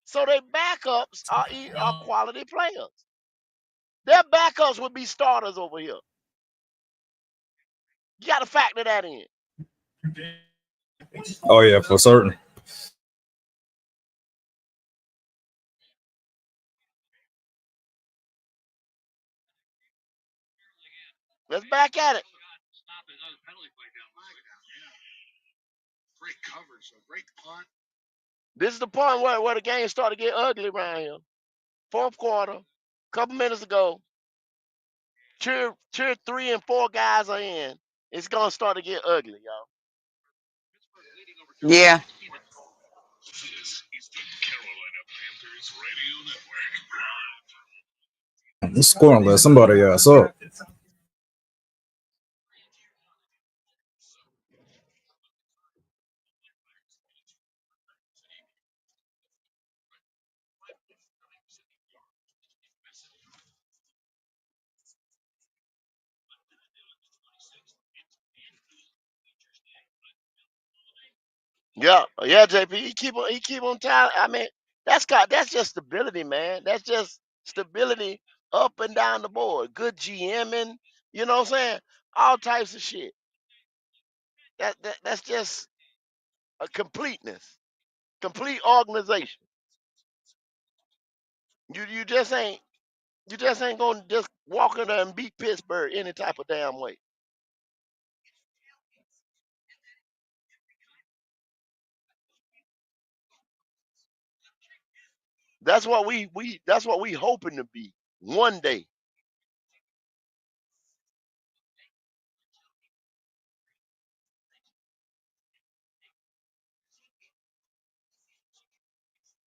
So their backups are quality players. Their backups would be starters over here. You got to factor that in. Oh yeah, for certain. Let's back at it. Great coverage, a great punt. This is the point where the game started to get ugly around here. Fourth quarter, couple minutes ago, tier 3 and 4 guys are in. It's gonna start to get ugly, y'all. Yeah. This is the Carolina Panthers Radio Network. I'm scoring less. Somebody else up. Yeah, JP. He keep on telling. I mean, that's just stability, man. That's just stability up and down the board. Good GMing, you know what I'm saying? All types of shit. That's just a completeness, complete organization. You just ain't gonna just walk in there and beat Pittsburgh any type of damn way. That's what we hoping to be one day.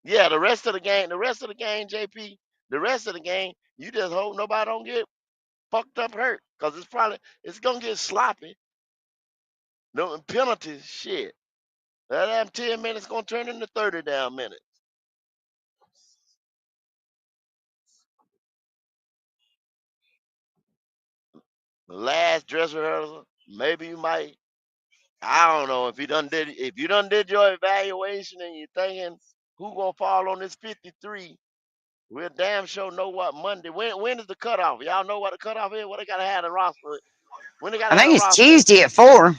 Yeah, the rest of the game, JP, the rest of the game, you just hope nobody don't get fucked up hurt. Cause it's gonna get sloppy. No penalties, shit. That damn 10 minutes gonna turn into 30 damn minutes. The last dress rehearsal, maybe you might. I don't know if you done did your evaluation and you're thinking who gonna fall on this 53. We'll damn sure know what Monday. When is the cutoff? Y'all know what the cutoff is? What they gotta have the roster? When they gotta I have think the it's roster in? Tuesday at 4.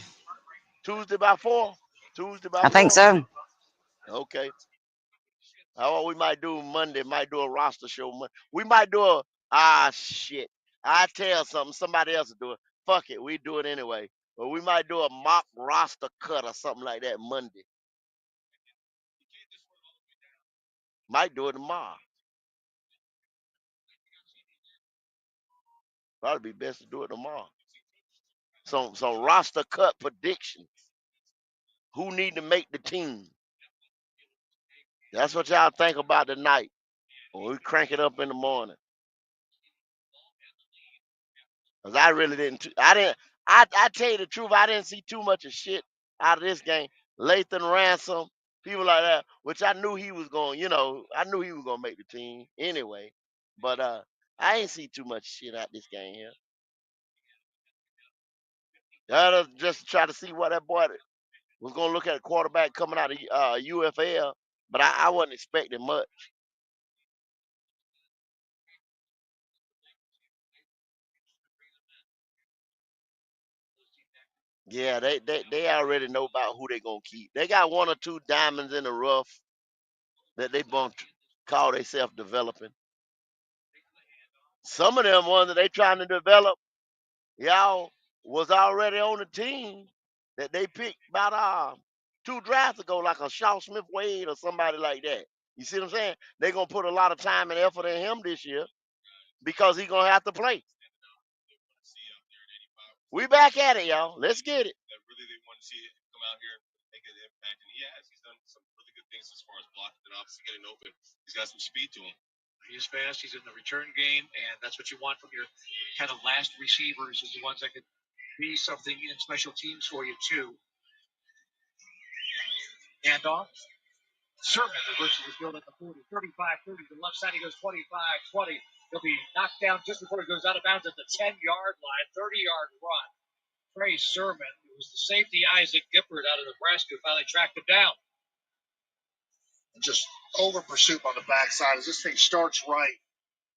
Tuesday by 4. Tuesday by I think 4. so. Okay. How about we might do Monday? Might do a roster show. We might do shit. I tell somebody else to do it. Fuck it, we do it anyway. But we might do a mock roster cut or something like that Monday. Might do it tomorrow. Probably be best to do it tomorrow. Some roster cut predictions. Who need to make the team? That's what y'all think about tonight. When we crank it up in the morning. Cause I really didn't. I didn't. I tell you the truth. I didn't see too much of shit out of this game. Lathan Ransom, people like that, which I knew he was going. I knew he was gonna make the team anyway. But I ain't see too much shit out this game here. That was just to try to see what that boy was gonna look at a quarterback coming out of UFL. But I wasn't expecting much. Yeah, they already know about who they gonna keep. They got one or two diamonds in the rough that they gonna call themselves developing. Some of them ones that they trying to develop, y'all was already on the team that they picked about 2 drafts ago, like a Shaw Smith Wade or somebody like that. You see what I'm saying? They gonna put a lot of time and effort in him this year because he gonna have to play. We back at it, y'all. Let's get it. come out here and make an impact, and he has. He's done some really good things as far as blocking and obviously getting open. He's got some speed to him. He's fast. He's in the return game, and that's what you want from your kind of last receivers, is the ones that can be something in special teams for you too. Handoff. Sermon reverses his field at the 40, 35-30 to the left side. He goes 25-20. He'll be knocked down just before he goes out of bounds at the 10-yard line. 30-yard run. Trey Sermon, who was the safety Isaac Gifford out of Nebraska, finally tracked him down. And just over pursuit on the backside as this thing starts right,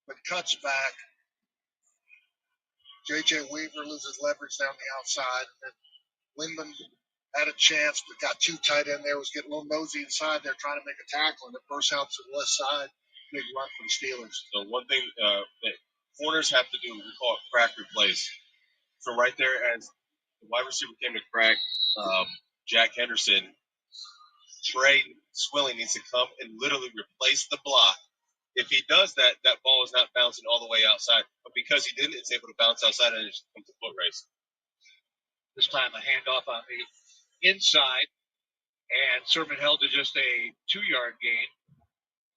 but cuts back. J.J. Weaver loses leverage down the outside, and then Lindman had a chance, but got too tight in there, was getting a little nosy inside there trying to make a tackle, and it burst out to the left side. Big run for the Steelers. So one thing that corners have to do, we call it crack replace. So right there, as the wide receiver came to crack Jack Henderson, Trey Swilling needs to come and literally replace the block. If he does that, that ball is not bouncing all the way outside. But because he didn't, it's able to bounce outside and it just comes to foot race. This time a handoff on the inside, and Sermon held to just a 2-yard gain.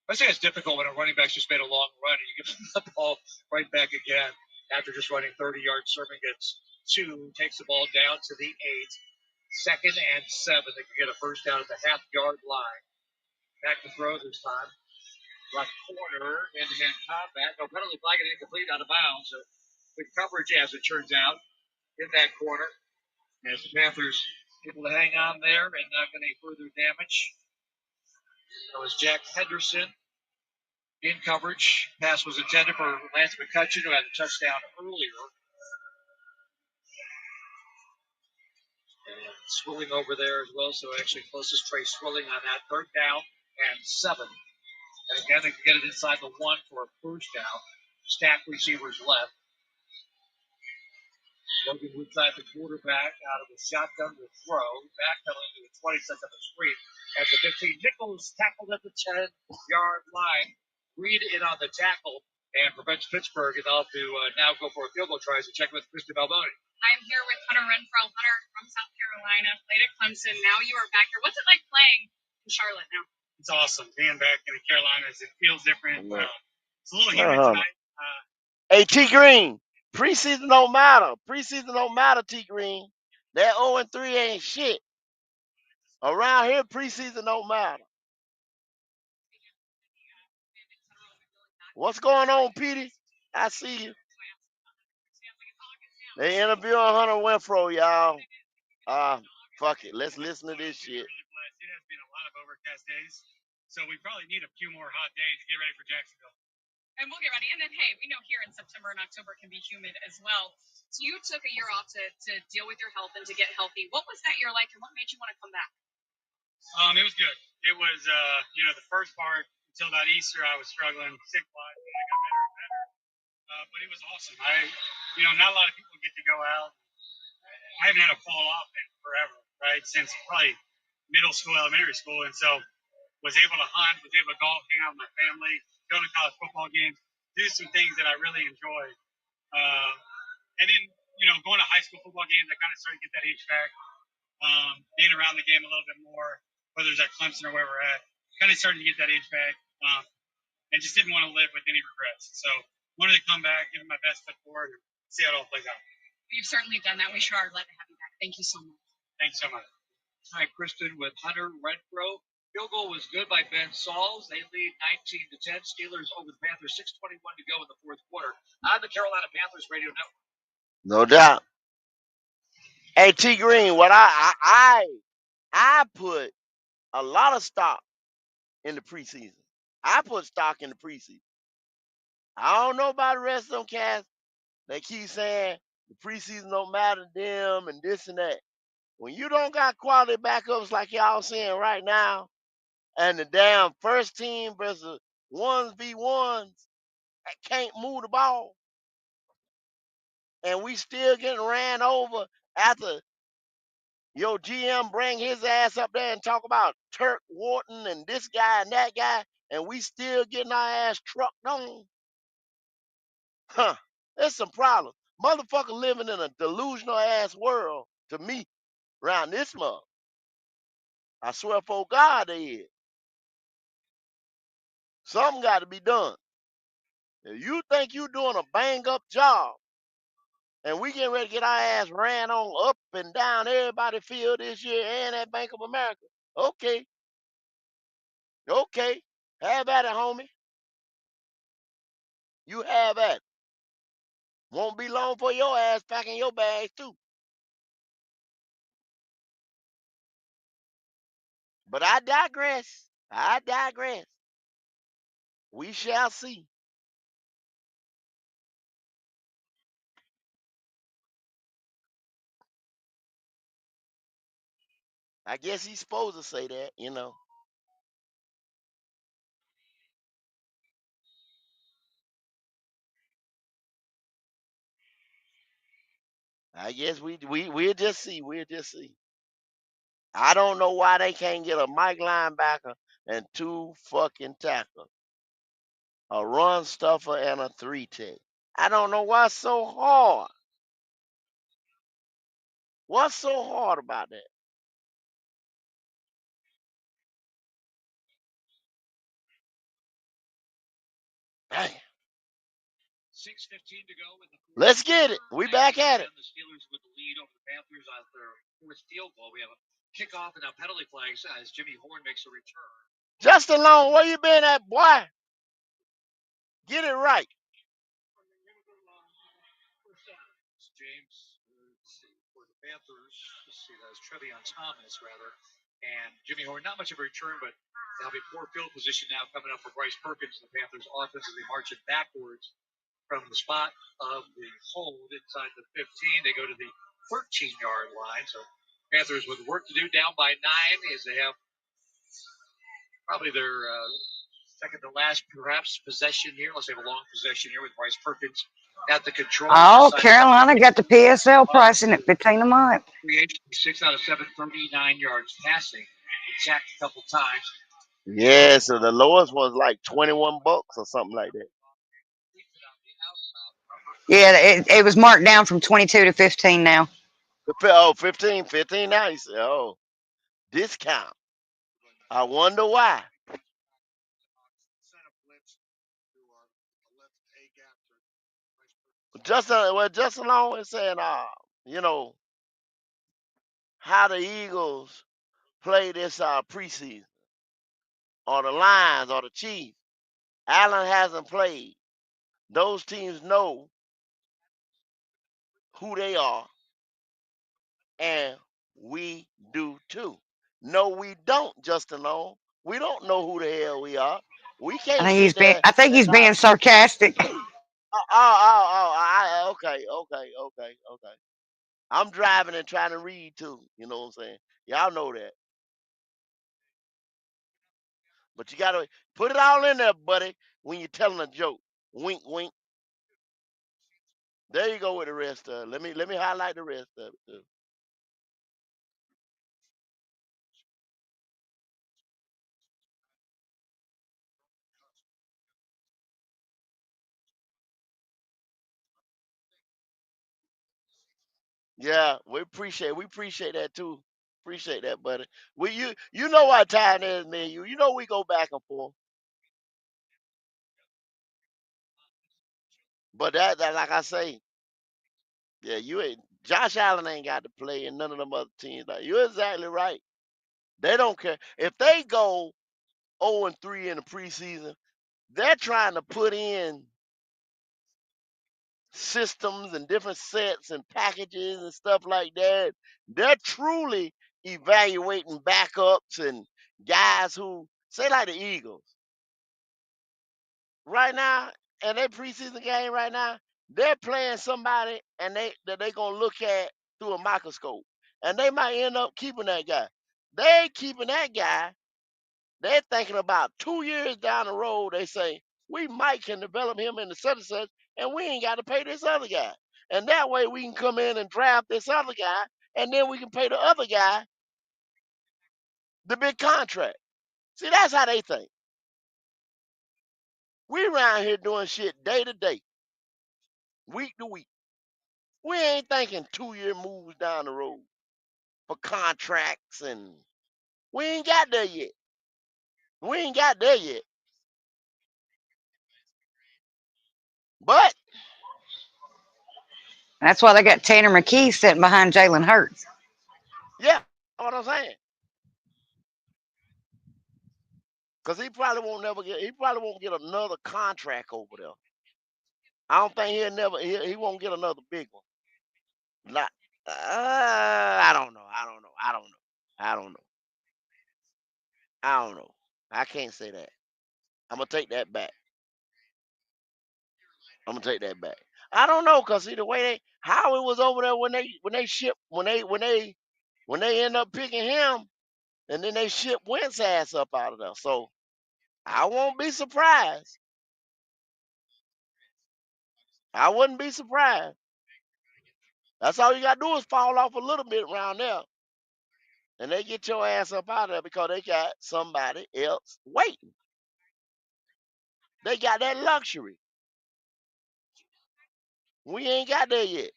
I say it's difficult when a running back's just made a long run and you give the ball right back again after just running 30 yards. Sermon gets 2, takes the ball down to the 8. 2nd and 7. They can get a first down at the half-yard line. Back to throw this time. Left corner, hand-to-hand combat. No penalty flag, and incomplete, out of bounds. So good coverage, as it turns out, in that corner. As the Panthers able to hang on there and not get any further damage. That was Jack Henderson in coverage. Pass was intended for Lance McCutcheon, who had a touchdown earlier. And Swilling over there as well, so actually closest Trey Swilling on that. 3rd down and 7. And again, they can get it inside the 1 for a first down. Stacked receivers left. Logan Woodside, the quarterback, out of the shotgun will throw. Backpedaling to the 22nd of the screen. At the 15, Nichols tackled at the 10-yard line. Reed in on the tackle and prevents Pittsburgh, and they'll have to now go for a field goal try to check with Kristen Balboni. I'm here with Hunter Renfro. Hunter from South Carolina, played at Clemson. Now you are back here. What's it like playing in Charlotte now? It's awesome being back in the Carolinas. It feels different. It's a little humid tonight. Hey, T Green, preseason don't matter. Preseason don't matter, T Green. That 0-3 ain't shit. Around here, preseason don't matter. What's going on, Petey? I see you. They interviewing Hunter Renfro, y'all. Fuck it. Let's listen to this shit. It has been a lot of overcast days, so we probably need a few more hot days to get ready for Jacksonville. And we'll get ready. And then, hey, we know here in September and October can be humid as well. So you took a year off to deal with your health and to get healthy. What was that year like, and what made you want to come back? It was good. It was, the first part until about Easter, I was struggling sick-wise, and I got better and better. But it was awesome. Not a lot of people get to go out. I haven't had a fall off in forever, right? Since probably middle school, elementary school, and so was able to hunt, was able to golf, hang out with my family, go to college football games, do some things that I really enjoyed. And then, going to high school football games, I kind of started to get that itch back. Being around the game a little bit more, whether it's at Clemson or where we're at, kind of started to get that itch back. And just didn't want to live with any regrets. So wanted to come back, give it my best foot forward, and see how it all plays out. You've certainly done that. We sure are glad to have you back. Thank you so much. Thank you so much. All right, Kristen with Hunter Renfro. Field goal was good by Ben Sauls. They lead 19-10. Steelers over the Panthers. 6:21 to go in the fourth quarter on the Carolina Panthers Radio Network. No doubt. Hey, T Green, what I put a lot of stock in the preseason. I put stock in the preseason. I don't know about the rest of them cats. They keep saying the preseason don't matter to them and this and that. When you don't got quality backups like y'all saying right now, and the damn first team versus 1v1s that can't move the ball, and we still getting ran over after your GM bring his ass up there and talk about Turk Wharton and this guy and that guy, and we still getting our ass trucked on. There's some problems. Motherfucker living in a delusional ass world to me around this month. I swear for God they is. Something got to be done. If you think you doing a bang up job and we getting ready to get our ass ran on up and down everybody field this year and at Bank of America, okay, okay, have at it, homie. You have at it. Won't be long for your ass packing your bags too. But I digress. I digress. We shall see. I guess he's supposed to say that, you know. I guess we'll just see. We'll just see. I don't know why they can't get a Mike linebacker and two fucking tackles, a run stuffer and a three tech. I don't know what's so hard. What's so hard about that? Damn. 6:15 to go in the fourth. Let's get it. We back at it. The Steelers with the lead over the Panthers on their fourth field goal. We have a kickoff and now penalty flags as Jimmy Horn makes a return. Justin Long, where you been at, boy? Get it right. James for the Panthers. Let's see, that's Trevion Thomas, rather. And Jimmy Horn, not much of a return, but they'll have a poor field position now coming up for Bryce Perkins, the Panthers offense, as they march it backwards from the spot of the hold inside the 15. They go to the 13-yard line. So Panthers with work to do, down by 9, as they have probably their second to last, perhaps, possession here, unless they have a long possession here with Bryce Perkins at the control. Oh, Carolina got the PSL pricing at 15 a month. 6 out of 7, 39 yards passing. Sacked a couple times. Yeah, so the lowest was like $21 or something like that. Yeah, it was marked down from 22 to 15 now. Oh, 15 now. You say, oh, discount. I wonder why. Justin Long is saying, you know, how the Eagles play this preseason, or the Lions, or the Chiefs. Allen hasn't played. Those teams know who they are, and we do too. No, we don't, Justin Long. We don't know who the hell we are. We can't sit there I think and he's being sarcastic. okay. I'm driving and trying to read too. You know what I'm saying? Y'all know that. But you gotta put it all in there, buddy, when you're telling a joke. Wink, wink. There you go with the rest of it. Let me highlight the rest of it too. Yeah, we appreciate that too. Appreciate that, buddy. You know what time it is, man. You know we go back and forth. But that like I say, yeah, you ain't Josh Allen ain't got to play and none of them other teams. Like, you're exactly right. They don't care. If they go 0-3 in the preseason, they're trying to put in systems and different sets and packages and stuff like that. They're truly evaluating backups and guys who say like the Eagles right now in their preseason game right now. They're playing somebody and they gonna look at through a microscope, and they might end up keeping that guy. They ain't keeping that guy. They're thinking about 2 years down the road. They say we might can develop him into such and such, and we ain't got to pay this other guy. And that way we can come in and draft this other guy, and then we can pay the other guy the big contract. See, that's how they think. We around here doing shit day to day, week to week. We ain't thinking 2-year moves down the road for contracts and We ain't got there yet. We ain't got there yet. But That's why they got Tanner McKee sitting behind Jalen Hurts. yeah, what I'm saying. Cause he probably won't get another contract over there. I don't think he won't get another big one. Not, I don't know. I don't know. I don't know. I don't know. I don't know. I can't say that. I'm gonna take that back. I'm gonna take that back. I don't know, cause see the way how it was over there when they end up picking him, and then they ship Wentz ass up out of there. So I won't be surprised. I wouldn't be surprised. That's all you gotta do is fall off a little bit around there, and they get your ass up out of there because they got somebody else waiting. They got that luxury. We ain't got there yet.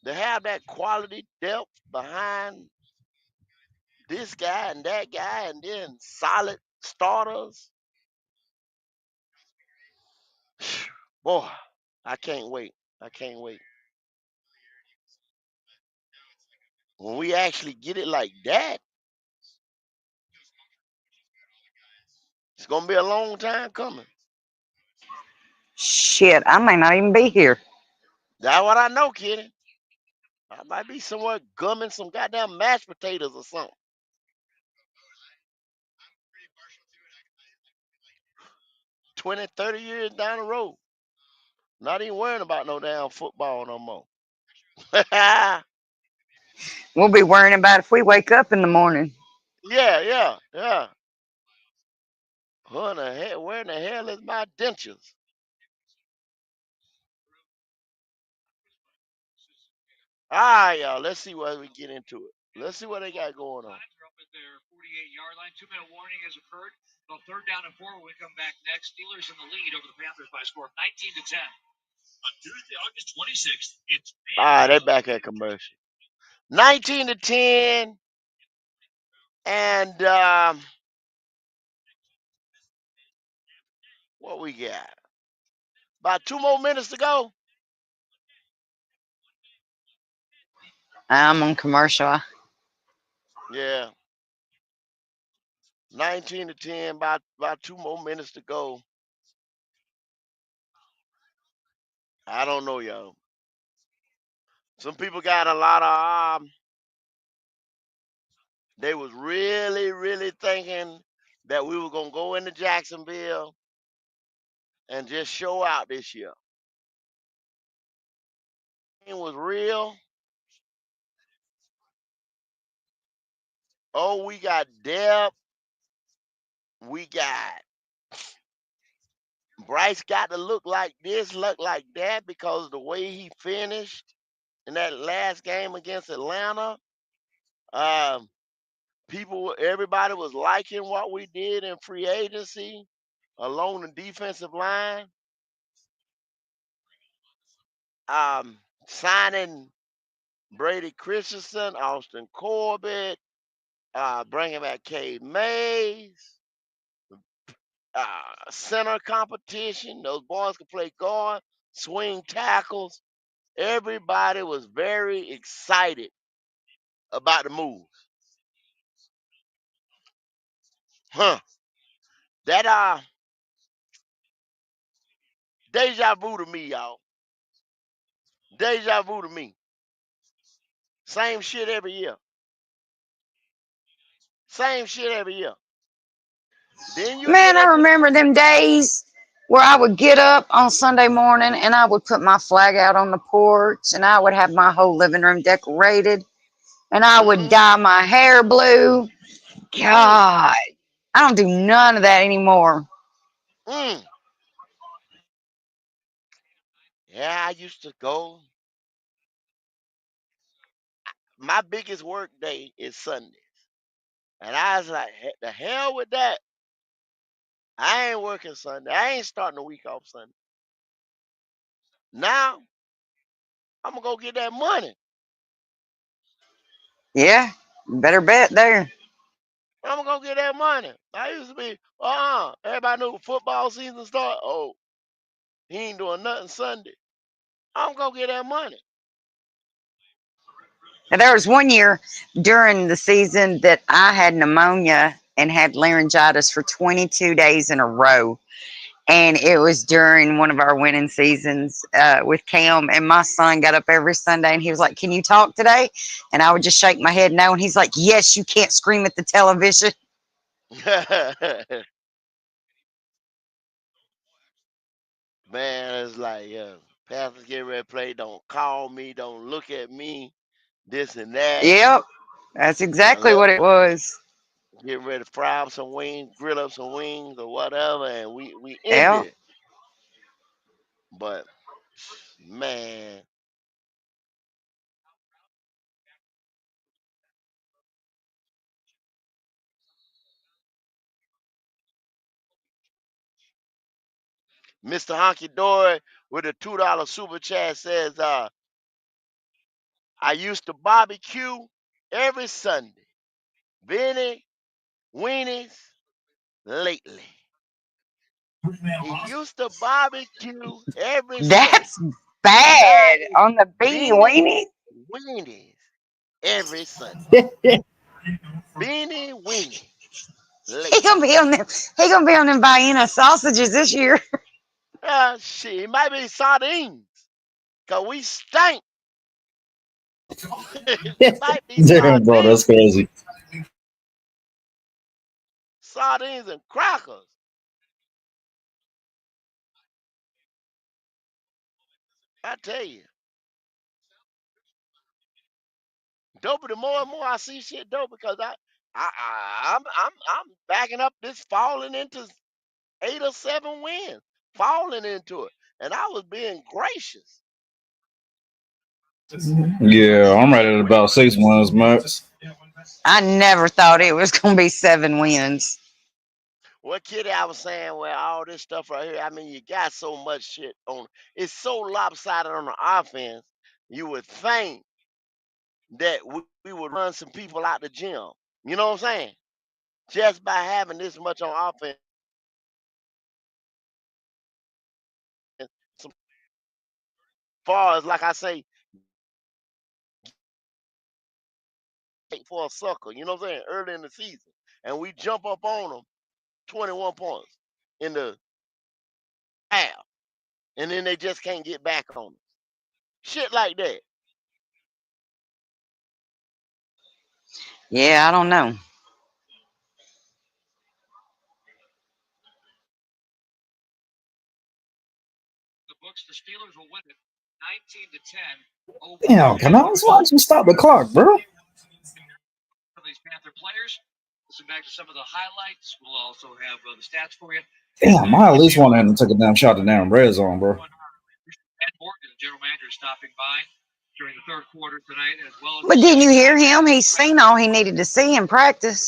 To have that quality depth behind this guy and that guy, and then solid starters. Boy, I can't wait. I can't wait. When we actually get it like that, it's gonna be a long time coming. Shit, I may not even be here. That's what I know, Kenny. I might be somewhere gumming some goddamn mashed potatoes or something. 20, 30 years down the road. Not even worrying about no damn football no more. yeah, We'll be worrying about if we wake up in the morning. yeah. Where in the hell is my dentures? All right, y'all. Let's see what we get into it. Let's see what they got going on. They're up at their 48-yard line. 2-minute warning has occurred. So third down and 4 when we come back next. Steelers in the lead over the Panthers by a score of 19-10. On Tuesday, August 26th, it's All right, they back at commercial. 19-10, and what we got? About 2 more minutes to go. I'm on commercial. Yeah, 19-10. About 2 more minutes to go. I don't know, y'all. Some people got a lot of they was really, really thinking that we were gonna go into Jacksonville and just show out this year. It was real. Oh, we got depth. We got Bryce got to look like this, look like that because of the way he finished in that last game against Atlanta. Um, everybody was liking what we did in free agency along the defensive line. Signing Brady Christensen, Austin Corbett, bringing back Cade Mays, center competition. Those boys can play guard, swing tackles. Everybody was very excited about the move. Huh. That deja vu to me, y'all. Deja vu to me. Same shit every year. Same shit every year. Then you get Man, I into remember them days where I would get up on Sunday morning and I would put my flag out on the porch and I would have my whole living room decorated and I would mm-hmm, dye my hair blue. mm, God, I don't do none of that anymore. mm. Yeah, I used to go. My biggest work day is Sundays. And I was like, the hell with that. I ain't working Sunday. I ain't starting the week off Sunday. Now, I'm going to go get that money. Yeah, better bet there. I'm gonna go get that money. I used to be, everybody knew football season start. Oh, he ain't doing nothing Sunday. I'm gonna get that money. And there was one year during the season that I had pneumonia and had laryngitis for 22 days in a row. And it was during one of our winning seasons with Cam. And my son got up every Sunday and he was like, "Can you talk today?" And I would just shake my head no. And he's like, "Yes, you can't scream at the television." Man, it's like, Panthers get ready to play. Don't call me. Don't look at me. This and that. Yep, that's exactly Unless what it was. get ready to fry up some wings, grill up some wings or whatever, and we end Yeah. it. But man, Mr. Honky Dory with a $2 super chat says, I used to barbecue every Sunday. Benny Weenies lately. He used to barbecue every Sunday. That's Now bad it's on the beanie Beanie weenie. Weenies every Sunday. Beanie Weenie He lately. gonna be on them. He gonna be on them Vienna sausages this year. Shit, it might be sardines. Cause we stink. It might be Damn, bro, that's sardines. crazy. Sardines and crackers. I tell you. Dope, the more and more I see shit dope because I'm backing up this falling into 8 or 7 wins. Falling into it. And I was being gracious. Yeah, I'm right at about 6 months, max. I never thought it was gonna be 7 wins. What Kitty I was saying, well, all this stuff right here, I mean, you got so much shit on. It's so lopsided on the offense. You would think that we would run some people out the gym. You know what I'm saying? Just by having this much on offense. Some far as, like I say, for a sucker, you know what I'm saying? Early in the season. And we jump up on them 21 points in the half. And then they just can't get back on us. Shit like that. Yeah, I don't know. The books, the Steelers will win it 19-10 over the Damn, can I just Panthers. watch you stop the clock, bro? Of these Panther players. Listen back to some of the highlights. We'll also have the stats for you. Damn, I at least want to take a damn shot to damn red zone, bro. Ed Morgan, the general manager, stopping by during the third quarter tonight, as well as But didn't you hear him? He's seen all he needed to see in practice.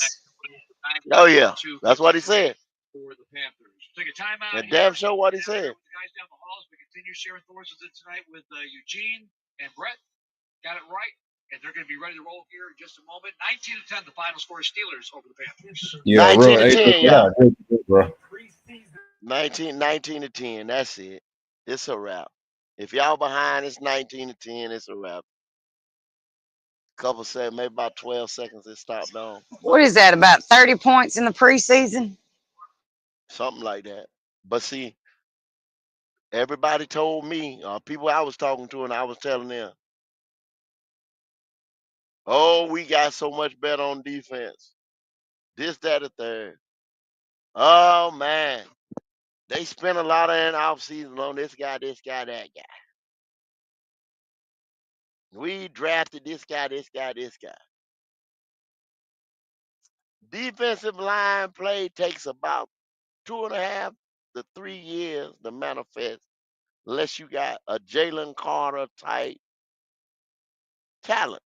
Oh, yeah. That's what he said. For the Panthers. Take a timeout That here. damn show what he said. With the guys down the halls, we continue sharing thoughts with it tonight with Eugene and Brett. Got it right. And they're going to be ready to roll here in just a moment. 19-10, the final score. Steelers over the Panthers. Yeah, 19 real. to Hey, 10, yeah, y'all. bro. 19 to 10. That's it. It's a wrap. If y'all behind, it's 19 to 10. It's a wrap. Couple said maybe about 12 seconds it stopped on. What is that? About 30 points in the preseason? Something like that. But see, everybody told me, people I was talking to, and I was telling them, oh, we got so much better on defense. This, that, the third. Oh, man. They spent a lot of an offseason on this guy, that guy. We drafted this guy, this guy. Defensive line play takes about 2.5 to 3 years to manifest unless you got a Jalen Carter type talent.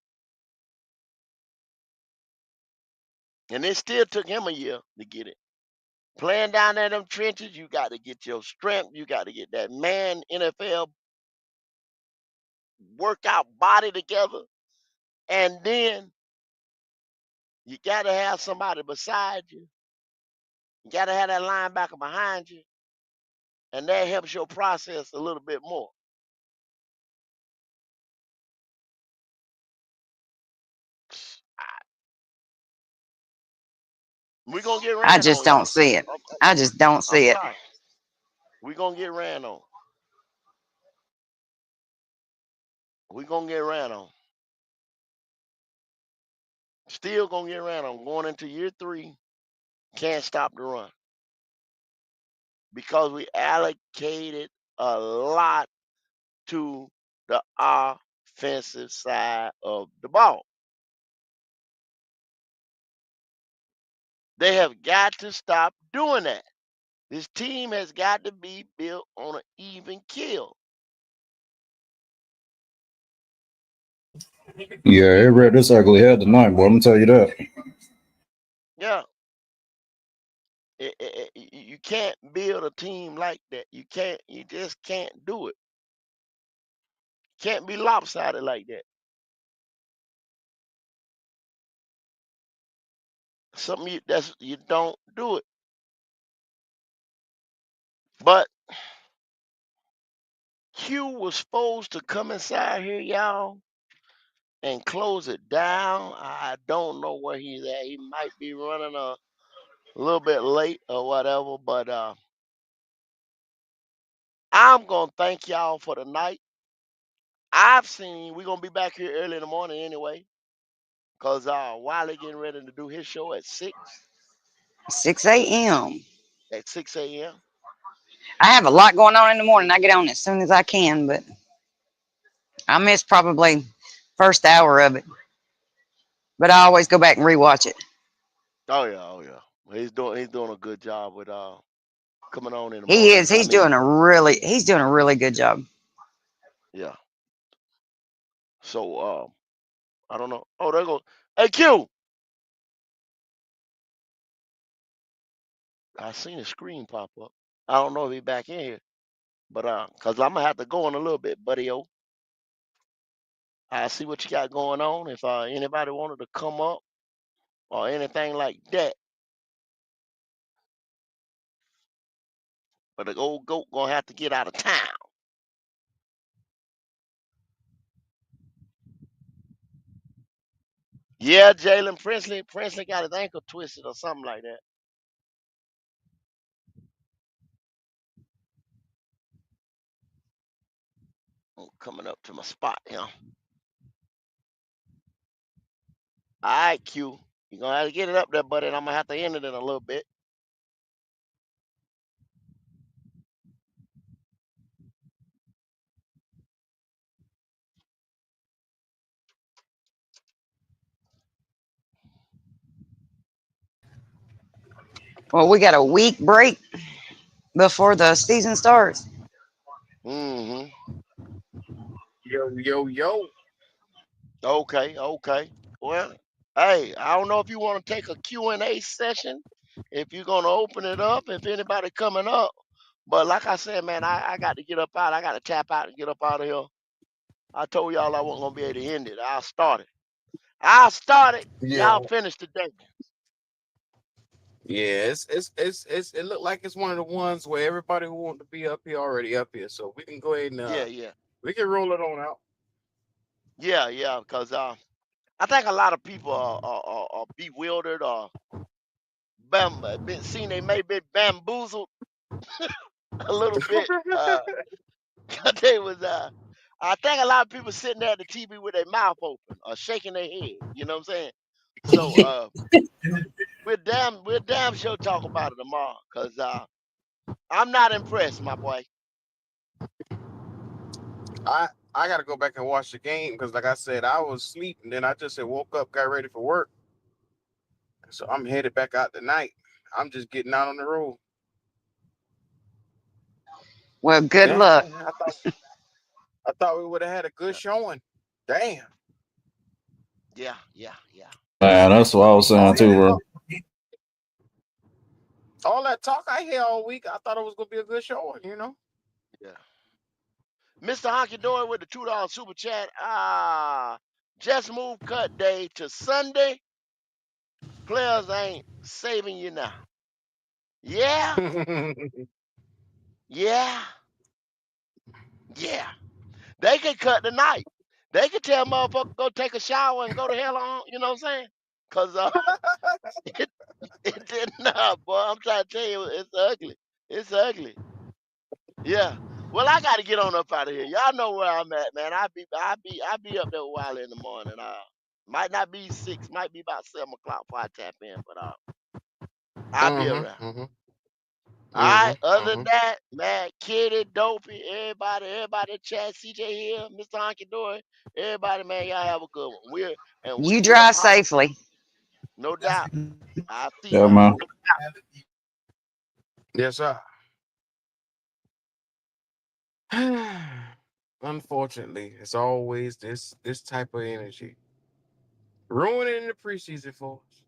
And it still took him a year to get it. Playing down in them trenches, you got to get your strength. You got to get that man NFL workout body together. And then You got to have somebody beside you. You got to have that linebacker behind you, and that helps your process a little bit more. We're going to get I ran just on, don't y'all. see it. I just don't I'm see it. sorry. We're going to get ran on. We're going to get ran on. Still going to get ran on. Going into year 3, can't stop the run. Because we allocated a lot to the offensive side of the ball. They have got to stop doing that. This team has got to be built on an even kill. Yeah, it read this ugly head tonight, boy. I'm gonna tell you that. Yeah. You can't build a team like that. You just can't do it. Can't be lopsided like that. Something you don't do it. But Q was supposed to come inside here, y'all, and close it down. I don't know where he's at. He might be running a little bit late or whatever, but I'm gonna thank y'all for the night. We're gonna be back here early in the morning anyway, cause Wiley getting ready to do his show at 6 a.m. 6 a.m. I have a lot going on in the morning. I get on as soon as I can, but I missed probably first hour of it. But I always go back and rewatch it. Oh yeah. He's doing a good job with coming on in the He morning. is. He's doing a really good job. Yeah. So I don't know. Oh, there goes. Hey Q. I seen his screen pop up. I don't know if he's back in here, but cause I'm gonna have to go in a little bit, buddy. I see what you got going on. If anybody wanted to come up or anything like that, but the old goat gonna have to get out of town. Yeah, Jalen Princely got his ankle twisted or something like that. I'm coming up to my spot here. All right, Q. You're gonna have to get it up there, buddy, and I'm gonna have to end it in a little bit. Well, we got a week break before the season starts. Mm-hmm. Yo. Okay. Well, hey, I don't know if you want to take a Q&A session, if you're gonna open it up, if anybody coming up. But like I said, man, I got to get up out. I got to tap out and get up out of here. I told y'all I wasn't gonna be able to end it. I'll start it. Yeah. Y'all finish today. Yeah, it looked like it's one of the ones where everybody who want to be up here already up here. So we can go ahead and Yeah. we can roll it on out. Yeah. Because I think a lot of people are bewildered or seen they may be bamboozled a little bit. They was I think a lot of people sitting there at the TV with their mouth open or shaking their head. You know what I'm saying? So we'll damn sure talk about it tomorrow. Cause I'm not impressed, my boy. I I gotta go back and watch the game because like I said, I was asleep and then I just said woke up, got ready for work. So I'm headed back out tonight. I'm just getting out on the road. Well, good Damn, luck. man. I thought we would have had a good Yeah, showing. Damn. yeah. Man, that's what I was saying All too, that bro. talk, all that talk I hear all week, I thought it was gonna be a good showing. Yeah. Mr. Honky Dory with the $2 super chat. Just move cut day to Sunday. Players ain't saving you now. Yeah, yeah, yeah. They can cut the night. They can tell motherfucker go take a shower and go to hell on. You know what I'm saying? Cause it, it did not, boy. I'm trying to tell you, it's ugly. It's ugly. Yeah. Well, I got to get on up out of here. Y'all know where I'm at, man. I be up there a while in the morning. Might not be 6, might be about 7 o'clock before I tap in, but I'll be around. All right. Other than that, man, Kitty, Dopey, everybody in chat, CJ here, Mr. Honky Dory, everybody, man, y'all have a good one. We You will drive holler, safely. no doubt. I'll see Yeah, y'all. man. Yes, sir. Unfortunately, it's always this type of energy ruining the preseason for us.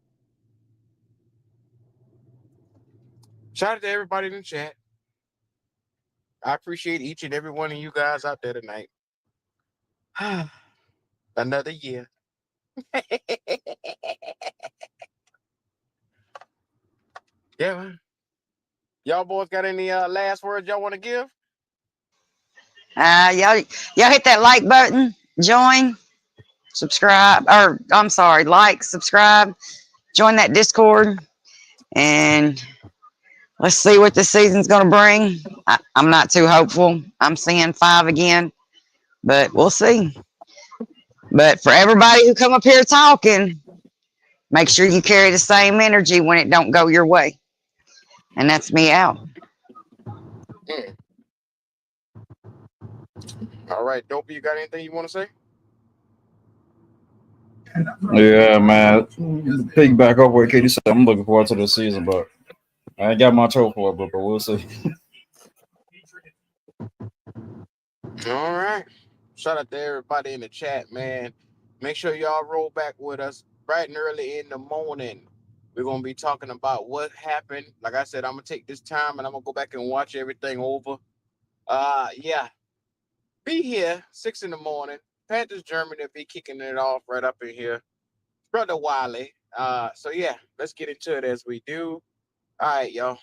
Shout out to everybody in the chat. I appreciate each and every one of you guys out there tonight. Another year. Yeah, man. Y'all boys got any last words y'all want to give? Y'all hit that like button, join, subscribe, or I'm sorry, like, subscribe, join that Discord, and let's see what this season's going to bring. I'm not too hopeful. I'm seeing 5 again, but we'll see. But for everybody who come up here talking, make sure you carry the same energy when it don't go your way. And that's me out. Mm. All right, Dopey, you got anything you want to say? Yeah, man. Piggyback off what Katie said. I'm looking forward to the season, but I ain't got much hope for it, but we'll see. All right. Shout out to everybody in the chat, man. Make sure y'all roll back with us bright and early in the morning. We're going to be talking about what happened. Like I said, I'm going to take this time and I'm going to go back and watch everything over. Yeah. Be here 6 in the morning. Panthers Germany will be kicking it off right up in here. Brother Wiley. So yeah, let's get into it as we do. All right, y'all.